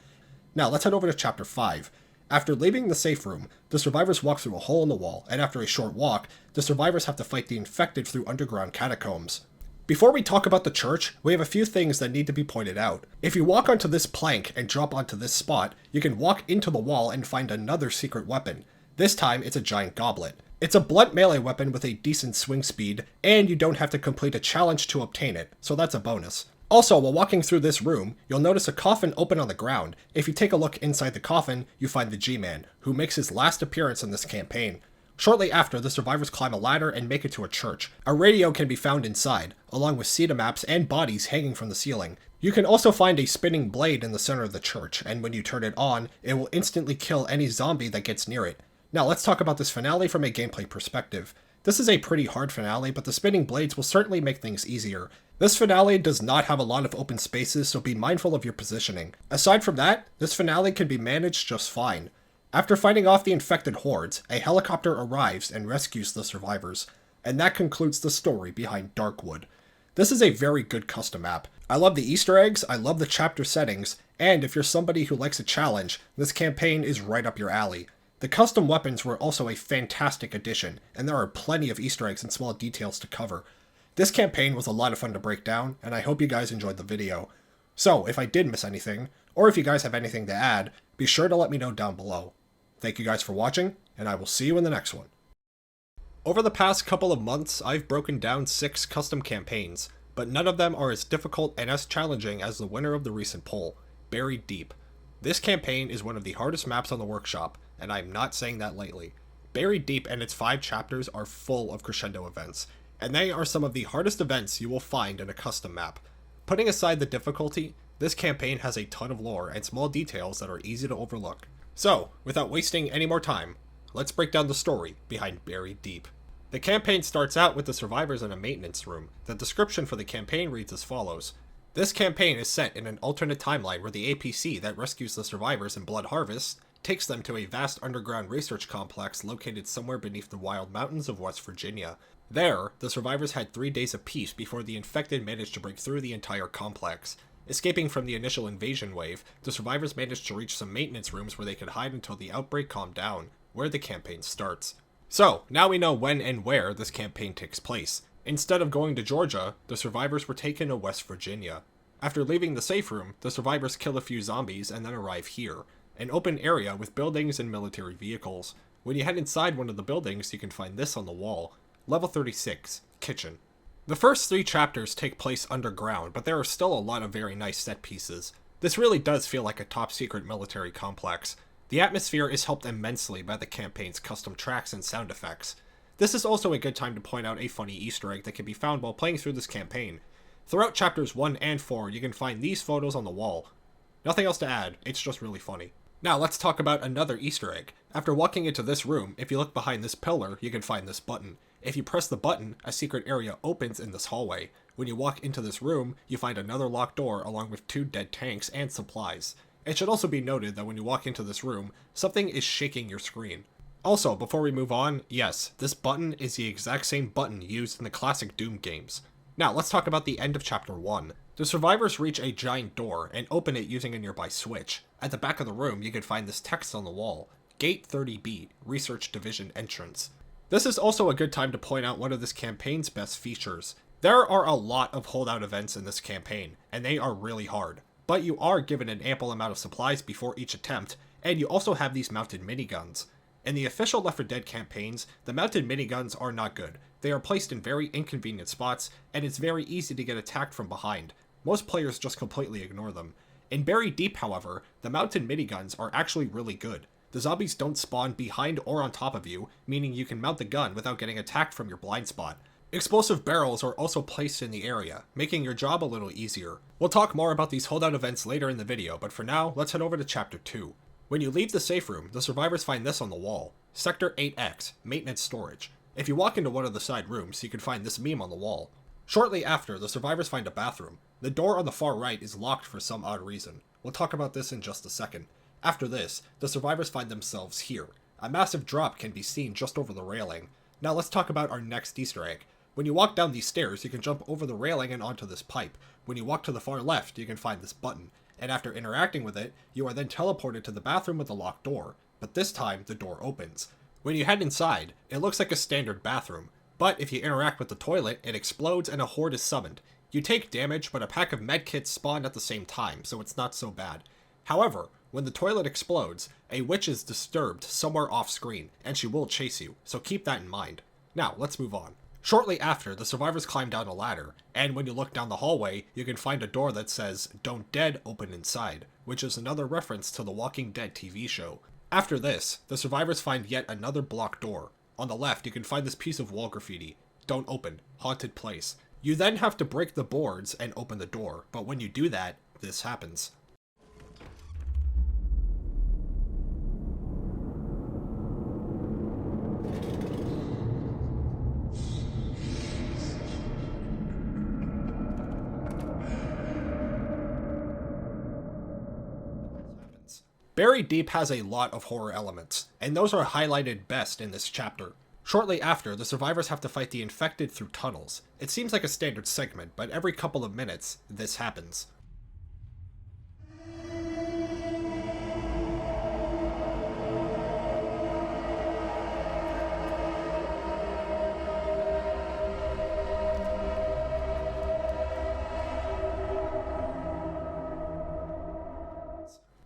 Now let's head over to Chapter 5. After leaving the safe room, the survivors walk through a hole in the wall, and after a short walk, the survivors have to fight the infected through underground catacombs. Before we talk about the church, we have a few things that need to be pointed out. If you walk onto this plank and drop onto this spot, you can walk into the wall and find another secret weapon. This time, it's a giant goblet. It's a blunt melee weapon with a decent swing speed, and you don't have to complete a challenge to obtain it, so that's a bonus. Also, while walking through this room, you'll notice a coffin open on the ground. If you take a look inside the coffin, you find the G-Man, who makes his last appearance in this campaign. Shortly after, the survivors climb a ladder and make it to a church. A radio can be found inside, along with Ceta maps and bodies hanging from the ceiling. You can also find a spinning blade in the center of the church, and when you turn it on, it will instantly kill any zombie that gets near it. Now let's talk about this finale from a gameplay perspective. This is a pretty hard finale, but the spinning blades will certainly make things easier. This finale does not have a lot of open spaces, so be mindful of your positioning. Aside from that, this finale can be managed just fine. After fighting off the infected hordes, a helicopter arrives and rescues the survivors. And that concludes the story behind Darkwood. This is a very good custom map. I love the Easter eggs, I love the chapter settings, and if you're somebody who likes a challenge, this campaign is right up your alley. The custom weapons were also a fantastic addition, and there are plenty of Easter eggs and small details to cover. This campaign was a lot of fun to break down, and I hope you guys enjoyed the video. So, if I did miss anything, or if you guys have anything to add, be sure to let me know down below. Thank you guys for watching, and I will see you in the next one. Over the past couple of months, I've broken down 6 custom campaigns, but none of them are as difficult and as challenging as the winner of the recent poll, Buried Deep. This campaign is one of the hardest maps on the workshop, and I'm not saying that lightly. Buried Deep and its 5 chapters are full of crescendo events, and they are some of the hardest events you will find in a custom map. Putting aside the difficulty, this campaign has a ton of lore and small details that are easy to overlook. So, without wasting any more time, let's break down the story behind Buried Deep. The campaign starts out with the survivors in a maintenance room. The description for the campaign reads as follows. This campaign is set in an alternate timeline where the APC that rescues the survivors in Blood Harvest takes them to a vast underground research complex located somewhere beneath the wild mountains of West Virginia. There, the survivors had 3 days of peace before the infected managed to break through the entire complex. Escaping from the initial invasion wave, the survivors managed to reach some maintenance rooms where they could hide until the outbreak calmed down, where the campaign starts. So, now we know when and where this campaign takes place. Instead of going to Georgia, the survivors were taken to West Virginia. After leaving the safe room, the survivors kill a few zombies and then arrive here, an open area with buildings and military vehicles. When you head inside one of the buildings, you can find this on the wall. Level 36, Kitchen. The first 3 chapters take place underground, but there are still a lot of very nice set pieces. This really does feel like a top secret military complex. The atmosphere is helped immensely by the campaign's custom tracks and sound effects. This is also a good time to point out a funny Easter egg that can be found while playing through this campaign. Throughout chapters 1 and 4, you can find these photos on the wall. Nothing else to add, it's just really funny. Now let's talk about another Easter egg. After walking into this room, if you look behind this pillar, you can find this button. If you press the button, a secret area opens in this hallway. When you walk into this room, you find another locked door along with 2 dead tanks and supplies. It should also be noted that when you walk into this room, something is shaking your screen. Also, before we move on, yes, this button is the exact same button used in the classic Doom games. Now, let's talk about the end of Chapter 1. The survivors reach a giant door and open it using a nearby switch. At the back of the room, you can find this text on the wall: Gate 30B, Research Division Entrance. This is also a good time to point out one of this campaign's best features. There are a lot of holdout events in this campaign, and they are really hard. But you are given an ample amount of supplies before each attempt, and you also have these mounted miniguns. In the official Left 4 Dead campaigns, the mounted miniguns are not good. They are placed in very inconvenient spots, and it's very easy to get attacked from behind. Most players just completely ignore them. In Buried Deep, however, the mounted miniguns are actually really good. The zombies don't spawn behind or on top of you, meaning you can mount the gun without getting attacked from your blind spot. Explosive barrels are also placed in the area, making your job a little easier. We'll talk more about these holdout events later in the video, but for now, let's head over to Chapter 2. When you leave the safe room, the survivors find this on the wall: Sector 8X, Maintenance Storage. If you walk into one of the side rooms, you can find this meme on the wall. Shortly after, the survivors find a bathroom. The door on the far right is locked for some odd reason. We'll talk about this in just a second. After this, the survivors find themselves here. A massive drop can be seen just over the railing. Now let's talk about our next Easter egg. When you walk down these stairs, you can jump over the railing and onto this pipe. When you walk to the far left, you can find this button, and after interacting with it, you are then teleported to the bathroom with a locked door. But this time, the door opens. When you head inside, it looks like a standard bathroom, but if you interact with the toilet, it explodes and a horde is summoned. You take damage, but a pack of medkits spawn at the same time, so it's not so bad. However, when the toilet explodes, a witch is disturbed somewhere off screen, and she will chase you, so keep that in mind. Now, let's move on. Shortly after, the survivors climb down a ladder, and when you look down the hallway, you can find a door that says, "Don't Dead Open Inside," which is another reference to the Walking Dead TV show. After this, the survivors find yet another blocked door. On the left, you can find this piece of wall graffiti: "Don't Open, Haunted Place." You then have to break the boards and open the door, but when you do that, this happens. Buried Deep has a lot of horror elements, and those are highlighted best in this chapter. Shortly after, the survivors have to fight the infected through tunnels. It seems like a standard segment, but every couple of minutes, this happens.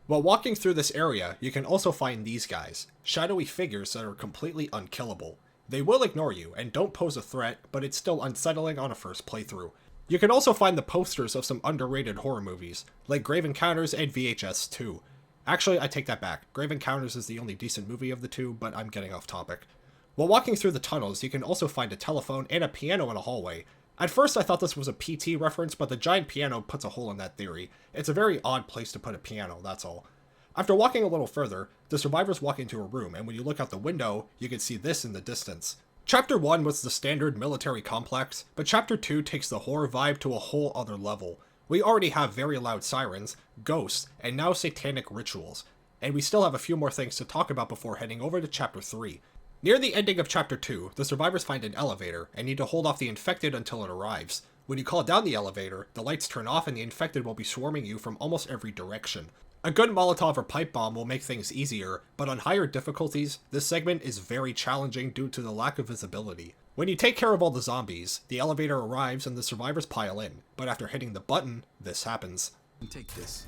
While walking through this area, you can also find these guys, shadowy figures that are completely unkillable. They will ignore you and don't pose a threat, but it's still unsettling on a first playthrough. You can also find the posters of some underrated horror movies, like Grave Encounters and VHS 2. Actually, I take that back. Grave Encounters is the only decent movie of the two, but I'm getting off topic. While walking through the tunnels, you can also find a telephone and a piano in a hallway. At first I thought this was a PT reference, but the giant piano puts a hole in that theory. It's a very odd place to put a piano, that's all. After walking a little further, the survivors walk into a room, and when you look out the window, you can see this in the distance. Chapter 1 was the standard military complex, but Chapter 2 takes the horror vibe to a whole other level. We already have very loud sirens, ghosts, and now satanic rituals. And we still have a few more things to talk about before heading over to Chapter 3. Near the ending of Chapter 2, the survivors find an elevator and need to hold off the infected until it arrives. When you call down the elevator, the lights turn off and the infected will be swarming you from almost every direction. A good Molotov or pipe bomb will make things easier, but on higher difficulties, this segment is very challenging due to the lack of visibility. When you take care of all the zombies, the elevator arrives and the survivors pile in, but after hitting the button, this happens. Take this.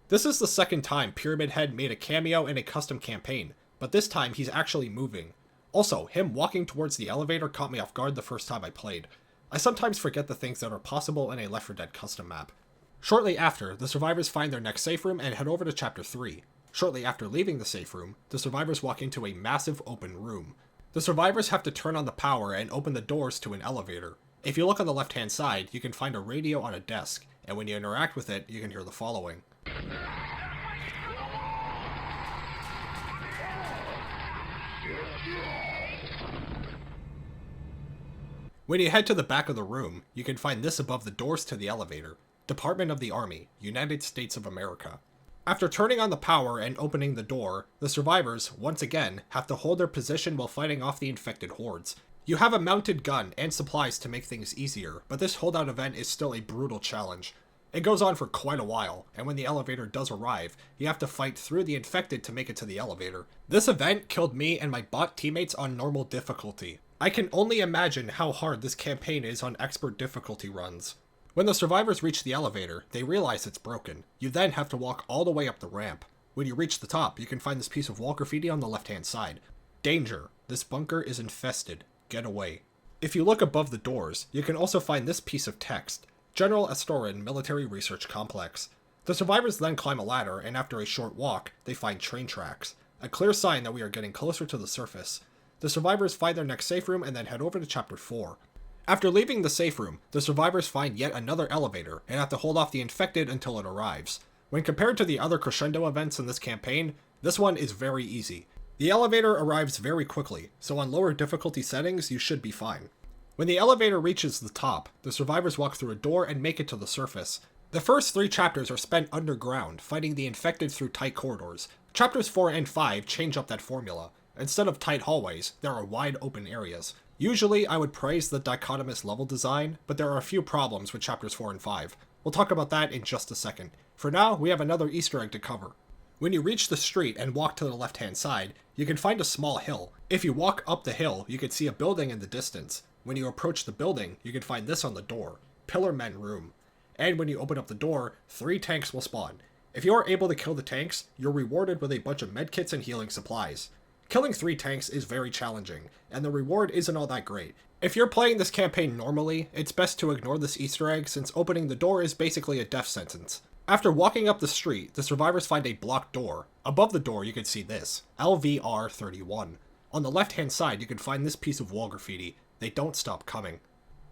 This is the second time Pyramid Head made a cameo in a custom campaign, but this time he's actually moving. Also, him walking towards the elevator caught me off guard the first time I played. I sometimes forget the things that are possible in a Left 4 Dead custom map. Shortly after, the survivors find their next safe room and head over to Chapter 3. Shortly after leaving the safe room, the survivors walk into a massive open room. The survivors have to turn on the power and open the doors to an elevator. If you look on the left hand side, you can find a radio on a desk, and when you interact with it, you can hear the following. When you head to the back of the room, you can find this above the doors to the elevator. Department of the Army, United States of America. After turning on the power and opening the door, the survivors, once again, have to hold their position while fighting off the infected hordes. You have a mounted gun and supplies to make things easier, but this holdout event is still a brutal challenge. It goes on for quite a while, and when the elevator does arrive, you have to fight through the infected to make it to the elevator. This event killed me and my bot teammates on normal difficulty. I can only imagine how hard this campaign is on expert difficulty runs. When the survivors reach the elevator, they realize it's broken. You then have to walk all the way up the ramp. When you reach the top, you can find this piece of wall graffiti on the left-hand side. Danger! This bunker is infested. Get away. If you look above the doors, you can also find this piece of text. General Astorin Military Research Complex. The survivors then climb a ladder, and after a short walk, they find train tracks. A clear sign that we are getting closer to the surface. The survivors find their next safe room and then head over to Chapter 4. After leaving the safe room, the survivors find yet another elevator and have to hold off the infected until it arrives. When compared to the other crescendo events in this campaign, this one is very easy. The elevator arrives very quickly, so on lower difficulty settings you should be fine. When the elevator reaches the top, the survivors walk through a door and make it to the surface. The first 3 chapters are spent underground, fighting the infected through tight corridors. Chapters 4 and 5 change up that formula. Instead of tight hallways, there are wide open areas. Usually, I would praise the dichotomous level design, but there are a few problems with chapters 4 and 5. We'll talk about that in just a second. For now, we have another Easter egg to cover. When you reach the street and walk to the left-hand side, you can find a small hill. If you walk up the hill, you can see a building in the distance. When you approach the building, you can find this on the door, Pillarmen Room. And when you open up the door, 3 tanks will spawn. If you are able to kill the tanks, you're rewarded with a bunch of medkits and healing supplies. Killing 3 tanks is very challenging, and the reward isn't all that great. If you're playing this campaign normally, it's best to ignore this Easter egg since opening the door is basically a death sentence. After walking up the street, the survivors find a blocked door. Above the door you can see this, LVR-31. On the left-hand side you can find this piece of wall graffiti, "They don't stop coming."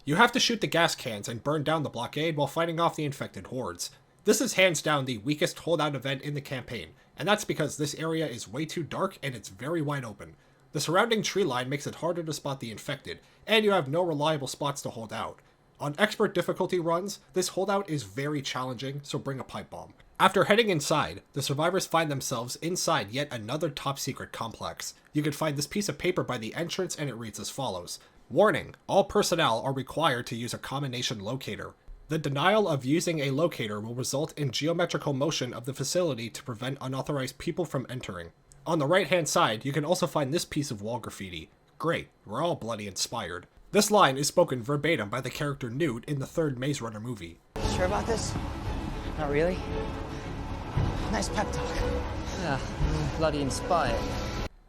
You have to shoot the gas cans and burn down the blockade while fighting off the infected hordes. This is hands down the weakest holdout event in the campaign, and that's because this area is way too dark and it's very wide open. The surrounding tree line makes it harder to spot the infected, and you have no reliable spots to hold out. On expert difficulty runs, this holdout is very challenging, so bring a pipe bomb. After heading inside, the survivors find themselves inside yet another top secret complex. You can find this piece of paper by the entrance and it reads as follows. Warning, all personnel are required to use a combination locator. The denial of using a locator will result in geometrical motion of the facility to prevent unauthorized people from entering. On the right hand side, you can also find this piece of wall graffiti. Great, we're all bloody inspired. This line is spoken verbatim by the character Newt in the 3rd Maze Runner movie. Sure about this? Not really? Nice pep talk. Yeah, bloody inspired.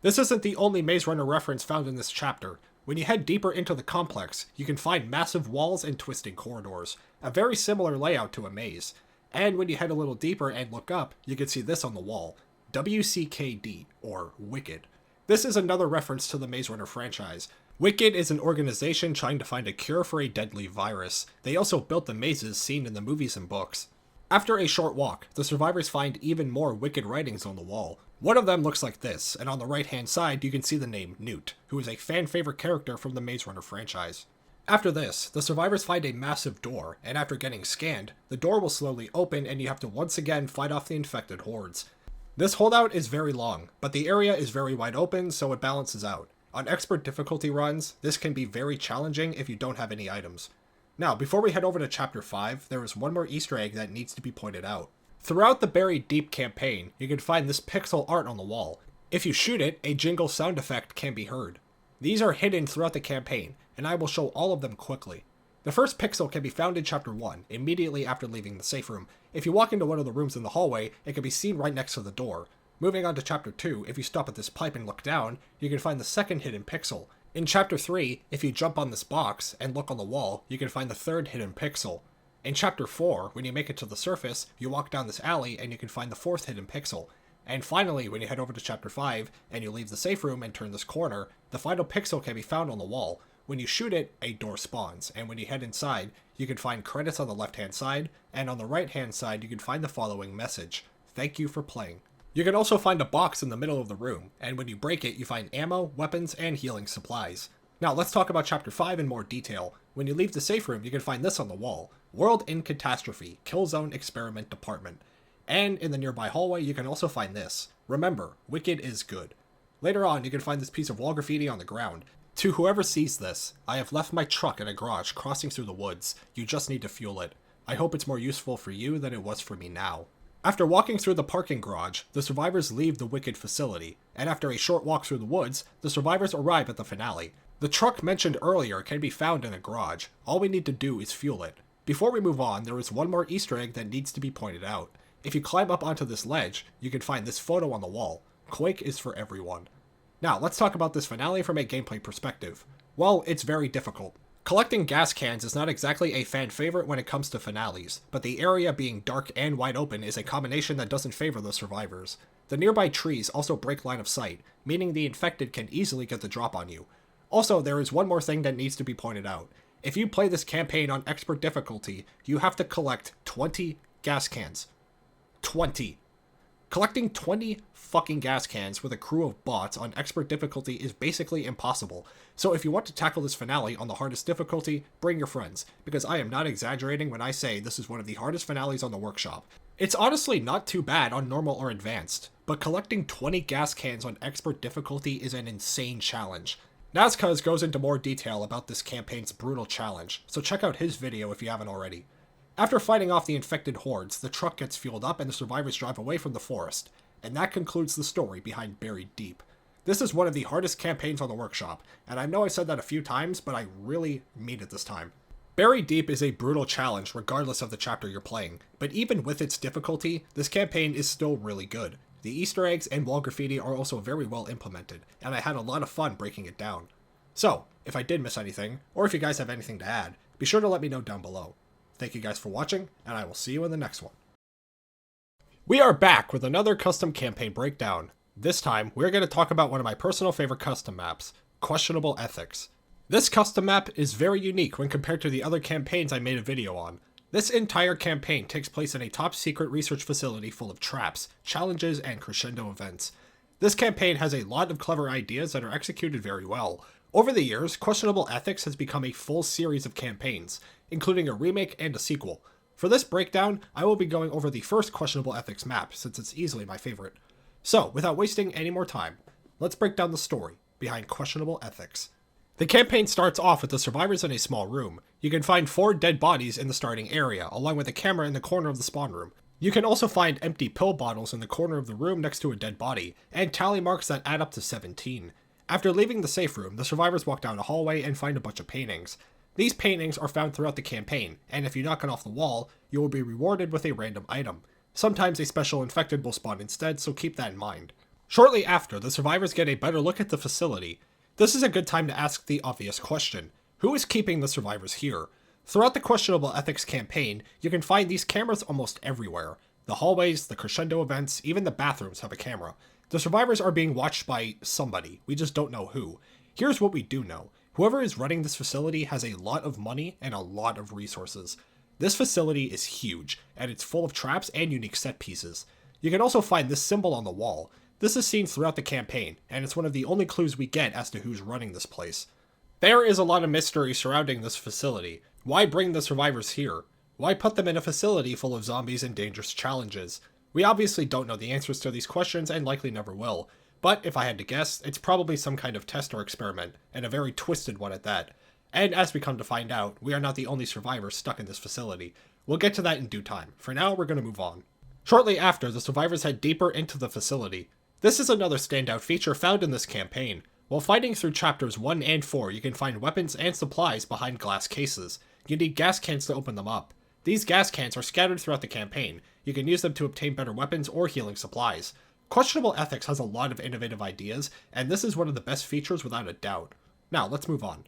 This isn't the only Maze Runner reference found in this chapter. When you head deeper into the complex, you can find massive walls and twisting corridors, a very similar layout to a maze. And when you head a little deeper and look up, you can see this on the wall, WCKD, or Wicked. This is another reference to the Maze Runner franchise. Wicked is an organization trying to find a cure for a deadly virus. They also built the mazes seen in the movies and books. After a short walk, the survivors find even more Wicked writings on the wall. One of them looks like this, and on the right hand side you can see the name Newt, who is a fan favorite character from the Maze Runner franchise. After this, the survivors find a massive door, and after getting scanned, the door will slowly open and you have to once again fight off the infected hordes. This holdout is very long, but the area is very wide open, so it balances out. On expert difficulty runs, this can be very challenging if you don't have any items. Now, before we head over to Chapter 5, there is one more Easter egg that needs to be pointed out. Throughout the Buried Deep campaign, you can find this pixel art on the wall. If you shoot it, a jingle sound effect can be heard. These are hidden throughout the campaign, and I will show all of them quickly. The first pixel can be found in Chapter 1, immediately after leaving the safe room. If you walk into one of the rooms in the hallway, it can be seen right next to the door. Moving on to Chapter 2, if you stop at this pipe and look down, you can find the second hidden pixel. In Chapter 3, if you jump on this box and look on the wall, you can find the third hidden pixel. In Chapter 4, when you make it to the surface, you walk down this alley and you can find the fourth hidden pixel. And finally, when you head over to Chapter 5, and you leave the safe room and turn this corner, the final pixel can be found on the wall. When you shoot it, a door spawns, and when you head inside, you can find credits on the left-hand side, and on the right-hand side you can find the following message: "Thank you for playing." You can also find a box in the middle of the room, and when you break it, you find ammo, weapons, and healing supplies. Now let's talk about Chapter 5 in more detail. When you leave the safe room, you can find this on the wall: "World in Catastrophe, Killzone Experiment Department." And in the nearby hallway, you can also find this: "Remember, wicked is good." Later on, you can find this piece of wall graffiti on the ground: "To whoever sees this, I have left my truck in a garage crossing through the woods. You just need to fuel it. I hope it's more useful for you than it was for me now." After walking through the parking garage, the survivors leave the Wicked facility, and after a short walk through the woods, the survivors arrive at the finale. The truck mentioned earlier can be found in a garage. All we need to do is fuel it. Before we move on, there is one more Easter egg that needs to be pointed out. If you climb up onto this ledge, you can find this photo on the wall: "Quake is for everyone." Now, let's talk about this finale from a gameplay perspective. Well, it's very difficult. Collecting gas cans is not exactly a fan favorite when it comes to finales, but the area being dark and wide open is a combination that doesn't favor the survivors. The nearby trees also break line of sight, meaning the infected can easily get the drop on you. Also, there is one more thing that needs to be pointed out. If you play this campaign on expert difficulty, you have to collect 20 gas cans. 20. Collecting 20 fucking gas cans with a crew of bots on expert difficulty is basically impossible. So if you want to tackle this finale on the hardest difficulty, bring your friends, because I am not exaggerating when I say this is one of the hardest finales on the workshop. It's honestly not too bad on normal or advanced, but collecting 20 gas cans on expert difficulty is an insane challenge. Nazcuz goes into more detail about this campaign's brutal challenge, so check out his video if you haven't already. After fighting off the infected hordes, the truck gets fueled up and the survivors drive away from the forest. And that concludes the story behind Buried Deep. This is one of the hardest campaigns on the workshop, and I know I said that a few times, but I really mean it this time. Buried Deep is a brutal challenge regardless of the chapter you're playing, but even with its difficulty, this campaign is still really good. The Easter eggs and wall graffiti are also very well implemented, and I had a lot of fun breaking it down. So, if I did miss anything, or if you guys have anything to add, be sure to let me know down below. Thank you guys for watching, and I will see you in the next one. We are back with another custom campaign breakdown. This time, we're going to talk about one of my personal favorite custom maps, Questionable Ethics. This custom map is very unique when compared to the other campaigns I made a video on. This entire campaign takes place in a top secret research facility full of traps, challenges, and crescendo events. This campaign has a lot of clever ideas that are executed very well. Over the years, Questionable Ethics has become a full series of campaigns, including a remake and a sequel. For this breakdown, I will be going over the first Questionable Ethics map, since it's easily my favorite. So, without wasting any more time, let's break down the story behind Questionable Ethics. The campaign starts off with the survivors in a small room. You can find 4 dead bodies in the starting area, along with a camera in the corner of the spawn room. You can also find empty pill bottles in the corner of the room next to a dead body, and tally marks that add up to 17. After leaving the safe room, the survivors walk down a hallway and find a bunch of paintings. These paintings are found throughout the campaign, and if you knock it off the wall, you will be rewarded with a random item. Sometimes a special infected will spawn instead, so keep that in mind. Shortly after, the survivors get a better look at the facility. This is a good time to ask the obvious question: who is keeping the survivors here? Throughout the Questionable Ethics campaign, you can find these cameras almost everywhere. The hallways, the crescendo events, even the bathrooms have a camera. The survivors are being watched by somebody, we just don't know who. Here's what we do know. Whoever is running this facility has a lot of money and a lot of resources. This facility is huge, and it's full of traps and unique set pieces. You can also find this symbol on the wall. This is seen throughout the campaign, and it's one of the only clues we get as to who's running this place. There is a lot of mystery surrounding this facility. Why bring the survivors here? Why put them in a facility full of zombies and dangerous challenges? We obviously don't know the answers to these questions and likely never will. But if I had to guess, it's probably some kind of test or experiment, and a very twisted one at that. And as we come to find out, we are not the only survivors stuck in this facility. We'll get to that in due time. For now, we're going to move on. Shortly after, the survivors head deeper into the facility. This is another standout feature found in this campaign. While fighting through chapters 1 and 4, you can find weapons and supplies behind glass cases. You need gas cans to open them up. These gas cans are scattered throughout the campaign. You can use them to obtain better weapons or healing supplies. Questionable Ethics has a lot of innovative ideas, and this is one of the best features without a doubt. Now, let's move on.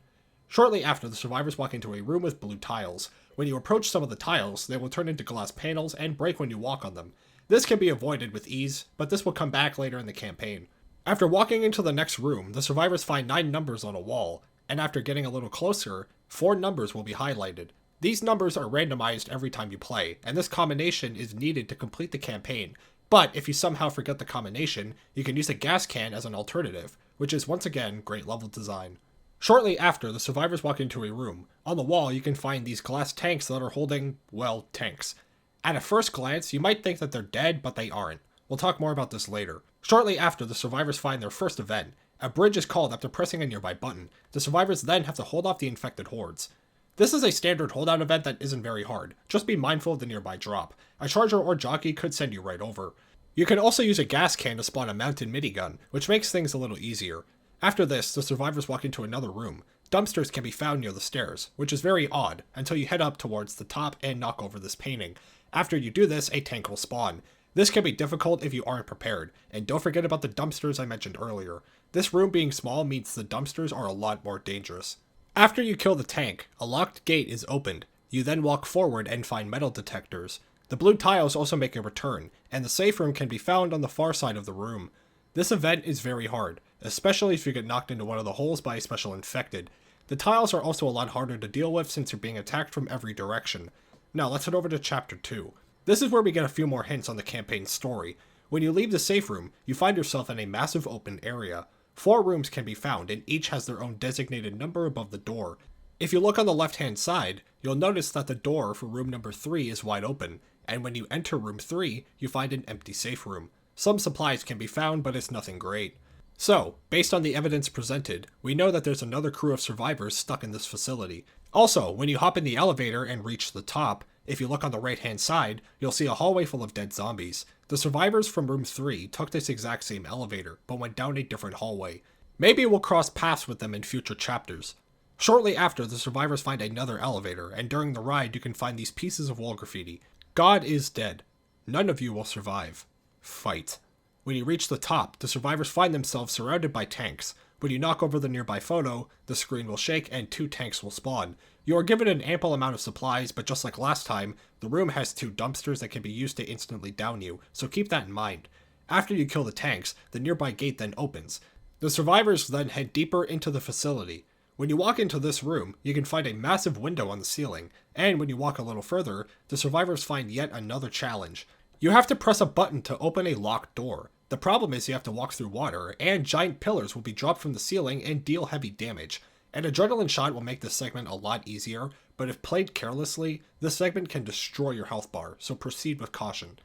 Shortly after, the survivors walk into a room with blue tiles. When you approach some of the tiles, they will turn into glass panels and break when you walk on them. This can be avoided with ease, but this will come back later in the campaign. After walking into the next room, the survivors find 9 numbers on a wall. and after getting a little closer, 4 numbers will be highlighted. These numbers are randomized every time you play, and this combination is needed to complete the campaign, but if you somehow forget the combination, you can use a gas can as an alternative, which is once again great level design. Shortly after, the survivors walk into a room. On the wall, you can find these glass tanks that are holding, well, tanks. At a first glance, you might think that they're dead, but they aren't. We'll talk more about this later. Shortly after, the survivors find their first event. A bridge is called after pressing a nearby button. The survivors then have to hold off the infected hordes. This is a standard holdout event that isn't very hard. Just be mindful of the nearby drop. A charger or jockey could send you right over. You can also use a gas can to spawn a mounted minigun, which makes things a little easier. After this, the survivors walk into another room. Dumpsters can be found near the stairs, which is very odd, until you head up towards the top and knock over this painting. After you do this, a tank will spawn. This can be difficult if you aren't prepared, and don't forget about the dumpsters I mentioned earlier. This room being small means the dumpsters are a lot more dangerous. After you kill the tank, a locked gate is opened. You then walk forward and find metal detectors. The blue tiles also make a return, and the safe room can be found on the far side of the room. This event is very hard, especially if you get knocked into one of the holes by a special infected. The tiles are also a lot harder to deal with since you're being attacked from every direction. Now let's head over to Chapter 2. This is where we get a few more hints on the campaign's story. When you leave the safe room, you find yourself in a massive open area. 4 rooms can be found, and each has their own designated number above the door. If you look on the left-hand side, you'll notice that the door for room number 3 is wide open, and when you enter room 3, you find an empty safe room. Some supplies can be found, but it's nothing great. So, based on the evidence presented, we know that there's another crew of survivors stuck in this facility. Also, when you hop in the elevator and reach the top, if you look on the right-hand side, you'll see a hallway full of dead zombies. The survivors from room 3 took this exact same elevator, but went down a different hallway. Maybe we'll cross paths with them in future chapters. Shortly after, the survivors find another elevator, and during the ride you can find these pieces of wall graffiti. God is dead. None of you will survive. Fight. When you reach the top, the survivors find themselves surrounded by tanks. When you knock over the nearby photo, the screen will shake and 2 tanks will spawn. You are given an ample amount of supplies, but just like last time, the room has 2 dumpsters that can be used to instantly down you, so keep that in mind. After you kill the tanks, the nearby gate then opens. The survivors then head deeper into the facility. When you walk into this room, you can find a massive window on the ceiling, and when you walk a little further, the survivors find yet another challenge. You have to press a button to open a locked door. The problem is you have to walk through water, and giant pillars will be dropped from the ceiling and deal heavy damage. An adrenaline shot will make this segment a lot easier, but if played carelessly, this segment can destroy your health bar, so proceed with caution.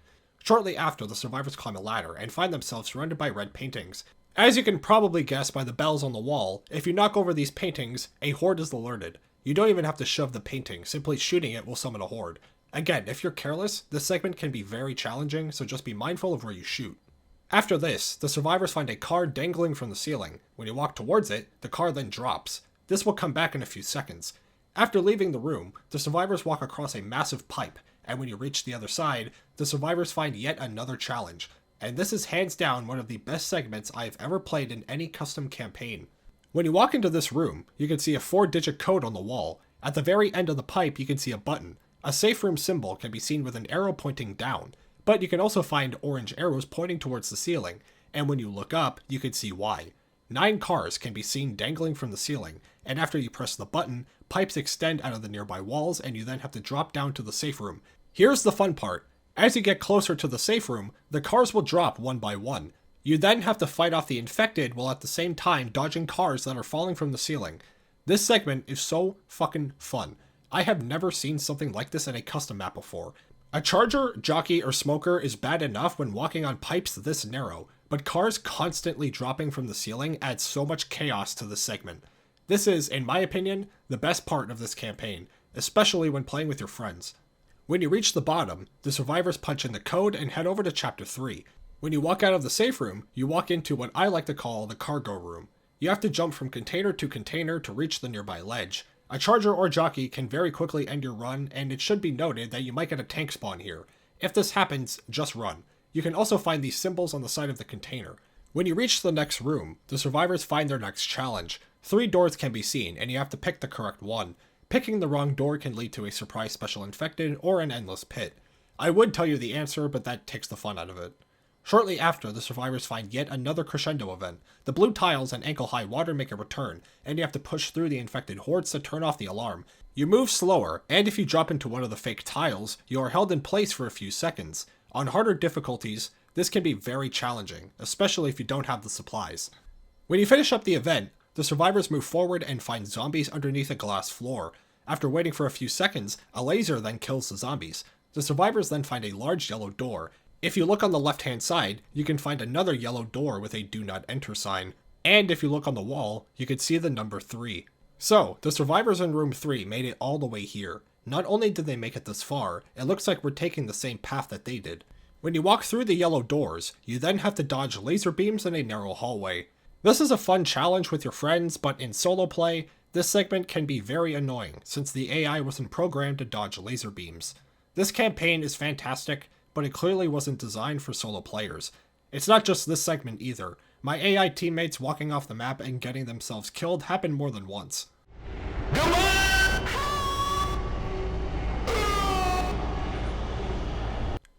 Shortly after, the survivors climb a ladder and find themselves surrounded by red paintings. As you can probably guess by the bells on the wall, if you knock over these paintings, a horde is alerted. You don't even have to shove the painting, simply shooting it will summon a horde. Again, if you're careless, this segment can be very challenging, so just be mindful of where you shoot. After this, the survivors find a car dangling from the ceiling. When you walk towards it, the car then drops. This will come back in a few seconds. After leaving the room, the survivors walk across a massive pipe, and when you reach the other side, the survivors find yet another challenge. And this is hands down one of the best segments I have ever played in any custom campaign. When you walk into this room, you can see a 4-digit code on the wall. At the very end of the pipe, you can see a button. A safe room symbol can be seen with an arrow pointing down, but you can also find orange arrows pointing towards the ceiling, and when you look up, you can see why. 9 cars can be seen dangling from the ceiling, and after you press the button, pipes extend out of the nearby walls and you then have to drop down to the safe room. Here's the fun part. As you get closer to the safe room, the cars will drop one by one. You then have to fight off the infected while at the same time dodging cars that are falling from the ceiling. This segment is so fucking fun. I have never seen something like this in a custom map before. A charger, jockey, or smoker is bad enough when walking on pipes this narrow, but cars constantly dropping from the ceiling adds so much chaos to this segment. This is, in my opinion, the best part of this campaign, especially when playing with your friends. When you reach the bottom, the survivors punch in the code and head over to Chapter 3. When you walk out of the safe room, you walk into what I like to call the cargo room. You have to jump from container to container to reach the nearby ledge. A charger or jockey can very quickly end your run, and it should be noted that you might get a tank spawn here. If this happens, just run. You can also find these symbols on the side of the container. When you reach the next room, the survivors find their next challenge. 3 doors can be seen, and you have to pick the correct one. Picking the wrong door can lead to a surprise special infected or an endless pit. I would tell you the answer, but that takes the fun out of it. Shortly after, the survivors find yet another crescendo event. The blue tiles and ankle-high water make a return, and you have to push through the infected hordes to turn off the alarm. You move slower, and if you drop into one of the fake tiles, you are held in place for a few seconds. On harder difficulties, this can be very challenging, especially if you don't have the supplies. When you finish up the event, the survivors move forward and find zombies underneath a glass floor. After waiting for a few seconds, a laser then kills the zombies. The survivors then find a large yellow door. If you look on the left-hand side, you can find another yellow door with a do not enter sign. And if you look on the wall, you can see the number 3. So, the survivors in room 3 made it all the way here. Not only did they make it this far, it looks like we're taking the same path that they did. When you walk through the yellow doors, you then have to dodge laser beams in a narrow hallway. This is a fun challenge with your friends, but in solo play, this segment can be very annoying since the AI wasn't programmed to dodge laser beams. This campaign is fantastic, but it clearly wasn't designed for solo players. It's not just this segment either. My AI teammates walking off the map and getting themselves killed happened more than once.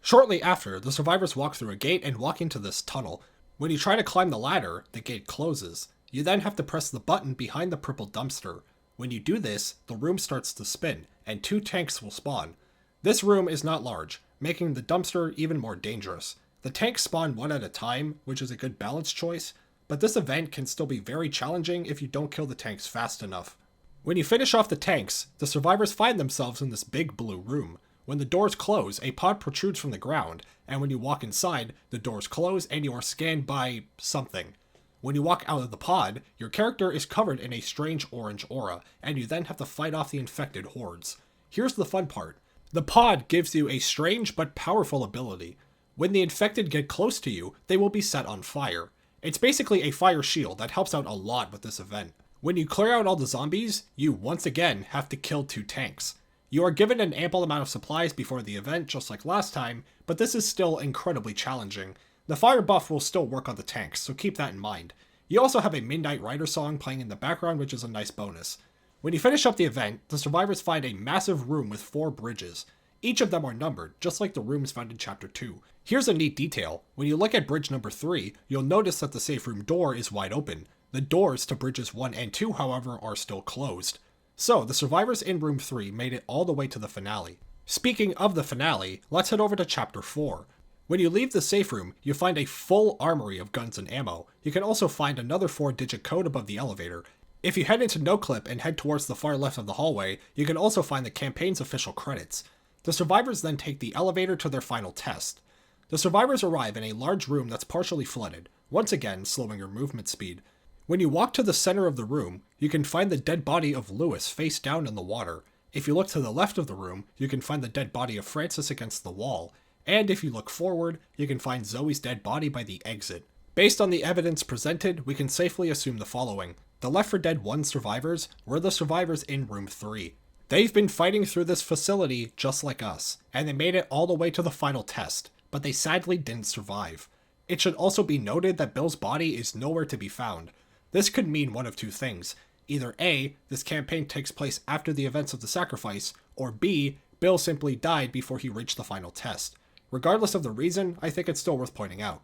Shortly after, the survivors walk through a gate and walk into this tunnel. When you try to climb the ladder, the gate closes. You then have to press the button behind the purple dumpster. When you do this, the room starts to spin, and 2 tanks will spawn. This room is not large, making the dumpster even more dangerous. The tanks spawn one at a time, which is a good balance choice, but this event can still be very challenging if you don't kill the tanks fast enough. When you finish off the tanks, the survivors find themselves in this big blue room. When the doors close, a pod protrudes from the ground, and when you walk inside, the doors close and you are scanned by something. When you walk out of the pod, your character is covered in a strange orange aura, and you then have to fight off the infected hordes. Here's the fun part. The pod gives you a strange but powerful ability. When the infected get close to you, they will be set on fire. It's basically a fire shield that helps out a lot with this event. When you clear out all the zombies, you once again have to kill 2 tanks. You are given an ample amount of supplies before the event, just like last time, but this is still incredibly challenging. The fire buff will still work on the tanks, so keep that in mind. You also have a Midnight Rider song playing in the background, which is a nice bonus. When you finish up the event, the survivors find a massive room with 4 bridges. Each of them are numbered, just like the rooms found in Chapter 2. Here's a neat detail. When you look at bridge number 3, you'll notice that the safe room door is wide open. The doors to bridges 1 and 2, however, are still closed. So, the survivors in room 3 made it all the way to the finale. Speaking of the finale, let's head over to Chapter 4. When you leave the safe room, you find a full armory of guns and ammo. You can also find another 4-digit code above the elevator. If you head into NoClip and head towards the far left of the hallway, you can also find the campaign's official credits. The survivors then take the elevator to their final test. The survivors arrive in a large room that's partially flooded, once again slowing your movement speed. When you walk to the center of the room, you can find the dead body of Lewis face down in the water. If you look to the left of the room, you can find the dead body of Francis against the wall. And if you look forward, you can find Zoe's dead body by the exit. Based on the evidence presented, we can safely assume the following. The Left 4 Dead 1 survivors were the survivors in room 3. They've been fighting through this facility just like us, and they made it all the way to the final test, but they sadly didn't survive. It should also be noted that Bill's body is nowhere to be found. This could mean one of 2 things. Either A, this campaign takes place after the events of the sacrifice, or B, Bill simply died before he reached the final test. Regardless of the reason, I think it's still worth pointing out.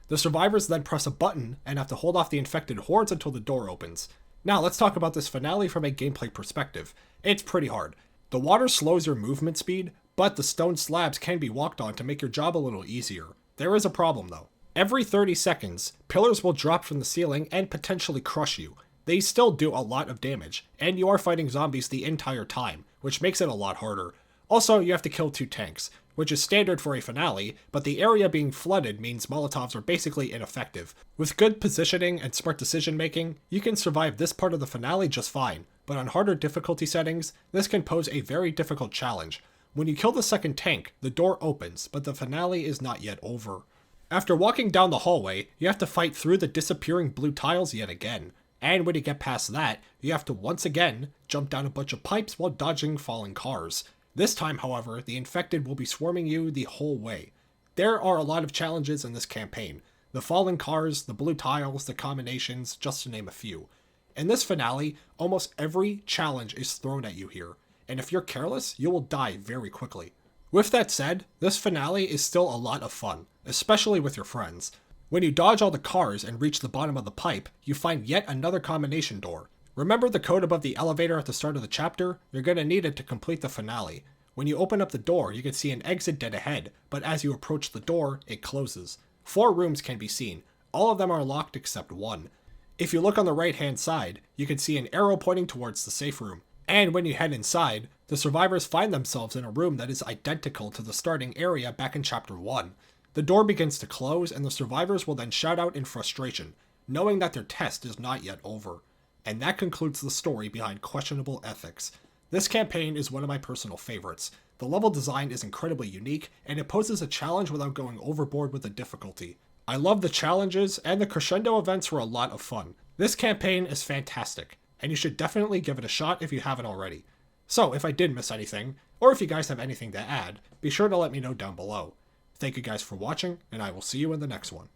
The survivors then press a button and have to hold off the infected hordes until the door opens. Now let's talk about this finale from a gameplay perspective. It's pretty hard. The water slows your movement speed, but the stone slabs can be walked on to make your job a little easier. There is a problem though. Every 30 seconds, pillars will drop from the ceiling and potentially crush you. They still do a lot of damage, and you are fighting zombies the entire time, which makes it a lot harder. Also, you have to kill 2 tanks, which is standard for a finale, but the area being flooded means Molotovs are basically ineffective. With good positioning and smart decision making, you can survive this part of the finale just fine, but on harder difficulty settings, this can pose a very difficult challenge. When you kill the second tank, the door opens, but the finale is not yet over. After walking down the hallway, you have to fight through the disappearing blue tiles yet again. And when you get past that, you have to once again jump down a bunch of pipes while dodging falling cars. This time, however, the infected will be swarming you the whole way. There are a lot of challenges in this campaign. The falling cars, the blue tiles, the combinations, just to name a few. In this finale, almost every challenge is thrown at you here, and if you're careless, you will die very quickly. With that said, this finale is still a lot of fun, especially with your friends. When you dodge all the cars and reach the bottom of the pipe, you find yet another combination door. Remember the code above the elevator at the start of the chapter? You're going to need it to complete the finale. When you open up the door, you can see an exit dead ahead, but as you approach the door, it closes. 4 rooms can be seen. All of them are locked except one. If you look on the right hand side, you can see an arrow pointing towards the safe room. And when you head inside, the survivors find themselves in a room that is identical to the starting area back in chapter 1. The door begins to close and the survivors will then shout out in frustration, knowing that their test is not yet over. And that concludes the story behind Questionable Ethics. This campaign is one of my personal favorites. The level design is incredibly unique, and it poses a challenge without going overboard with the difficulty. I love the challenges, and the crescendo events were a lot of fun. This campaign is fantastic, and you should definitely give it a shot if you haven't already. So, if I did miss anything, or if you guys have anything to add, be sure to let me know down below. Thank you guys for watching, and I will see you in the next one.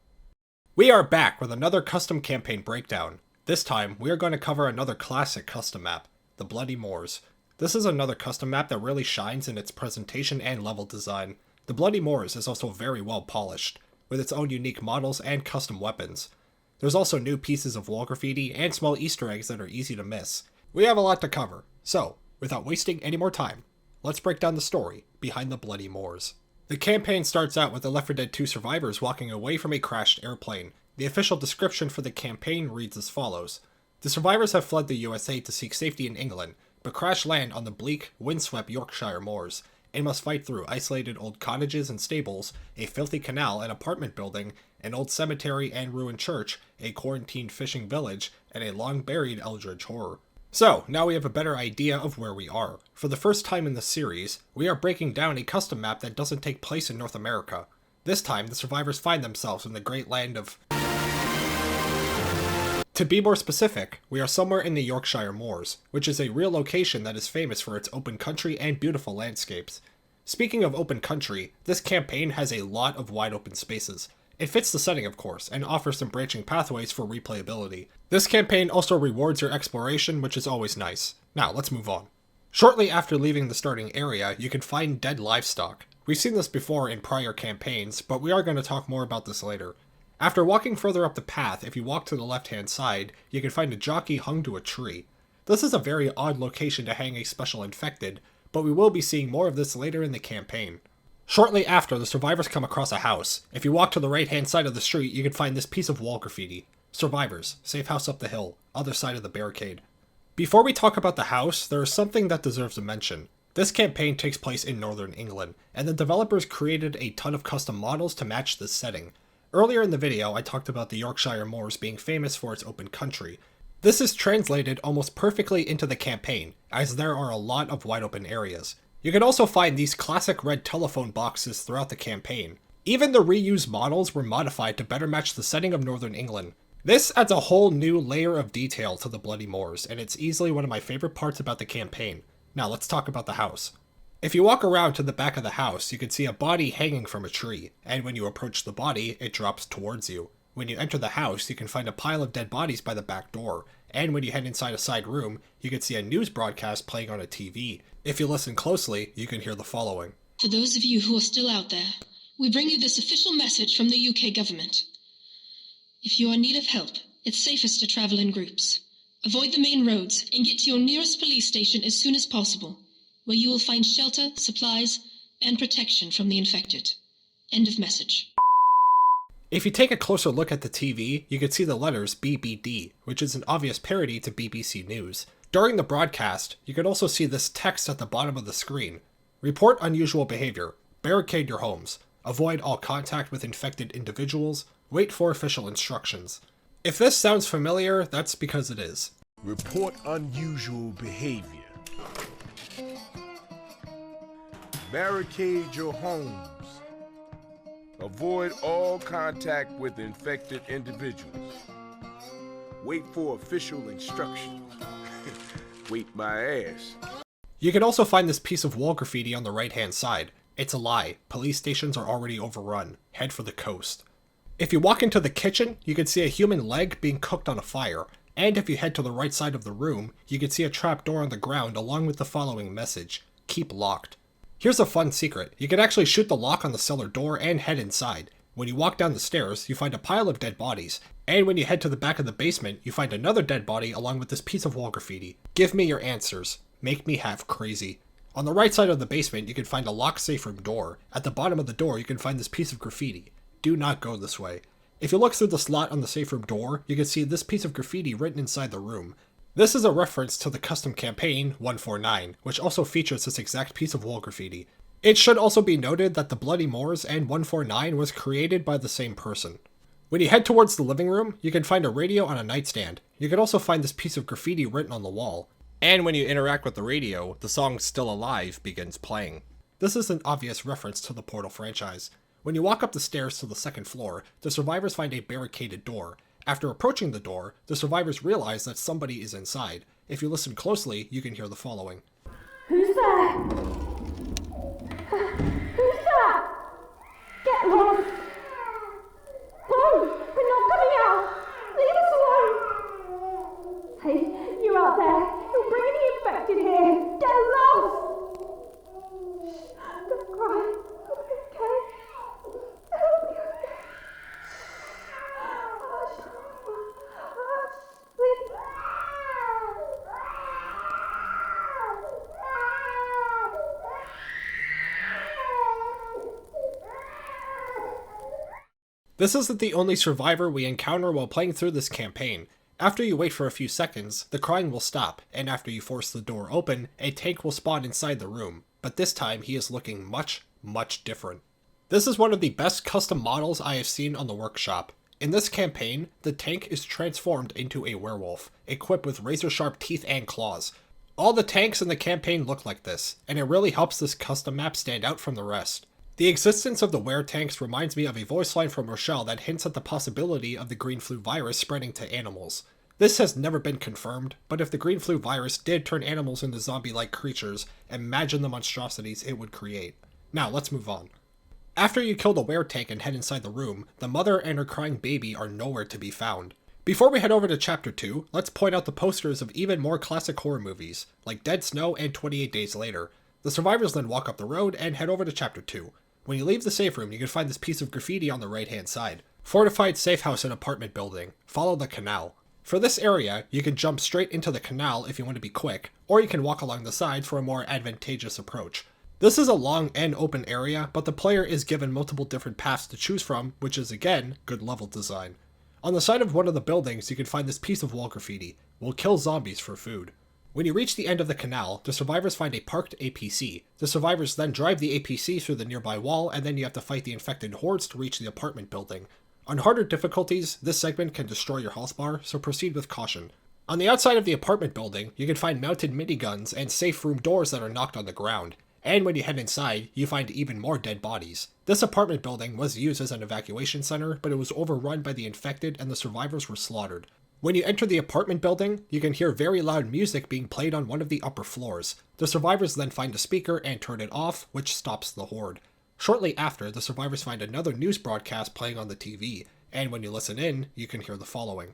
We are back with another custom campaign breakdown. This time, we are going to cover another classic custom map, the Bloody Moors. This is another custom map that really shines in its presentation and level design. The Bloody Moors is also very well polished, with its own unique models and custom weapons. There's also new pieces of wall graffiti and small Easter eggs that are easy to miss. We have a lot to cover, so, without wasting any more time, let's break down the story behind the Bloody Moors. The campaign starts out with the Left 4 Dead 2 survivors walking away from a crashed airplane. The official description for the campaign reads as follows. The survivors have fled the USA to seek safety in England, but crash land on the bleak, windswept Yorkshire moors, and must fight through isolated old cottages and stables, a filthy canal and apartment building, an old cemetery and ruined church, a quarantined fishing village, and a long-buried eldritch horror. So, now we have a better idea of where we are. For the first time in the series, we are breaking down a custom map that doesn't take place in North America. This time, the survivors find themselves in the great land of... To be more specific, we are somewhere in the Yorkshire Moors, which is a real location that is famous for its open country and beautiful landscapes. Speaking of open country, this campaign has a lot of wide open spaces. It fits the setting, of course, and offers some branching pathways for replayability. This campaign also rewards your exploration, which is always nice. Now, let's move on. Shortly after leaving the starting area, you can find dead livestock. We've seen this before in prior campaigns, but we are going to talk more about this later. After walking further up the path, if you walk to the left-hand side, you can find a jockey hung to a tree. This is a very odd location to hang a special infected, but we will be seeing more of this later in the campaign. Shortly after, the survivors come across a house. If you walk to the right-hand side of the street, you can find this piece of wall graffiti. Survivors, safe house up the hill, other side of the barricade. Before we talk about the house, there is something that deserves a mention. This campaign takes place in northern England, and the developers created a ton of custom models to match this setting. Earlier in the video, I talked about the Yorkshire Moors being famous for its open country. This is translated almost perfectly into the campaign, as there are a lot of wide open areas. You can also find these classic red telephone boxes throughout the campaign. Even the reused models were modified to better match the setting of northern England. This adds a whole new layer of detail to the Bloody Moors, and it's easily one of my favorite parts about the campaign. Now let's talk about the house. If you walk around to the back of the house, you can see a body hanging from a tree, and when you approach the body, it drops towards you. When you enter the house, you can find a pile of dead bodies by the back door, and when you head inside a side room, you can see a news broadcast playing on a TV. If you listen closely, you can hear the following. For those of you who are still out there, we bring you this official message from the UK government. If you are in need of help, it's safest to travel in groups. Avoid the main roads and get to your nearest police station as soon as possible, where you will find shelter, supplies, and protection from the infected. End of message. If you take a closer look at the TV, you can see the letters BBD, which is an obvious parody to BBC News. During the broadcast, you can also see this text at the bottom of the screen. Report unusual behavior. Barricade your homes. Avoid all contact with infected individuals. Wait for official instructions. If this sounds familiar, that's because it is. Report unusual behavior. Barricade your homes. Avoid all contact with infected individuals. Wait for official instructions. Wait my ass. You can also find this piece of wall graffiti on the right-hand side. It's a lie. Police stations are already overrun. Head for the coast. If you walk into the kitchen, you can see a human leg being cooked on a fire. And if you head to the right side of the room, you can see a trap door on the ground along with the following message. Keep locked. Here's a fun secret. You can actually shoot the lock on the cellar door and head inside. When you walk down the stairs, you find a pile of dead bodies. And when you head to the back of the basement, you find another dead body along with this piece of wall graffiti. Give me your answers. Make me half crazy. On the right side of the basement, you can find a locked safe room door. At the bottom of the door, you can find this piece of graffiti. Do not go this way. If you look through the slot on the safe room door, you can see this piece of graffiti written inside the room. This is a reference to the custom campaign 149, which also features this exact piece of wall graffiti. It should also be noted that the Bloody Moors and 149 was created by the same person. When you head towards the living room, you can find a radio on a nightstand. You can also find this piece of graffiti written on the wall. And when you interact with the radio, the song Still Alive begins playing. This is an obvious reference to the Portal franchise. When you walk up the stairs to the second floor, the survivors find a barricaded door. After approaching the door, the survivors realize that somebody is inside. If you listen closely, you can hear the following. Who's there? Who's that? Get lost! No! We're not coming out! Leave us alone! Hey, you out there! You're bringing the infected here! Get lost! Don't cry. It'll be okay. It'll be okay. Hush. Hush. Please. This isn't the only survivor we encounter while playing through this campaign. After you wait for a few seconds, the crying will stop, and after you force the door open, a tank will spawn inside the room, but this time he is looking much, much different. This is one of the best custom models I have seen on the workshop. In this campaign, the tank is transformed into a werewolf, equipped with razor-sharp teeth and claws. All the tanks in the campaign look like this, and it really helps this custom map stand out from the rest. The existence of the were-tanks reminds me of a voice line from Rochelle that hints at the possibility of the green flu virus spreading to animals. This has never been confirmed, but if the green flu virus did turn animals into zombie-like creatures, imagine the monstrosities it would create. Now, let's move on. After you kill the were-tank and head inside the room, the mother and her crying baby are nowhere to be found. Before we head over to Chapter 2, let's point out the posters of even more classic horror movies, like Dead Snow and 28 Days Later. The survivors then walk up the road and head over to Chapter 2. When you leave the safe room, you can find this piece of graffiti on the right-hand side. Fortified safe house and apartment building. Follow the canal. For this area, you can jump straight into the canal if you want to be quick, or you can walk along the side for a more advantageous approach. This is a long and open area, but the player is given multiple different paths to choose from, which is again, good level design. On the side of one of the buildings, you can find this piece of wall graffiti. We'll kill zombies for food. When you reach the end of the canal, the survivors find a parked APC. The survivors then drive the APC through the nearby wall, and then you have to fight the infected hordes to reach the apartment building. On harder difficulties, this segment can destroy your health bar, so proceed with caution. On the outside of the apartment building, you can find mounted miniguns and safe room doors that are knocked on the ground. And when you head inside, you find even more dead bodies. This apartment building was used as an evacuation center, but it was overrun by the infected and the survivors were slaughtered. When you enter the apartment building, you can hear very loud music being played on one of the upper floors. The survivors then find a speaker and turn it off, which stops the horde. Shortly after, the survivors find another news broadcast playing on the TV, and when you listen in, you can hear the following.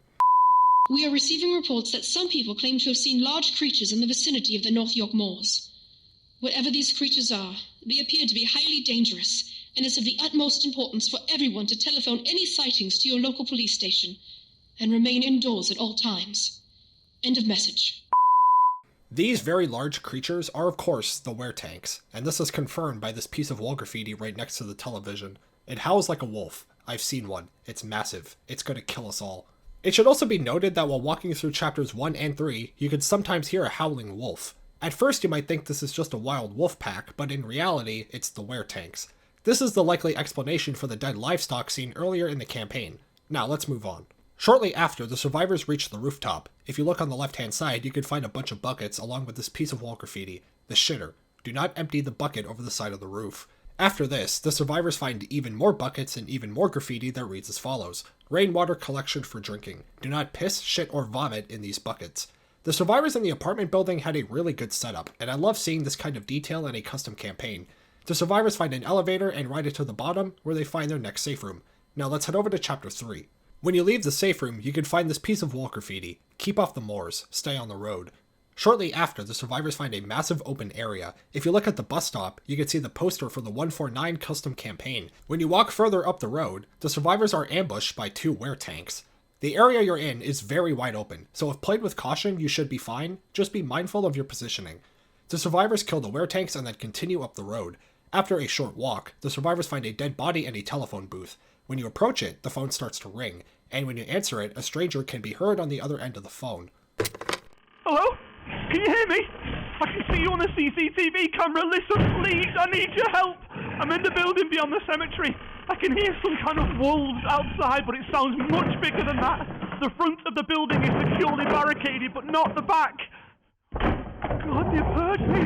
We are receiving reports that some people claim to have seen large creatures in the vicinity of the North York Moors. Whatever these creatures are, they appear to be highly dangerous, and it's of the utmost importance for everyone to telephone any sightings to your local police station, and remain indoors at all times. End of message. These very large creatures are of course the were-tanks, and this is confirmed by this piece of wall graffiti right next to the television. It howls like a wolf. I've seen one. It's massive. It's gonna kill us all. It should also be noted that while walking through chapters 1 and 3, you could sometimes hear a howling wolf. At first you might think this is just a wild wolf pack, but in reality, it's the were-tanks. This is the likely explanation for the dead livestock seen earlier in the campaign. Now let's move on. Shortly after, the survivors reach the rooftop. If you look on the left-hand side, you can find a bunch of buckets along with this piece of wall graffiti, the shitter. Do not empty the bucket over the side of the roof. After this, the survivors find even more buckets and even more graffiti that reads as follows. Rainwater collection for drinking. Do not piss, shit, or vomit in these buckets. The survivors in the apartment building had a really good setup, and I love seeing this kind of detail in a custom campaign. The survivors find an elevator and ride it to the bottom, where they find their next safe room. Now let's head over to chapter 3. When you leave the safe room, you can find this piece of wall graffiti. Keep off the moors. Stay on the road. Shortly after, the survivors find a massive open area. If you look at the bus stop, you can see the poster for the 149 custom campaign. When you walk further up the road, the survivors are ambushed by 2 weretanks. The area you're in is very wide open, so if played with caution, you should be fine. Just be mindful of your positioning. The survivors kill the weretanks and then continue up the road. After a short walk, the survivors find a dead body and a telephone booth. When you approach it, the phone starts to ring, and when you answer it, a stranger can be heard on the other end of the phone. Hello? Can you hear me? I can see you on the CCTV camera. Listen, please, I need your help. I'm in the building beyond the cemetery. I can hear some kind of wolves outside, but it sounds much bigger than that. The front of the building is securely barricaded, but not the back. God, they've heard me.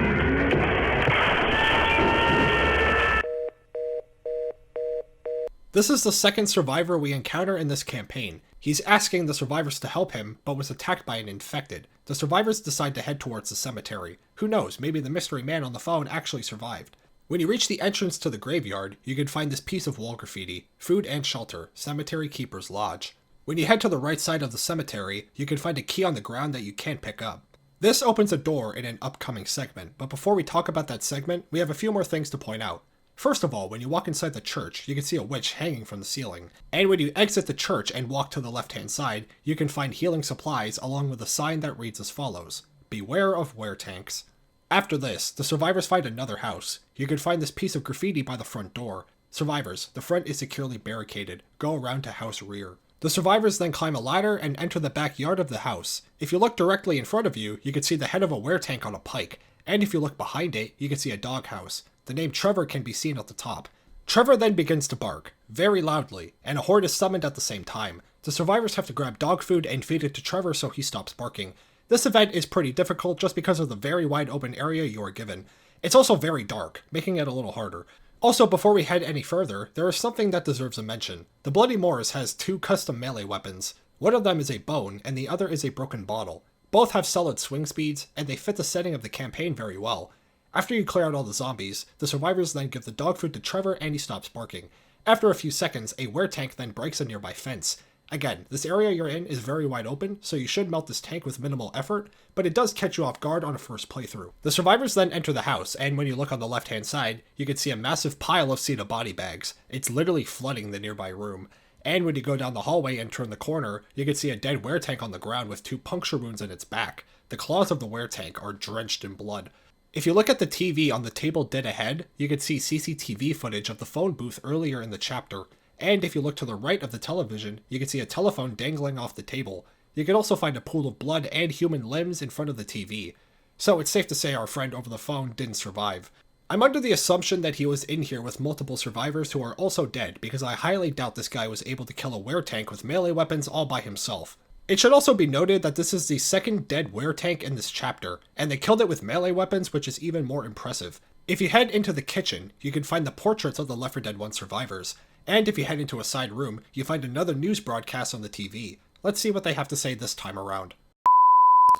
This is the second survivor we encounter in this campaign. He's asking the survivors to help him, but was attacked by an infected. The survivors decide to head towards the cemetery. Who knows, maybe the mystery man on the phone actually survived. When you reach the entrance to the graveyard, you can find this piece of wall graffiti: food and shelter, Cemetery Keeper's Lodge. When you head to the right side of the cemetery, you can find a key on the ground that you can't pick up. This opens a door in an upcoming segment, but before we talk about that segment, we have a few more things to point out. First of all, when you walk inside the church, you can see a witch hanging from the ceiling. And when you exit the church and walk to the left-hand side, you can find healing supplies along with a sign that reads as follows: "Beware of weretanks." After this, the survivors find another house. You can find this piece of graffiti by the front door. "Survivors, the front is securely barricaded. Go around to house rear." The survivors then climb a ladder and enter the backyard of the house. If you look directly in front of you, you can see the head of a weretank on a pike. And if you look behind it, you can see a doghouse. The name Trevor can be seen at the top. Trevor then begins to bark, very loudly, and a horde is summoned at the same time. The survivors have to grab dog food and feed it to Trevor so he stops barking. This event is pretty difficult just because of the very wide open area you are given. It's also very dark, making it a little harder. Also, before we head any further, there is something that deserves a mention. The Bloody Moors has 2 custom melee weapons. One of them is a bone, and the other is a broken bottle. Both have solid swing speeds, and they fit the setting of the campaign very well. After you clear out all the zombies, the survivors then give the dog food to Trevor and he stops barking. After a few seconds, a weretank then breaks a nearby fence. Again, this area you're in is very wide open, so you should melt this tank with minimal effort, but it does catch you off guard on a first playthrough. The survivors then enter the house, and when you look on the left-hand side, you can see a massive pile of Cena body bags. It's literally flooding the nearby room. And when you go down the hallway and turn the corner, you can see a dead weretank on the ground with 2 puncture wounds in its back. The claws of the weretank are drenched in blood. If you look at the TV on the table dead ahead, you can see CCTV footage of the phone booth earlier in the chapter. And if you look to the right of the television, you can see a telephone dangling off the table. You can also find a pool of blood and human limbs in front of the TV. So it's safe to say our friend over the phone didn't survive. I'm under the assumption that he was in here with multiple survivors who are also dead, because I highly doubt this guy was able to kill a weretank with melee weapons all by himself. It should also be noted that this is the second dead weretank in this chapter, and they killed it with melee weapons, which is even more impressive. If you head into the kitchen, you can find the portraits of the Left 4 Dead 1 survivors, and if you head into a side room, you find another news broadcast on the TV. Let's see what they have to say this time around.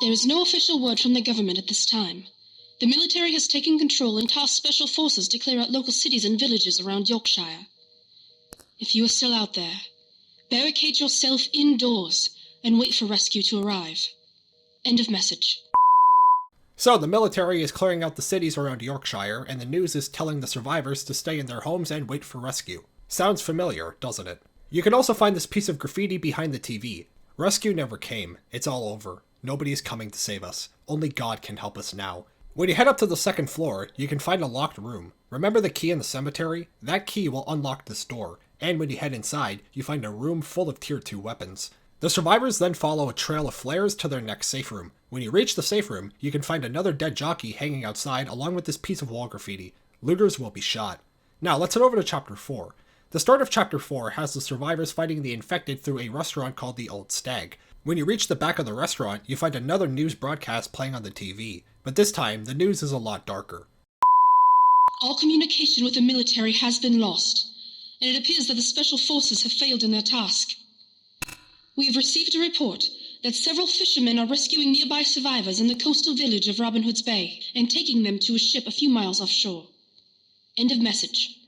There is no official word from the government at this time. The military has taken control and tasked special forces to clear out local cities and villages around Yorkshire. If you are still out there, barricade yourself indoors and wait for rescue to arrive. End of message. So the military is clearing out the cities around Yorkshire, and the news is telling the survivors to stay in their homes and wait for rescue. Sounds familiar, doesn't it? You can also find this piece of graffiti behind the TV. Rescue never came. It's all over. Nobody is coming to save us. Only God can help us now. When you head up to the second floor, you can find a locked room. Remember the key in the cemetery? That key will unlock this door, and when you head inside, you find a room full of Tier 2 weapons. The survivors then follow a trail of flares to their next safe room. When you reach the safe room, you can find another dead jockey hanging outside along with this piece of wall graffiti. Looters will be shot. Now let's head over to Chapter 4. The start of Chapter 4 has the survivors fighting the infected through a restaurant called the Old Stag. When you reach the back of the restaurant, you find another news broadcast playing on the TV, but this time the news is a lot darker. All communication with the military has been lost, and it appears that the special forces have failed in their task. We have received a report that several fishermen are rescuing nearby survivors in the coastal village of Robin Hood's Bay and taking them to a ship a few miles offshore. End of message.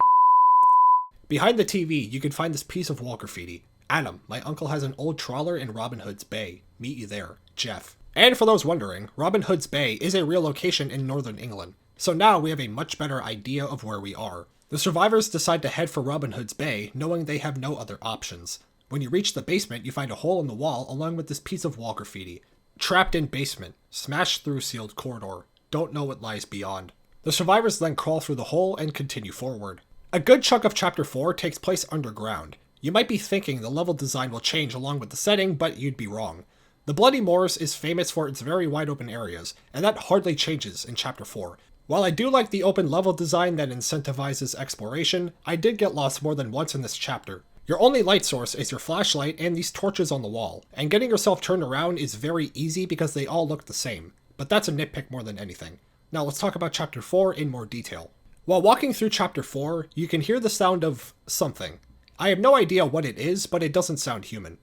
Behind the TV, you can find this piece of wall graffiti. Adam, my uncle has an old trawler in Robin Hood's Bay. Meet you there. Jeff. And for those wondering, Robin Hood's Bay is a real location in northern England, so now we have a much better idea of where we are. The survivors decide to head for Robin Hood's Bay, knowing they have no other options. When you reach the basement, you find a hole in the wall along with this piece of wall graffiti. Trapped in basement, smashed through sealed corridor, don't know what lies beyond. The survivors then crawl through the hole and continue forward. A good chunk of Chapter 4 takes place underground. You might be thinking the level design will change along with the setting, but you'd be wrong. The Bloody Moors is famous for its very wide open areas, and that hardly changes in Chapter 4. While I do like the open level design that incentivizes exploration, I did get lost more than once in this chapter. Your only light source is your flashlight and these torches on the wall, and getting yourself turned around is very easy because they all look the same, but that's a nitpick more than anything. Now let's talk about Chapter 4 in more detail. While walking through Chapter 4, you can hear the sound of something. I have no idea what it is, but it doesn't sound human.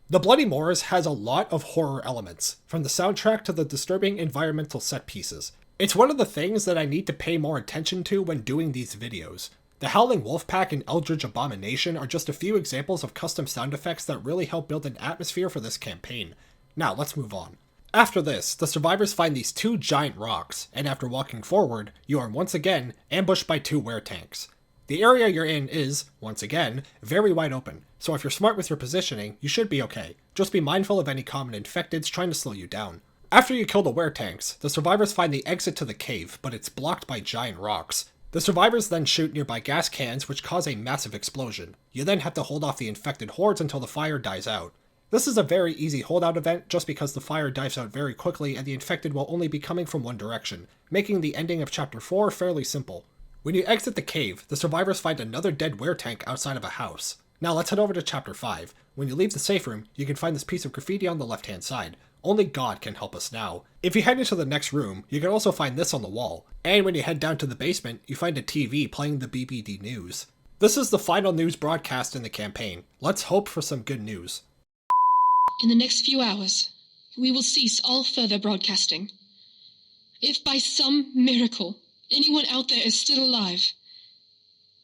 The Bloody Moors has a lot of horror elements, from the soundtrack to the disturbing environmental set pieces. It's one of the things that I need to pay more attention to when doing these videos. The Howling Wolfpack and Eldritch Abomination are just a few examples of custom sound effects that really help build an atmosphere for this campaign. Now let's move on. After this, the survivors find these two giant rocks, and after walking forward, you are once again ambushed by two weretanks. The area you're in is, once again, very wide open, so if you're smart with your positioning, you should be okay. Just be mindful of any common infecteds trying to slow you down. After you kill the weretanks, the survivors find the exit to the cave, but it's blocked by giant rocks. The survivors then shoot nearby gas cans which cause a massive explosion. You then have to hold off the infected hordes until the fire dies out. This is a very easy holdout event just because the fire dies out very quickly and the infected will only be coming from one direction, making the ending of Chapter 4 fairly simple. When you exit the cave, the survivors find another dead weretank outside of a house. Now let's head over to Chapter 5. When you leave the safe room, you can find this piece of graffiti on the left hand side. Only God can help us now. If you head into the next room, you can also find this on the wall. And when you head down to the basement, you find a TV playing the BBD News. This is the final news broadcast in the campaign. Let's hope for some good news. In the next few hours, we will cease all further broadcasting. If by some miracle anyone out there is still alive,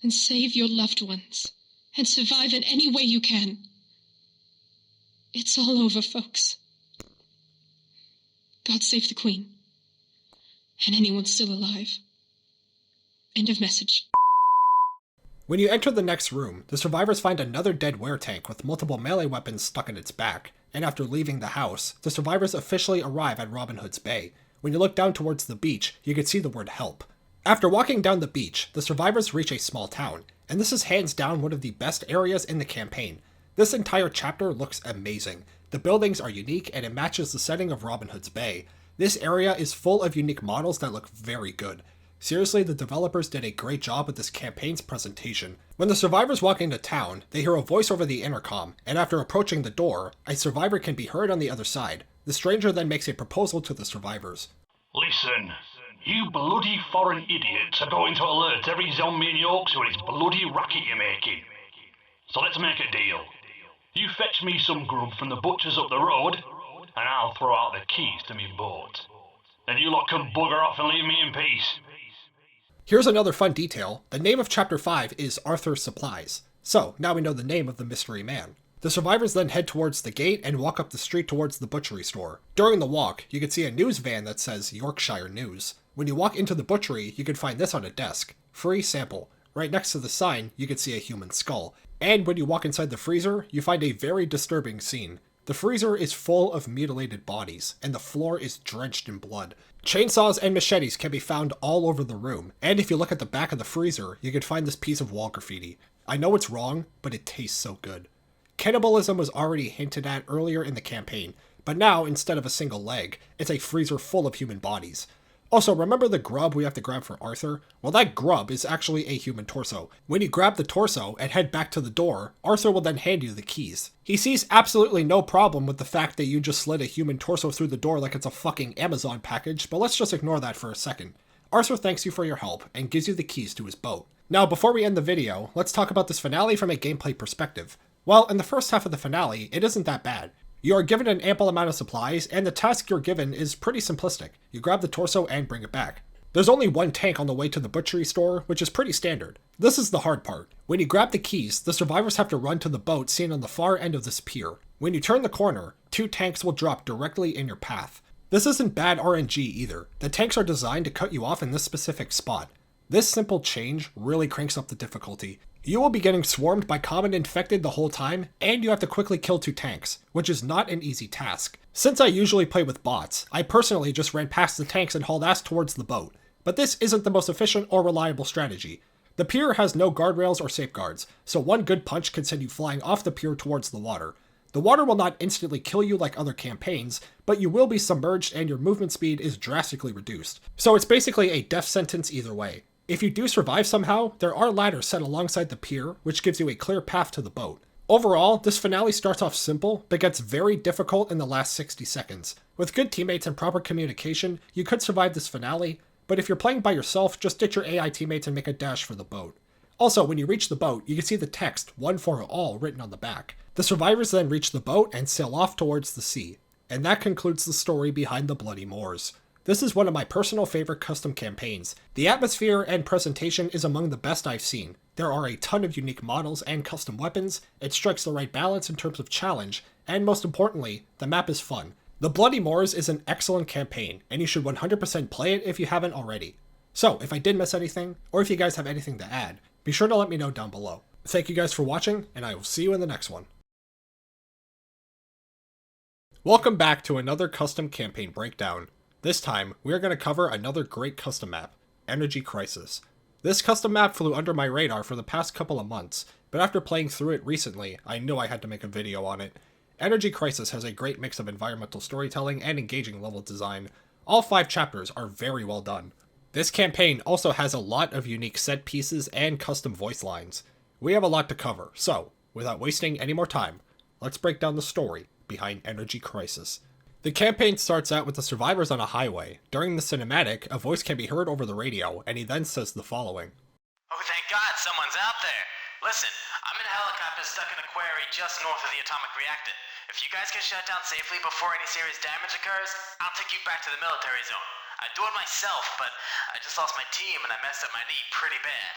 then save your loved ones and survive in any way you can. It's all over, folks. God save the Queen and anyone still alive. End of message. When you enter the next room, the survivors find another dead weretank with multiple melee weapons stuck in its back, and after leaving the house, the survivors officially arrive at Robin Hood's Bay. When you look down towards the beach, you can see the word help. After walking down the beach, the survivors reach a small town, and this is hands down one of the best areas in the campaign. This entire chapter looks amazing. The buildings are unique and it matches the setting of Robin Hood's Bay. This area is full of unique models that look very good. Seriously, the developers did a great job with this campaign's presentation. When the survivors walk into town, they hear a voice over the intercom, and after approaching the door, a survivor can be heard on the other side. The stranger then makes a proposal to the survivors. Listen, you bloody foreign idiots are going to alert every zombie in York to this bloody racket you're making. So let's make a deal. You fetch me some grub from the butcher's up the road, and I'll throw out the keys to me boat. Then you lot can bugger off and leave me in peace. Here's another fun detail. The name of Chapter 5 is Arthur's Supplies. So, now we know the name of the mystery man. The survivors then head towards the gate and walk up the street towards the butchery store. During the walk, you can see a news van that says Yorkshire News. When you walk into the butchery, you can find this on a desk. Free sample. Right next to the sign, you can see a human skull. And when you walk inside the freezer, you find a very disturbing scene. The freezer is full of mutilated bodies, and the floor is drenched in blood. Chainsaws and machetes can be found all over the room, and if you look at the back of the freezer, you can find this piece of wall graffiti. I know it's wrong, but it tastes so good. Cannibalism was already hinted at earlier in the campaign, but now, instead of a single leg, it's a freezer full of human bodies. Also, remember the grub we have to grab for Arthur? Well, that grub is actually a human torso. When you grab the torso and head back to the door, Arthur will then hand you the keys. He sees absolutely no problem with the fact that you just slid a human torso through the door like it's a fucking Amazon package, but let's just ignore that for a second. Arthur thanks you for your help and gives you the keys to his boat. Now, before we end the video, let's talk about this finale from a gameplay perspective. Well, in the first half of the finale, it isn't that bad. You are given an ample amount of supplies, and the task you're given is pretty simplistic. You grab the torso and bring it back. There's only one tank on the way to the butchery store, which is pretty standard. This is the hard part. When you grab the keys, the survivors have to run to the boat seen on the far end of this pier. When you turn the corner, 2 tanks will drop directly in your path. This isn't bad RNG either. The tanks are designed to cut you off in this specific spot. This simple change really cranks up the difficulty. You will be getting swarmed by common infected the whole time, and you have to quickly kill 2 tanks, which is not an easy task. Since I usually play with bots, I personally just ran past the tanks and hauled ass towards the boat. But this isn't the most efficient or reliable strategy. The pier has no guardrails or safeguards, so one good punch can send you flying off the pier towards the water. The water will not instantly kill you like other campaigns, but you will be submerged and your movement speed is drastically reduced. So it's basically a death sentence either way. If you do survive somehow, there are ladders set alongside the pier, which gives you a clear path to the boat. Overall, this finale starts off simple, but gets very difficult in the last 60 seconds. With good teammates and proper communication, you could survive this finale, but if you're playing by yourself, just ditch your AI teammates and make a dash for the boat. Also, when you reach the boat, you can see the text, "One for all," written on the back. The survivors then reach the boat and sail off towards the sea. And that concludes the story behind the Bloody Moors. This is one of my personal favorite custom campaigns. The atmosphere and presentation is among the best I've seen. There are a ton of unique models and custom weapons, it strikes the right balance in terms of challenge, and most importantly, the map is fun. The Bloody Moors is an excellent campaign, and you should 100% play it if you haven't already. So, if I did miss anything, or if you guys have anything to add, be sure to let me know down below. Thank you guys for watching, and I will see you in the next one. Welcome back to another custom campaign breakdown. This time, we are going to cover another great custom map, Energy Crisis. This custom map flew under my radar for the past couple of months, but after playing through it recently, I knew I had to make a video on it. Energy Crisis has a great mix of environmental storytelling and engaging level design. All 5 chapters are very well done. This campaign also has a lot of unique set pieces and custom voice lines. We have a lot to cover, so, without wasting any more time, let's break down the story behind Energy Crisis. The campaign starts out with the survivors on a highway. During the cinematic, a voice can be heard over the radio, and he then says the following. "Oh, thank God, someone's out there. Listen, I'm in a helicopter stuck in a quarry just north of the atomic reactor. If you guys get shut down safely before any serious damage occurs, I'll take you back to the military zone. I'd do it myself, but I just lost my team and I messed up my knee pretty bad."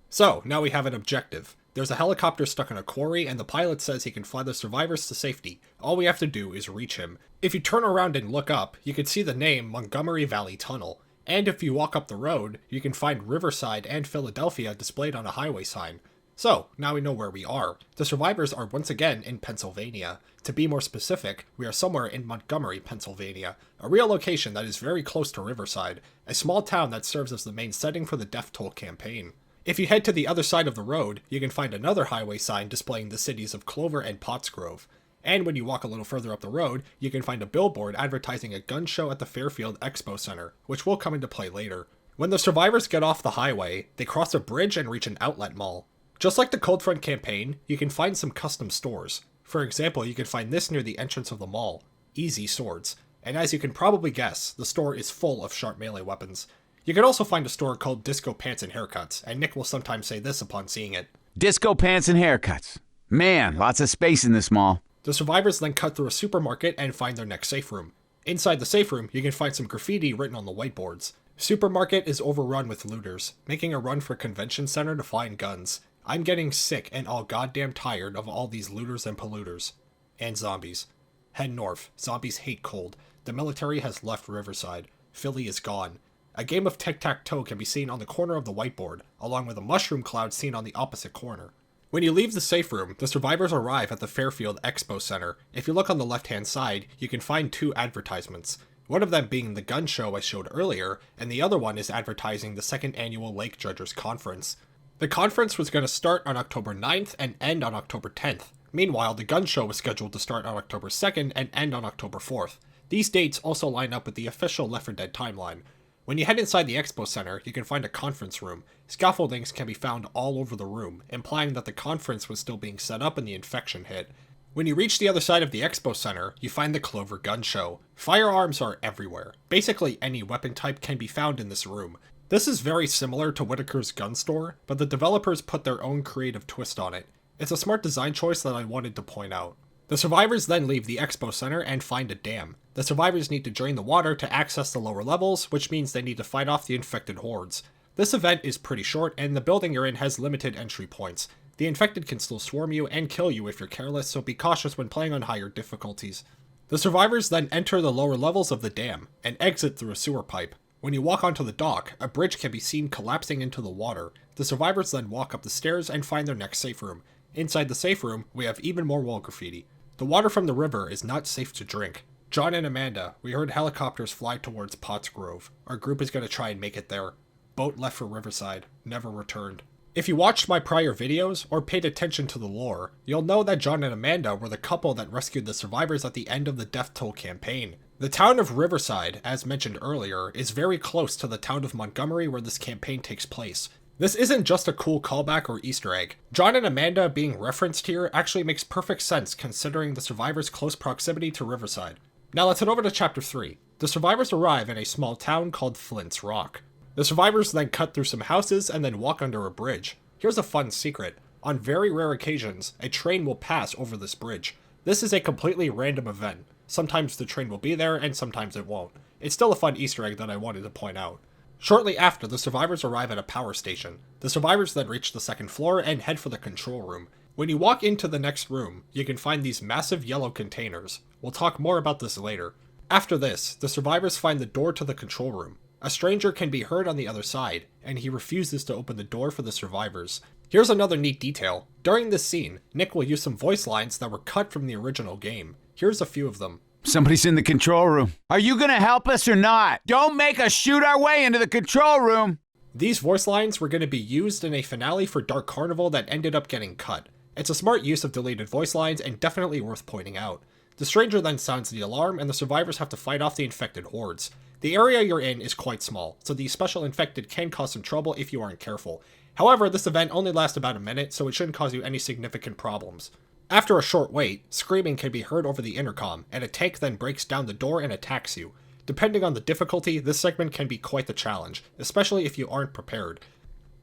So, now we have an objective. There's a helicopter stuck in a quarry, and the pilot says he can fly the survivors to safety. All we have to do is reach him. If you turn around and look up, you can see the name Montgomery Valley Tunnel. And if you walk up the road, you can find Riverside and Philadelphia displayed on a highway sign. So, now we know where we are. The survivors are once again in Pennsylvania. To be more specific, we are somewhere in Montgomery, Pennsylvania, a real location that is very close to Riverside, a small town that serves as the main setting for the Death Toll campaign. If you head to the other side of the road, you can find another highway sign displaying the cities of Clover and Pottsgrove. And when you walk a little further up the road, you can find a billboard advertising a gun show at the Fairfield Expo Center, which will come into play later. When the survivors get off the highway, they cross a bridge and reach an outlet mall. Just like the Cold Front campaign, you can find some custom stores. For example, you can find this near the entrance of the mall, Easy Swords. And as you can probably guess, the store is full of sharp melee weapons. You can also find a store called Disco Pants and Haircuts, and Nick will sometimes say this upon seeing it. Disco Pants and Haircuts. Man, lots of space in this mall. The survivors then cut through a supermarket and find their next safe room. Inside the safe room, you can find some graffiti written on the whiteboards. Supermarket is overrun with looters, making a run for convention center to find guns. I'm getting sick and all goddamn tired of all these looters and polluters. And zombies. Head north. Zombies hate cold. The military has left Riverside. Philly is gone. A game of tic-tac-toe can be seen on the corner of the whiteboard, along with a mushroom cloud seen on the opposite corner. When you leave the safe room, the survivors arrive at the Fairfield Expo Center. If you look on the left-hand side, you can find 2 advertisements. One of them being the gun show I showed earlier, and the other one is advertising the 2nd Annual Lake Judges Conference. The conference was going to start on October 9th and end on October 10th. Meanwhile, the gun show was scheduled to start on October 2nd and end on October 4th. These dates also line up with the official Left 4 Dead timeline. When you head inside the expo center, you can find a conference room. Scaffoldings can be found all over the room, implying that the conference was still being set up and the infection hit. When you reach the other side of the expo center, you find the Clover Gun Show. Firearms are everywhere. Basically any weapon type can be found in this room. This is very similar to Whitaker's gun store, but the developers put their own creative twist on it. It's a smart design choice that I wanted to point out. The survivors then leave the expo center and find a dam. The survivors need to drain the water to access the lower levels, which means they need to fight off the infected hordes. This event is pretty short, and the building you're in has limited entry points. The infected can still swarm you and kill you if you're careless, so be cautious when playing on higher difficulties. The survivors then enter the lower levels of the dam, and exit through a sewer pipe. When you walk onto the dock, a bridge can be seen collapsing into the water. The survivors then walk up the stairs and find their next safe room. Inside the safe room, we have even more wall graffiti. The water from the river is not safe to drink. John and Amanda, we heard helicopters fly towards Potts Grove. Our group is going to try and make it there. Boat left for Riverside, never returned. If you watched my prior videos, or paid attention to the lore, you'll know that John and Amanda were the couple that rescued the survivors at the end of the Death Toll campaign. The town of Riverside, as mentioned earlier, is very close to the town of Montgomery where this campaign takes place. This isn't just a cool callback or Easter egg. John and Amanda being referenced here actually makes perfect sense considering the survivors' close proximity to Riverside. Now let's head over to Chapter 3. The survivors arrive in a small town called Flint's Rock. The survivors then cut through some houses and then walk under a bridge. Here's a fun secret. On very rare occasions, a train will pass over this bridge. This is a completely random event. Sometimes the train will be there and sometimes it won't. It's still a fun Easter egg that I wanted to point out. Shortly after, the survivors arrive at a power station. The survivors then reach the second floor and head for the control room. When you walk into the next room, you can find these massive yellow containers. We'll talk more about this later. After this, the survivors find the door to the control room. A stranger can be heard on the other side, and he refuses to open the door for the survivors. Here's another neat detail. During this scene, Nick will use some voice lines that were cut from the original game. Here's a few of them. Somebody's in the control room. Are you gonna help us or not? Don't make us shoot our way into the control room! These voice lines were going to be used in a finale for Dark Carnival that ended up getting cut. It's a smart use of deleted voice lines and definitely worth pointing out. The stranger then sounds the alarm and the survivors have to fight off the infected hordes. The area you're in is quite small, so the special infected can cause some trouble if you aren't careful. However, this event only lasts about a minute, so it shouldn't cause you any significant problems. After a short wait, screaming can be heard over the intercom, and a tank then breaks down the door and attacks you. Depending on the difficulty, this segment can be quite the challenge, especially if you aren't prepared.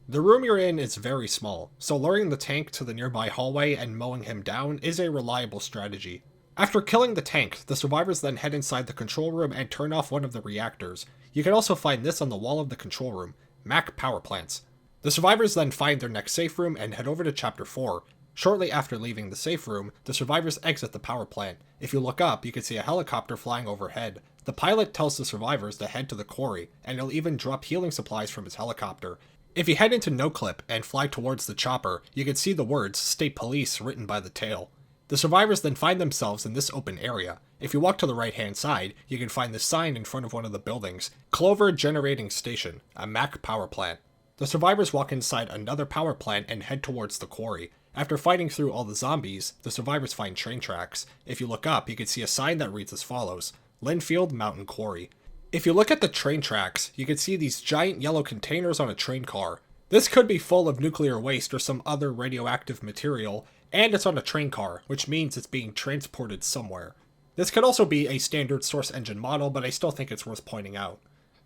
The room you're in is very small, so luring the tank to the nearby hallway and mowing him down is a reliable strategy. After killing the tank, the survivors then head inside the control room and turn off one of the reactors. You can also find this on the wall of the control room, Mac power plants. The survivors then find their next safe room and head over to Chapter 4. Shortly after leaving the safe room, the survivors exit the power plant. If you look up, you can see a helicopter flying overhead. The pilot tells the survivors to head to the quarry, and he'll even drop healing supplies from his helicopter. If you head into NoClip and fly towards the chopper, you can see the words State Police written by the tail. The survivors then find themselves in this open area. If you walk to the right hand side, you can find the sign in front of one of the buildings, Clover Generating Station, a Mac power plant. The survivors walk inside another power plant and head towards the quarry. After fighting through all the zombies, the survivors find train tracks. If you look up, you can see a sign that reads as follows, Linfield Mountain Quarry. If you look at the train tracks, you can see these giant yellow containers on a train car. This could be full of nuclear waste or some other radioactive material, and it's on a train car, which means it's being transported somewhere. This could also be a standard source engine model, but I still think it's worth pointing out.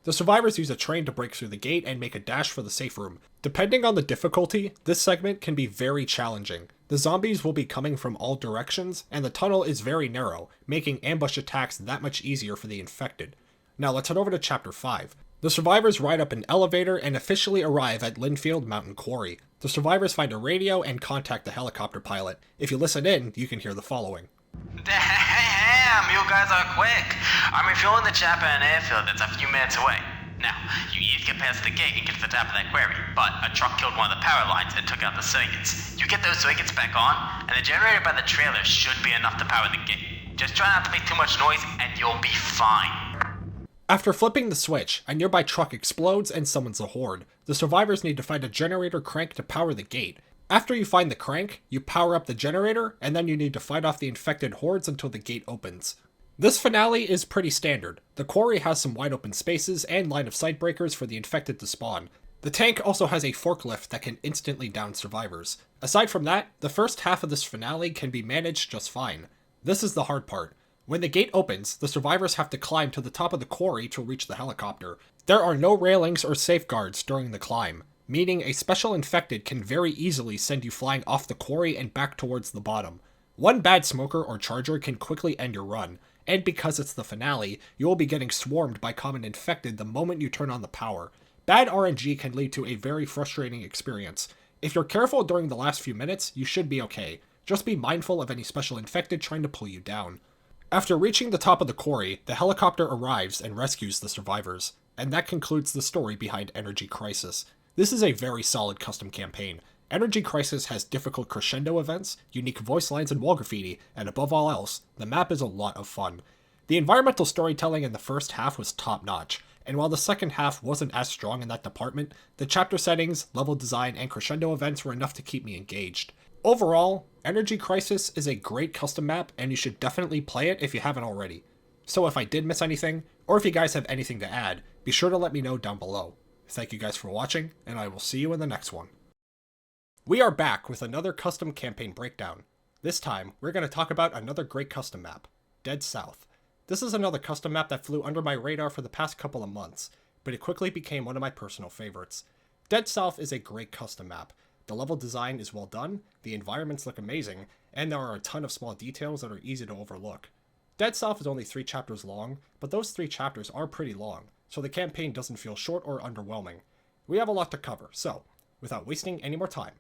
The survivors use a train to break through the gate and make a dash for the safe room. Depending on the difficulty, this segment can be very challenging. The zombies will be coming from all directions, and the tunnel is very narrow, making ambush attacks that much easier for the infected. Now let's head over to Chapter 5. The survivors ride up an elevator and officially arrive at Linfield Mountain Quarry. The survivors find a radio and contact the helicopter pilot. If you listen in, you can hear the following. Damn, you guys are quick. I'm refueling the chopper in an airfield that's a few minutes away. Now, you need to get past the gate and get to the top of that quarry, but a truck killed one of the power lines and took out the circuits. You get those circuits back on, and the generator by the trailer should be enough to power the gate. Just try not to make too much noise, and you'll be fine. After flipping the switch, a nearby truck explodes and summons a horde. The survivors need to find a generator crank to power the gate. After you find the crank, you power up the generator, and then you need to fight off the infected hordes until the gate opens. This finale is pretty standard. The quarry has some wide open spaces and line of sight breakers for the infected to spawn. The tank also has a forklift that can instantly down survivors. Aside from that, the first half of this finale can be managed just fine. This is the hard part. When the gate opens, the survivors have to climb to the top of the quarry to reach the helicopter. There are no railings or safeguards during the climb, meaning a special infected can very easily send you flying off the quarry and back towards the bottom. One bad smoker or charger can quickly end your run. And because it's the finale, you will be getting swarmed by common infected the moment you turn on the power. Bad RNG can lead to a very frustrating experience. If you're careful during the last few minutes, you should be okay. Just be mindful of any special infected trying to pull you down. After reaching the top of the quarry, the helicopter arrives and rescues the survivors. And that concludes the story behind Energy Crisis. This is a very solid custom campaign. Energy Crisis has difficult crescendo events, unique voice lines and wall graffiti, and above all else, the map is a lot of fun. The environmental storytelling in the first half was top-notch, and while the second half wasn't as strong in that department, the chapter settings, level design, and crescendo events were enough to keep me engaged. Overall, Energy Crisis is a great custom map, and you should definitely play it if you haven't already. So if I did miss anything, or if you guys have anything to add, be sure to let me know down below. Thank you guys for watching, and I will see you in the next one. We are back with another custom campaign breakdown. This time, we're going to talk about another great custom map, Dead South. This is another custom map that flew under my radar for the past couple of months, but it quickly became one of my personal favorites. Dead South is a great custom map. The level design is well done, the environments look amazing, and there are a ton of small details that are easy to overlook. Dead South is only 3 chapters long, but those 3 chapters are pretty long, so the campaign doesn't feel short or underwhelming. We have a lot to cover, so, without wasting any more time,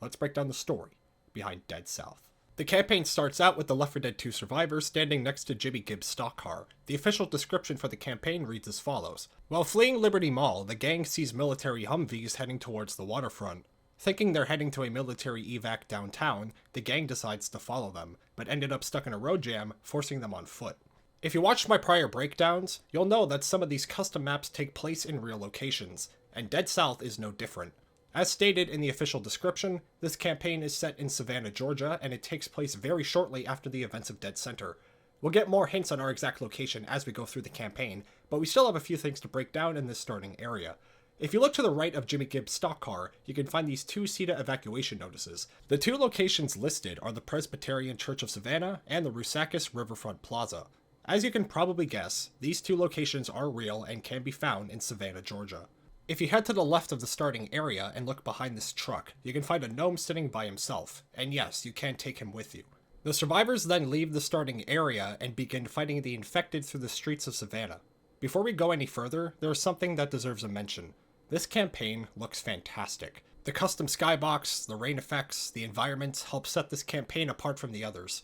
let's break down the story behind Dead South. The campaign starts out with the Left 4 Dead 2 survivors standing next to Jimmy Gibbs' stock car. The official description for the campaign reads as follows. While fleeing Liberty Mall, the gang sees military Humvees heading towards the waterfront. Thinking they're heading to a military evac downtown, the gang decides to follow them, but ended up stuck in a road jam, forcing them on foot. If you watched my prior breakdowns, you'll know that some of these custom maps take place in real locations, and Dead South is no different. As stated in the official description, this campaign is set in Savannah, Georgia, and it takes place very shortly after the events of Dead Center. We'll get more hints on our exact location as we go through the campaign, but we still have a few things to break down in this starting area. If you look to the right of Jimmy Gibbs' stock car, you can find these 2 CETA evacuation notices. The 2 locations listed are the Presbyterian Church of Savannah and the Rusakis Riverfront Plaza. As you can probably guess, these 2 locations are real and can be found in Savannah, Georgia. If you head to the left of the starting area and look behind this truck, you can find a gnome sitting by himself, and yes, you can take him with you. The survivors then leave the starting area and begin fighting the infected through the streets of Savannah. Before we go any further, there is something that deserves a mention. This campaign looks fantastic. The custom skybox, the rain effects, the environments help set this campaign apart from the others.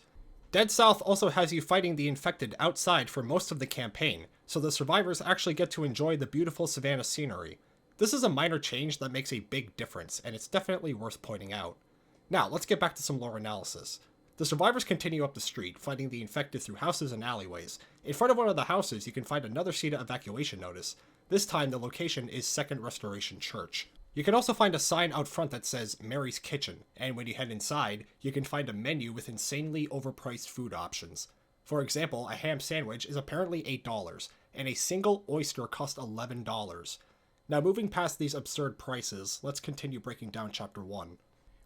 Dead South also has you fighting the infected outside for most of the campaign, so the survivors actually get to enjoy the beautiful Savannah scenery. This is a minor change that makes a big difference, and it's definitely worth pointing out. Now, let's get back to some lore analysis. The survivors continue up the street, fighting the infected through houses and alleyways. In front of one of the houses, you can find another CETA evacuation notice. This time, the location is Second Restoration Church. You can also find a sign out front that says Mary's Kitchen, and when you head inside, you can find a menu with insanely overpriced food options. For example, a ham sandwich is apparently $8, and a single oyster costs $11. Now, moving past these absurd prices, let's continue breaking down Chapter 1.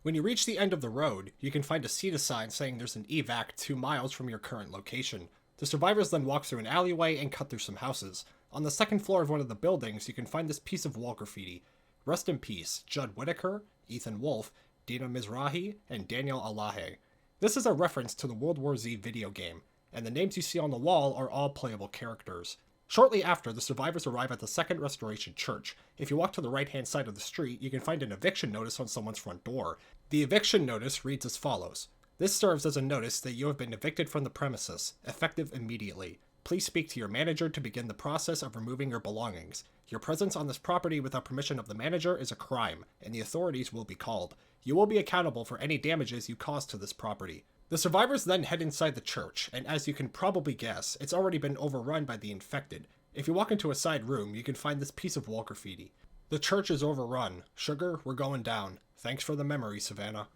When you reach the end of the road, you can find a CETA sign saying there's an evac 2 miles from your current location. The survivors then walk through an alleyway and cut through some houses. On the second floor of one of the buildings, you can find this piece of wall graffiti. Rest in peace, Judd Whitaker, Ethan Wolfe, Dina Mizrahi, and Daniel Alahe. This is a reference to the World War Z video game, and the names you see on the wall are all playable characters. Shortly after, the survivors arrive at the Second Restoration Church. If you walk to the right-hand side of the street, you can find an eviction notice on someone's front door. The eviction notice reads as follows. This serves as a notice that you have been evicted from the premises, effective immediately. Please speak to your manager to begin the process of removing your belongings. Your presence on this property without permission of the manager is a crime, and the authorities will be called. You will be accountable for any damages you cause to this property. The survivors then head inside the church, and as you can probably guess, it's already been overrun by the infected. If you walk into a side room, you can find this piece of wall graffiti. The church is overrun. Sugar, we're going down. Thanks for the memory, Savannah.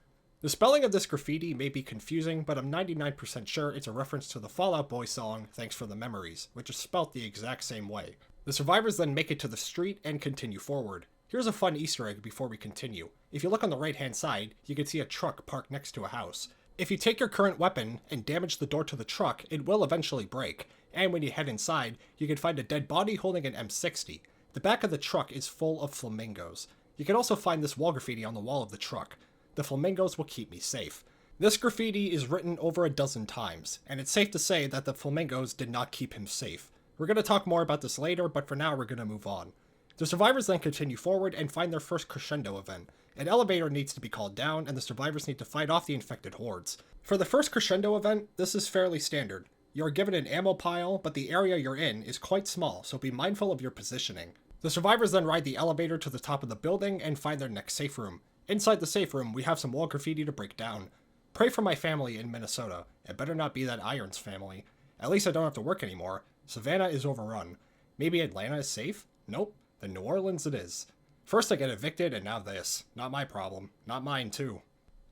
The spelling of this graffiti may be confusing, but I'm 99% sure it's a reference to the Fall Out Boy song, Thanks for the Memories, which is spelt the exact same way. The survivors then make it to the street and continue forward. Here's a fun Easter egg before we continue. If you look on the right-hand side, you can see a truck parked next to a house. If you take your current weapon and damage the door to the truck, it will eventually break, and when you head inside, you can find a dead body holding an M60. The back of the truck is full of flamingos. You can also find this wall graffiti on the wall of the truck. The flamingos will keep me safe. This graffiti is written over a dozen times, and it's safe to say that the flamingos did not keep him safe. We're going to talk more about this later, but for now we're going to move on. The survivors then continue forward and find their first crescendo event. An elevator needs to be called down, and the survivors need to fight off the infected hordes. For the first crescendo event, this is fairly standard. You are given an ammo pile, but the area you're in is quite small, so be mindful of your positioning. The survivors then ride the elevator to the top of the building and find their next safe room. Inside the safe room, we have some wall graffiti to break down. Pray for my family in Minnesota. It better not be that Irons family. At least I don't have to work anymore. Savannah is overrun. Maybe Atlanta is safe? Nope. Then New Orleans it is. First I get evicted and now this. Not my problem. Not mine too.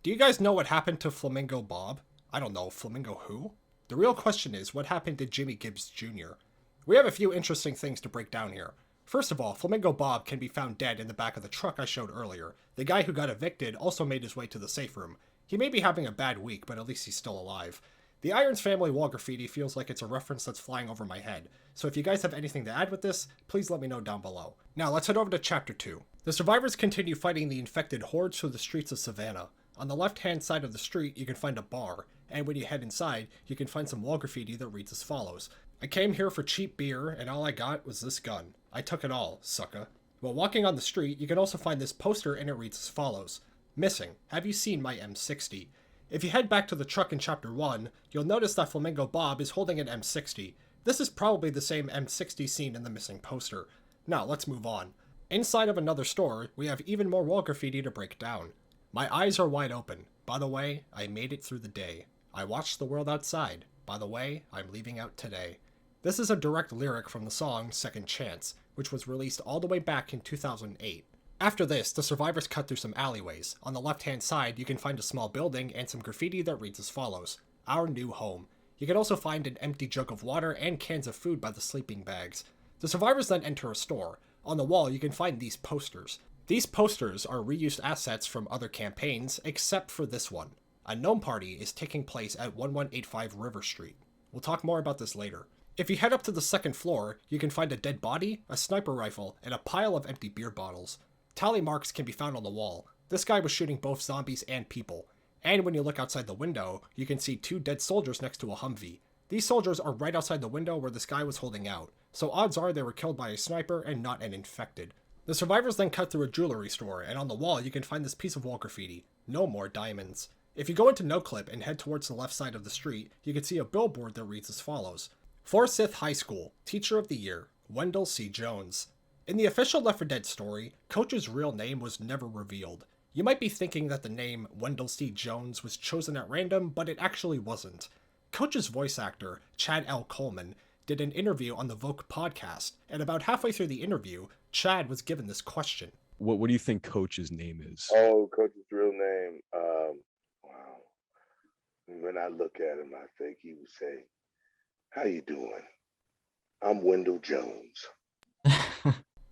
Do you guys know what happened to Flamingo Bob? I don't know, Flamingo who? The real question is, what happened to Jimmy Gibbs Jr.? We have a few interesting things to break down here. First of all, Flamingo Bob can be found dead in the back of the truck I showed earlier. The guy who got evicted also made his way to the safe room. He may be having a bad week, but at least he's still alive. The Irons family wall graffiti feels like it's a reference that's flying over my head, so if you guys have anything to add with this, please let me know down below. Now let's head over to Chapter 2. The survivors continue fighting the infected hordes through the streets of Savannah. On the left-hand side of the street, you can find a bar, and when you head inside, you can find some wall graffiti that reads as follows. I came here for cheap beer, and all I got was this gun. I took it all, sucka. While walking on the street, you can also find this poster, and it reads as follows. Missing. Have you seen my M60? If you head back to the truck in Chapter 1, you'll notice that Flamingo Bob is holding an M60. This is probably the same M60 seen in the missing poster. Now, let's move on. Inside of another store, we have even more wall graffiti to break down. My eyes are wide open. By the way, I made it through the day. I watched the world outside. By the way, I'm leaving out today. This is a direct lyric from the song Second Chance, which was released all the way back in 2008. After this, the survivors cut through some alleyways. On the left-hand side, you can find a small building and some graffiti that reads as follows. Our new home. You can also find an empty jug of water and cans of food by the sleeping bags. The survivors then enter a store. On the wall, you can find these posters. These posters are reused assets from other campaigns, except for this one. A gnome party is taking place at 1185 River Street. We'll talk more about this later. If you head up to the second floor, you can find a dead body, a sniper rifle, and a pile of empty beer bottles. Tally marks can be found on the wall. This guy was shooting both zombies and people. And when you look outside the window, you can see 2 dead soldiers next to a Humvee. These soldiers are right outside the window where this guy was holding out, so odds are they were killed by a sniper and not an infected. The survivors then cut through a jewelry store, and on the wall you can find this piece of wall graffiti. No more diamonds. If you go into NoClip and head towards the left side of the street, you can see a billboard that reads as follows. Forsyth High School, Teacher of the Year, Wendell C. Jones. In the official Left 4 Dead story, Coach's real name was never revealed. You might be thinking that the name Wendell C. Jones was chosen at random, but it actually wasn't. Coach's voice actor, Chad L. Coleman, did an interview on the Vogue podcast, and about halfway through the interview, Chad was given this question. What do you think Coach's name is? Oh, Coach's real name, wow. When I look at him, I think he would say, "How you doing? I'm Wendell Jones."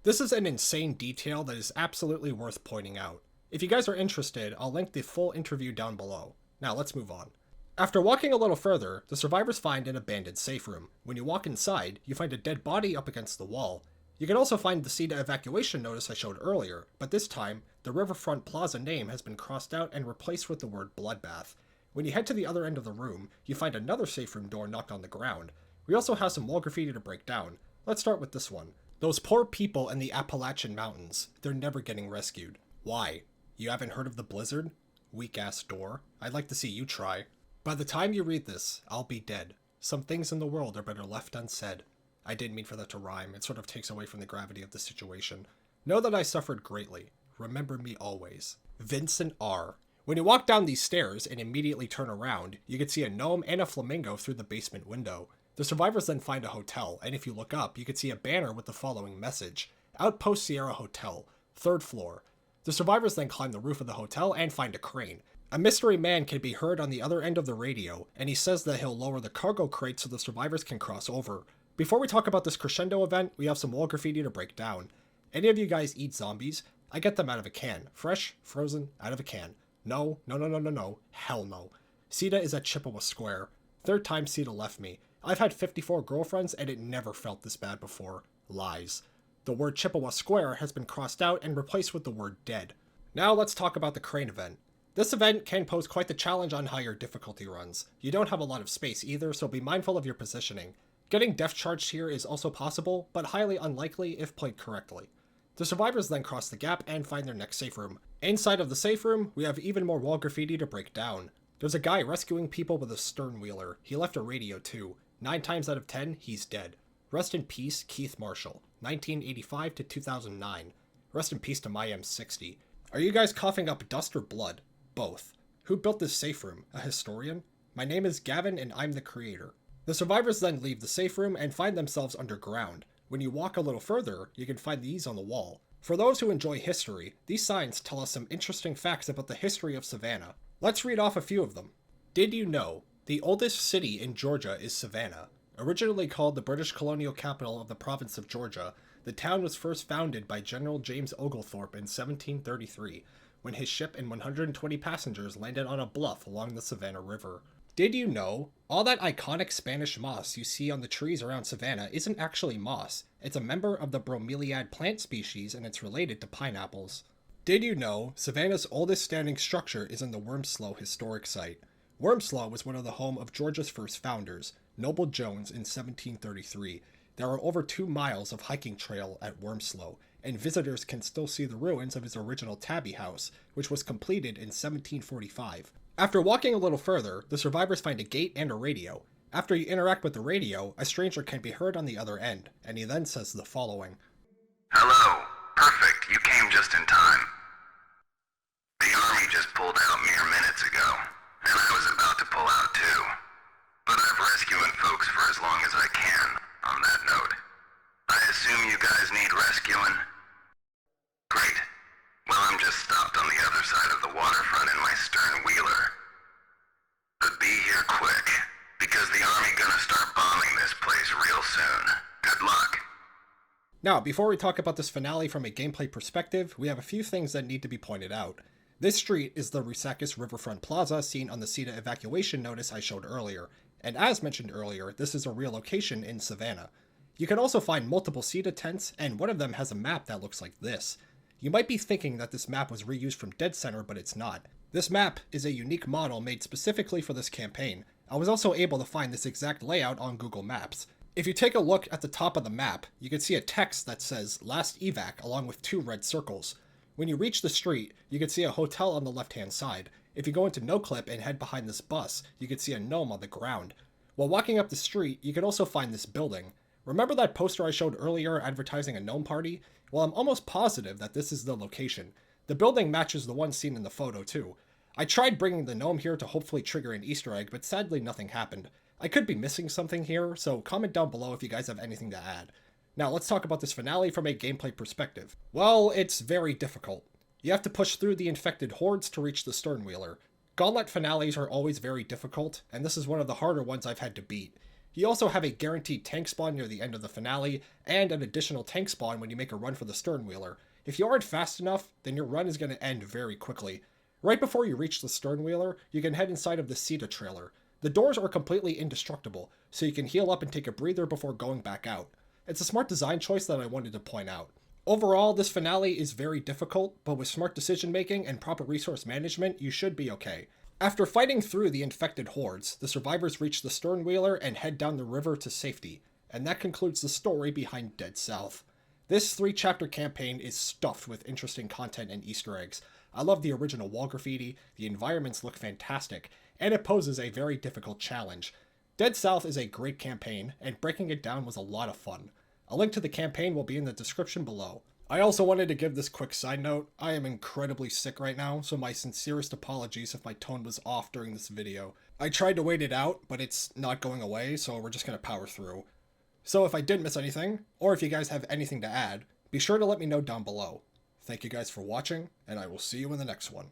This is an insane detail that is absolutely worth pointing out. If you guys are interested, I'll link the full interview down below. Now let's move on. After walking a little further, the survivors find an abandoned safe room. When you walk inside, you find a dead body up against the wall. You can also find the CEDA evacuation notice I showed earlier, but this time, the Riverfront Plaza name has been crossed out and replaced with the word Bloodbath. When you head to the other end of the room, you find another safe room door knocked on the ground. We also have some wall graffiti to break down. Let's start with this one. Those poor people in the Appalachian Mountains, they're never getting rescued. Why? You haven't heard of the blizzard? Weak-ass door. I'd like to see you try. By the time you read this, I'll be dead. Some things in the world are better left unsaid. I didn't mean for that to rhyme. It sort of takes away from the gravity of the situation. Know that I suffered greatly. Remember me always. Vincent R. When you walk down these stairs and immediately turn around, you can see a gnome and a flamingo through the basement window. The survivors then find a hotel, and if you look up, you can see a banner with the following message. Outpost Sierra Hotel, 3rd floor. The survivors then climb the roof of the hotel and find a crane. A mystery man can be heard on the other end of the radio, and he says that he'll lower the cargo crate so the survivors can cross over. Before we talk about this crescendo event, we have some wall graffiti to break down. Any of you guys eat zombies? I get them out of a can. Fresh, frozen, out of a can. No, hell no. CEDA is at Chippewa Square. 3rd time CEDA left me. I've had 54 girlfriends and it never felt this bad before. Lies. The word Chippewa Square has been crossed out and replaced with the word dead. Now let's talk about the crane event. This event can pose quite the challenge on higher difficulty runs. You don't have a lot of space either, so be mindful of your positioning. Getting depth charged here is also possible, but highly unlikely if played correctly. The survivors then cross the gap and find their next safe room. Inside of the safe room, we have even more wall graffiti to break down. There's a guy rescuing people with a stern wheeler. He left a radio too. 9 times out of 10, he's dead. Rest in peace, Keith Marshall, 1985 to 2009. Rest in peace to my M60. Are you guys coughing up dust or blood? Both. Who built this safe room? A historian? My name is Gavin and I'm the creator. The survivors then leave the safe room and find themselves underground. When you walk a little further, you can find these on the wall. For those who enjoy history, these signs tell us some interesting facts about the history of Savannah. Let's read off a few of them. Did you know the oldest city in Georgia is Savannah? Originally called the British colonial capital of the province of Georgia, the town was first founded by General James Oglethorpe in 1733, when his ship and 120 passengers landed on a bluff along the Savannah River. Did you know all that iconic Spanish moss you see on the trees around Savannah isn't actually moss? It's a member of the bromeliad plant species and it's related to pineapples. Did you know Savannah's oldest standing structure is in the Wormslow Historic Site? Wormslow was one of the home of Georgia's first founders, Noble Jones, in 1733. There are over 2 miles of hiking trail at Wormslow, and visitors can still see the ruins of his original tabby house, which was completed in 1745. After walking a little further, the survivors find a gate and a radio. After you interact with the radio, a stranger can be heard on the other end, and he then says the following. Hello. Perfect. You came just in time. The army just pulled out mere minutes ago, and I was about to pull out too. But I've rescuing folks for as long as I can, on that note. I assume you guys need rescuing? Great. Well, I'm just stopped on the other side of the waterfront in my stern wheeler. But be here quick, because the army gonna start bombing this place real soon. Good luck. Now, before we talk about this finale from a gameplay perspective, we have a few things that need to be pointed out. This street is the Rusakis Riverfront Plaza seen on the CETA evacuation notice I showed earlier, and as mentioned earlier, this is a real location in Savannah. You can also find multiple CETA tents, and one of them has a map that looks like this. You might be thinking that this map was reused from Dead Center, but it's not. This map is a unique model made specifically for this campaign. I was also able to find this exact layout on Google Maps. If you take a look at the top of the map, you can see a text that says Last Evac along with 2 red circles. When you reach the street, you can see a hotel on the left-hand side. If you go into NoClip and head behind this bus, you can see a gnome on the ground. While walking up the street, you can also find this building. Remember that poster I showed earlier advertising a gnome party? Well, I'm almost positive that this is the location. The building matches the one seen in the photo too. I tried bringing the gnome here to hopefully trigger an Easter egg, but sadly nothing happened. I could be missing something here, so comment down below if you guys have anything to add. Now let's talk about this finale from a gameplay perspective. Well, it's very difficult. You have to push through the infected hordes to reach the sternwheeler. Gauntlet finales are always very difficult, and this is one of the harder ones I've had to beat. You also have a guaranteed tank spawn near the end of the finale, and an additional tank spawn when you make a run for the sternwheeler. If you aren't fast enough, then your run is going to end very quickly. Right before you reach the sternwheeler, you can head inside of the CETA trailer. The doors are completely indestructible, so you can heal up and take a breather before going back out. It's a smart design choice that I wanted to point out. Overall, this finale is very difficult, but with smart decision making and proper resource management, you should be okay. After fighting through the infected hordes, the survivors reach the sternwheeler and head down the river to safety, and that concludes the story behind Dead South. This 3-chapter campaign is stuffed with interesting content and Easter eggs. I love the original wall graffiti, the environments look fantastic, and it poses a very difficult challenge. Dead South is a great campaign, and breaking it down was a lot of fun. A link to the campaign will be in the description below. I also wanted to give this quick side note. I am incredibly sick right now, so my sincerest apologies if my tone was off during this video. I tried to wait it out, but it's not going away, so we're just going to power through. So if I did miss anything, or if you guys have anything to add, be sure to let me know down below. Thank you guys for watching, and I will see you in the next one.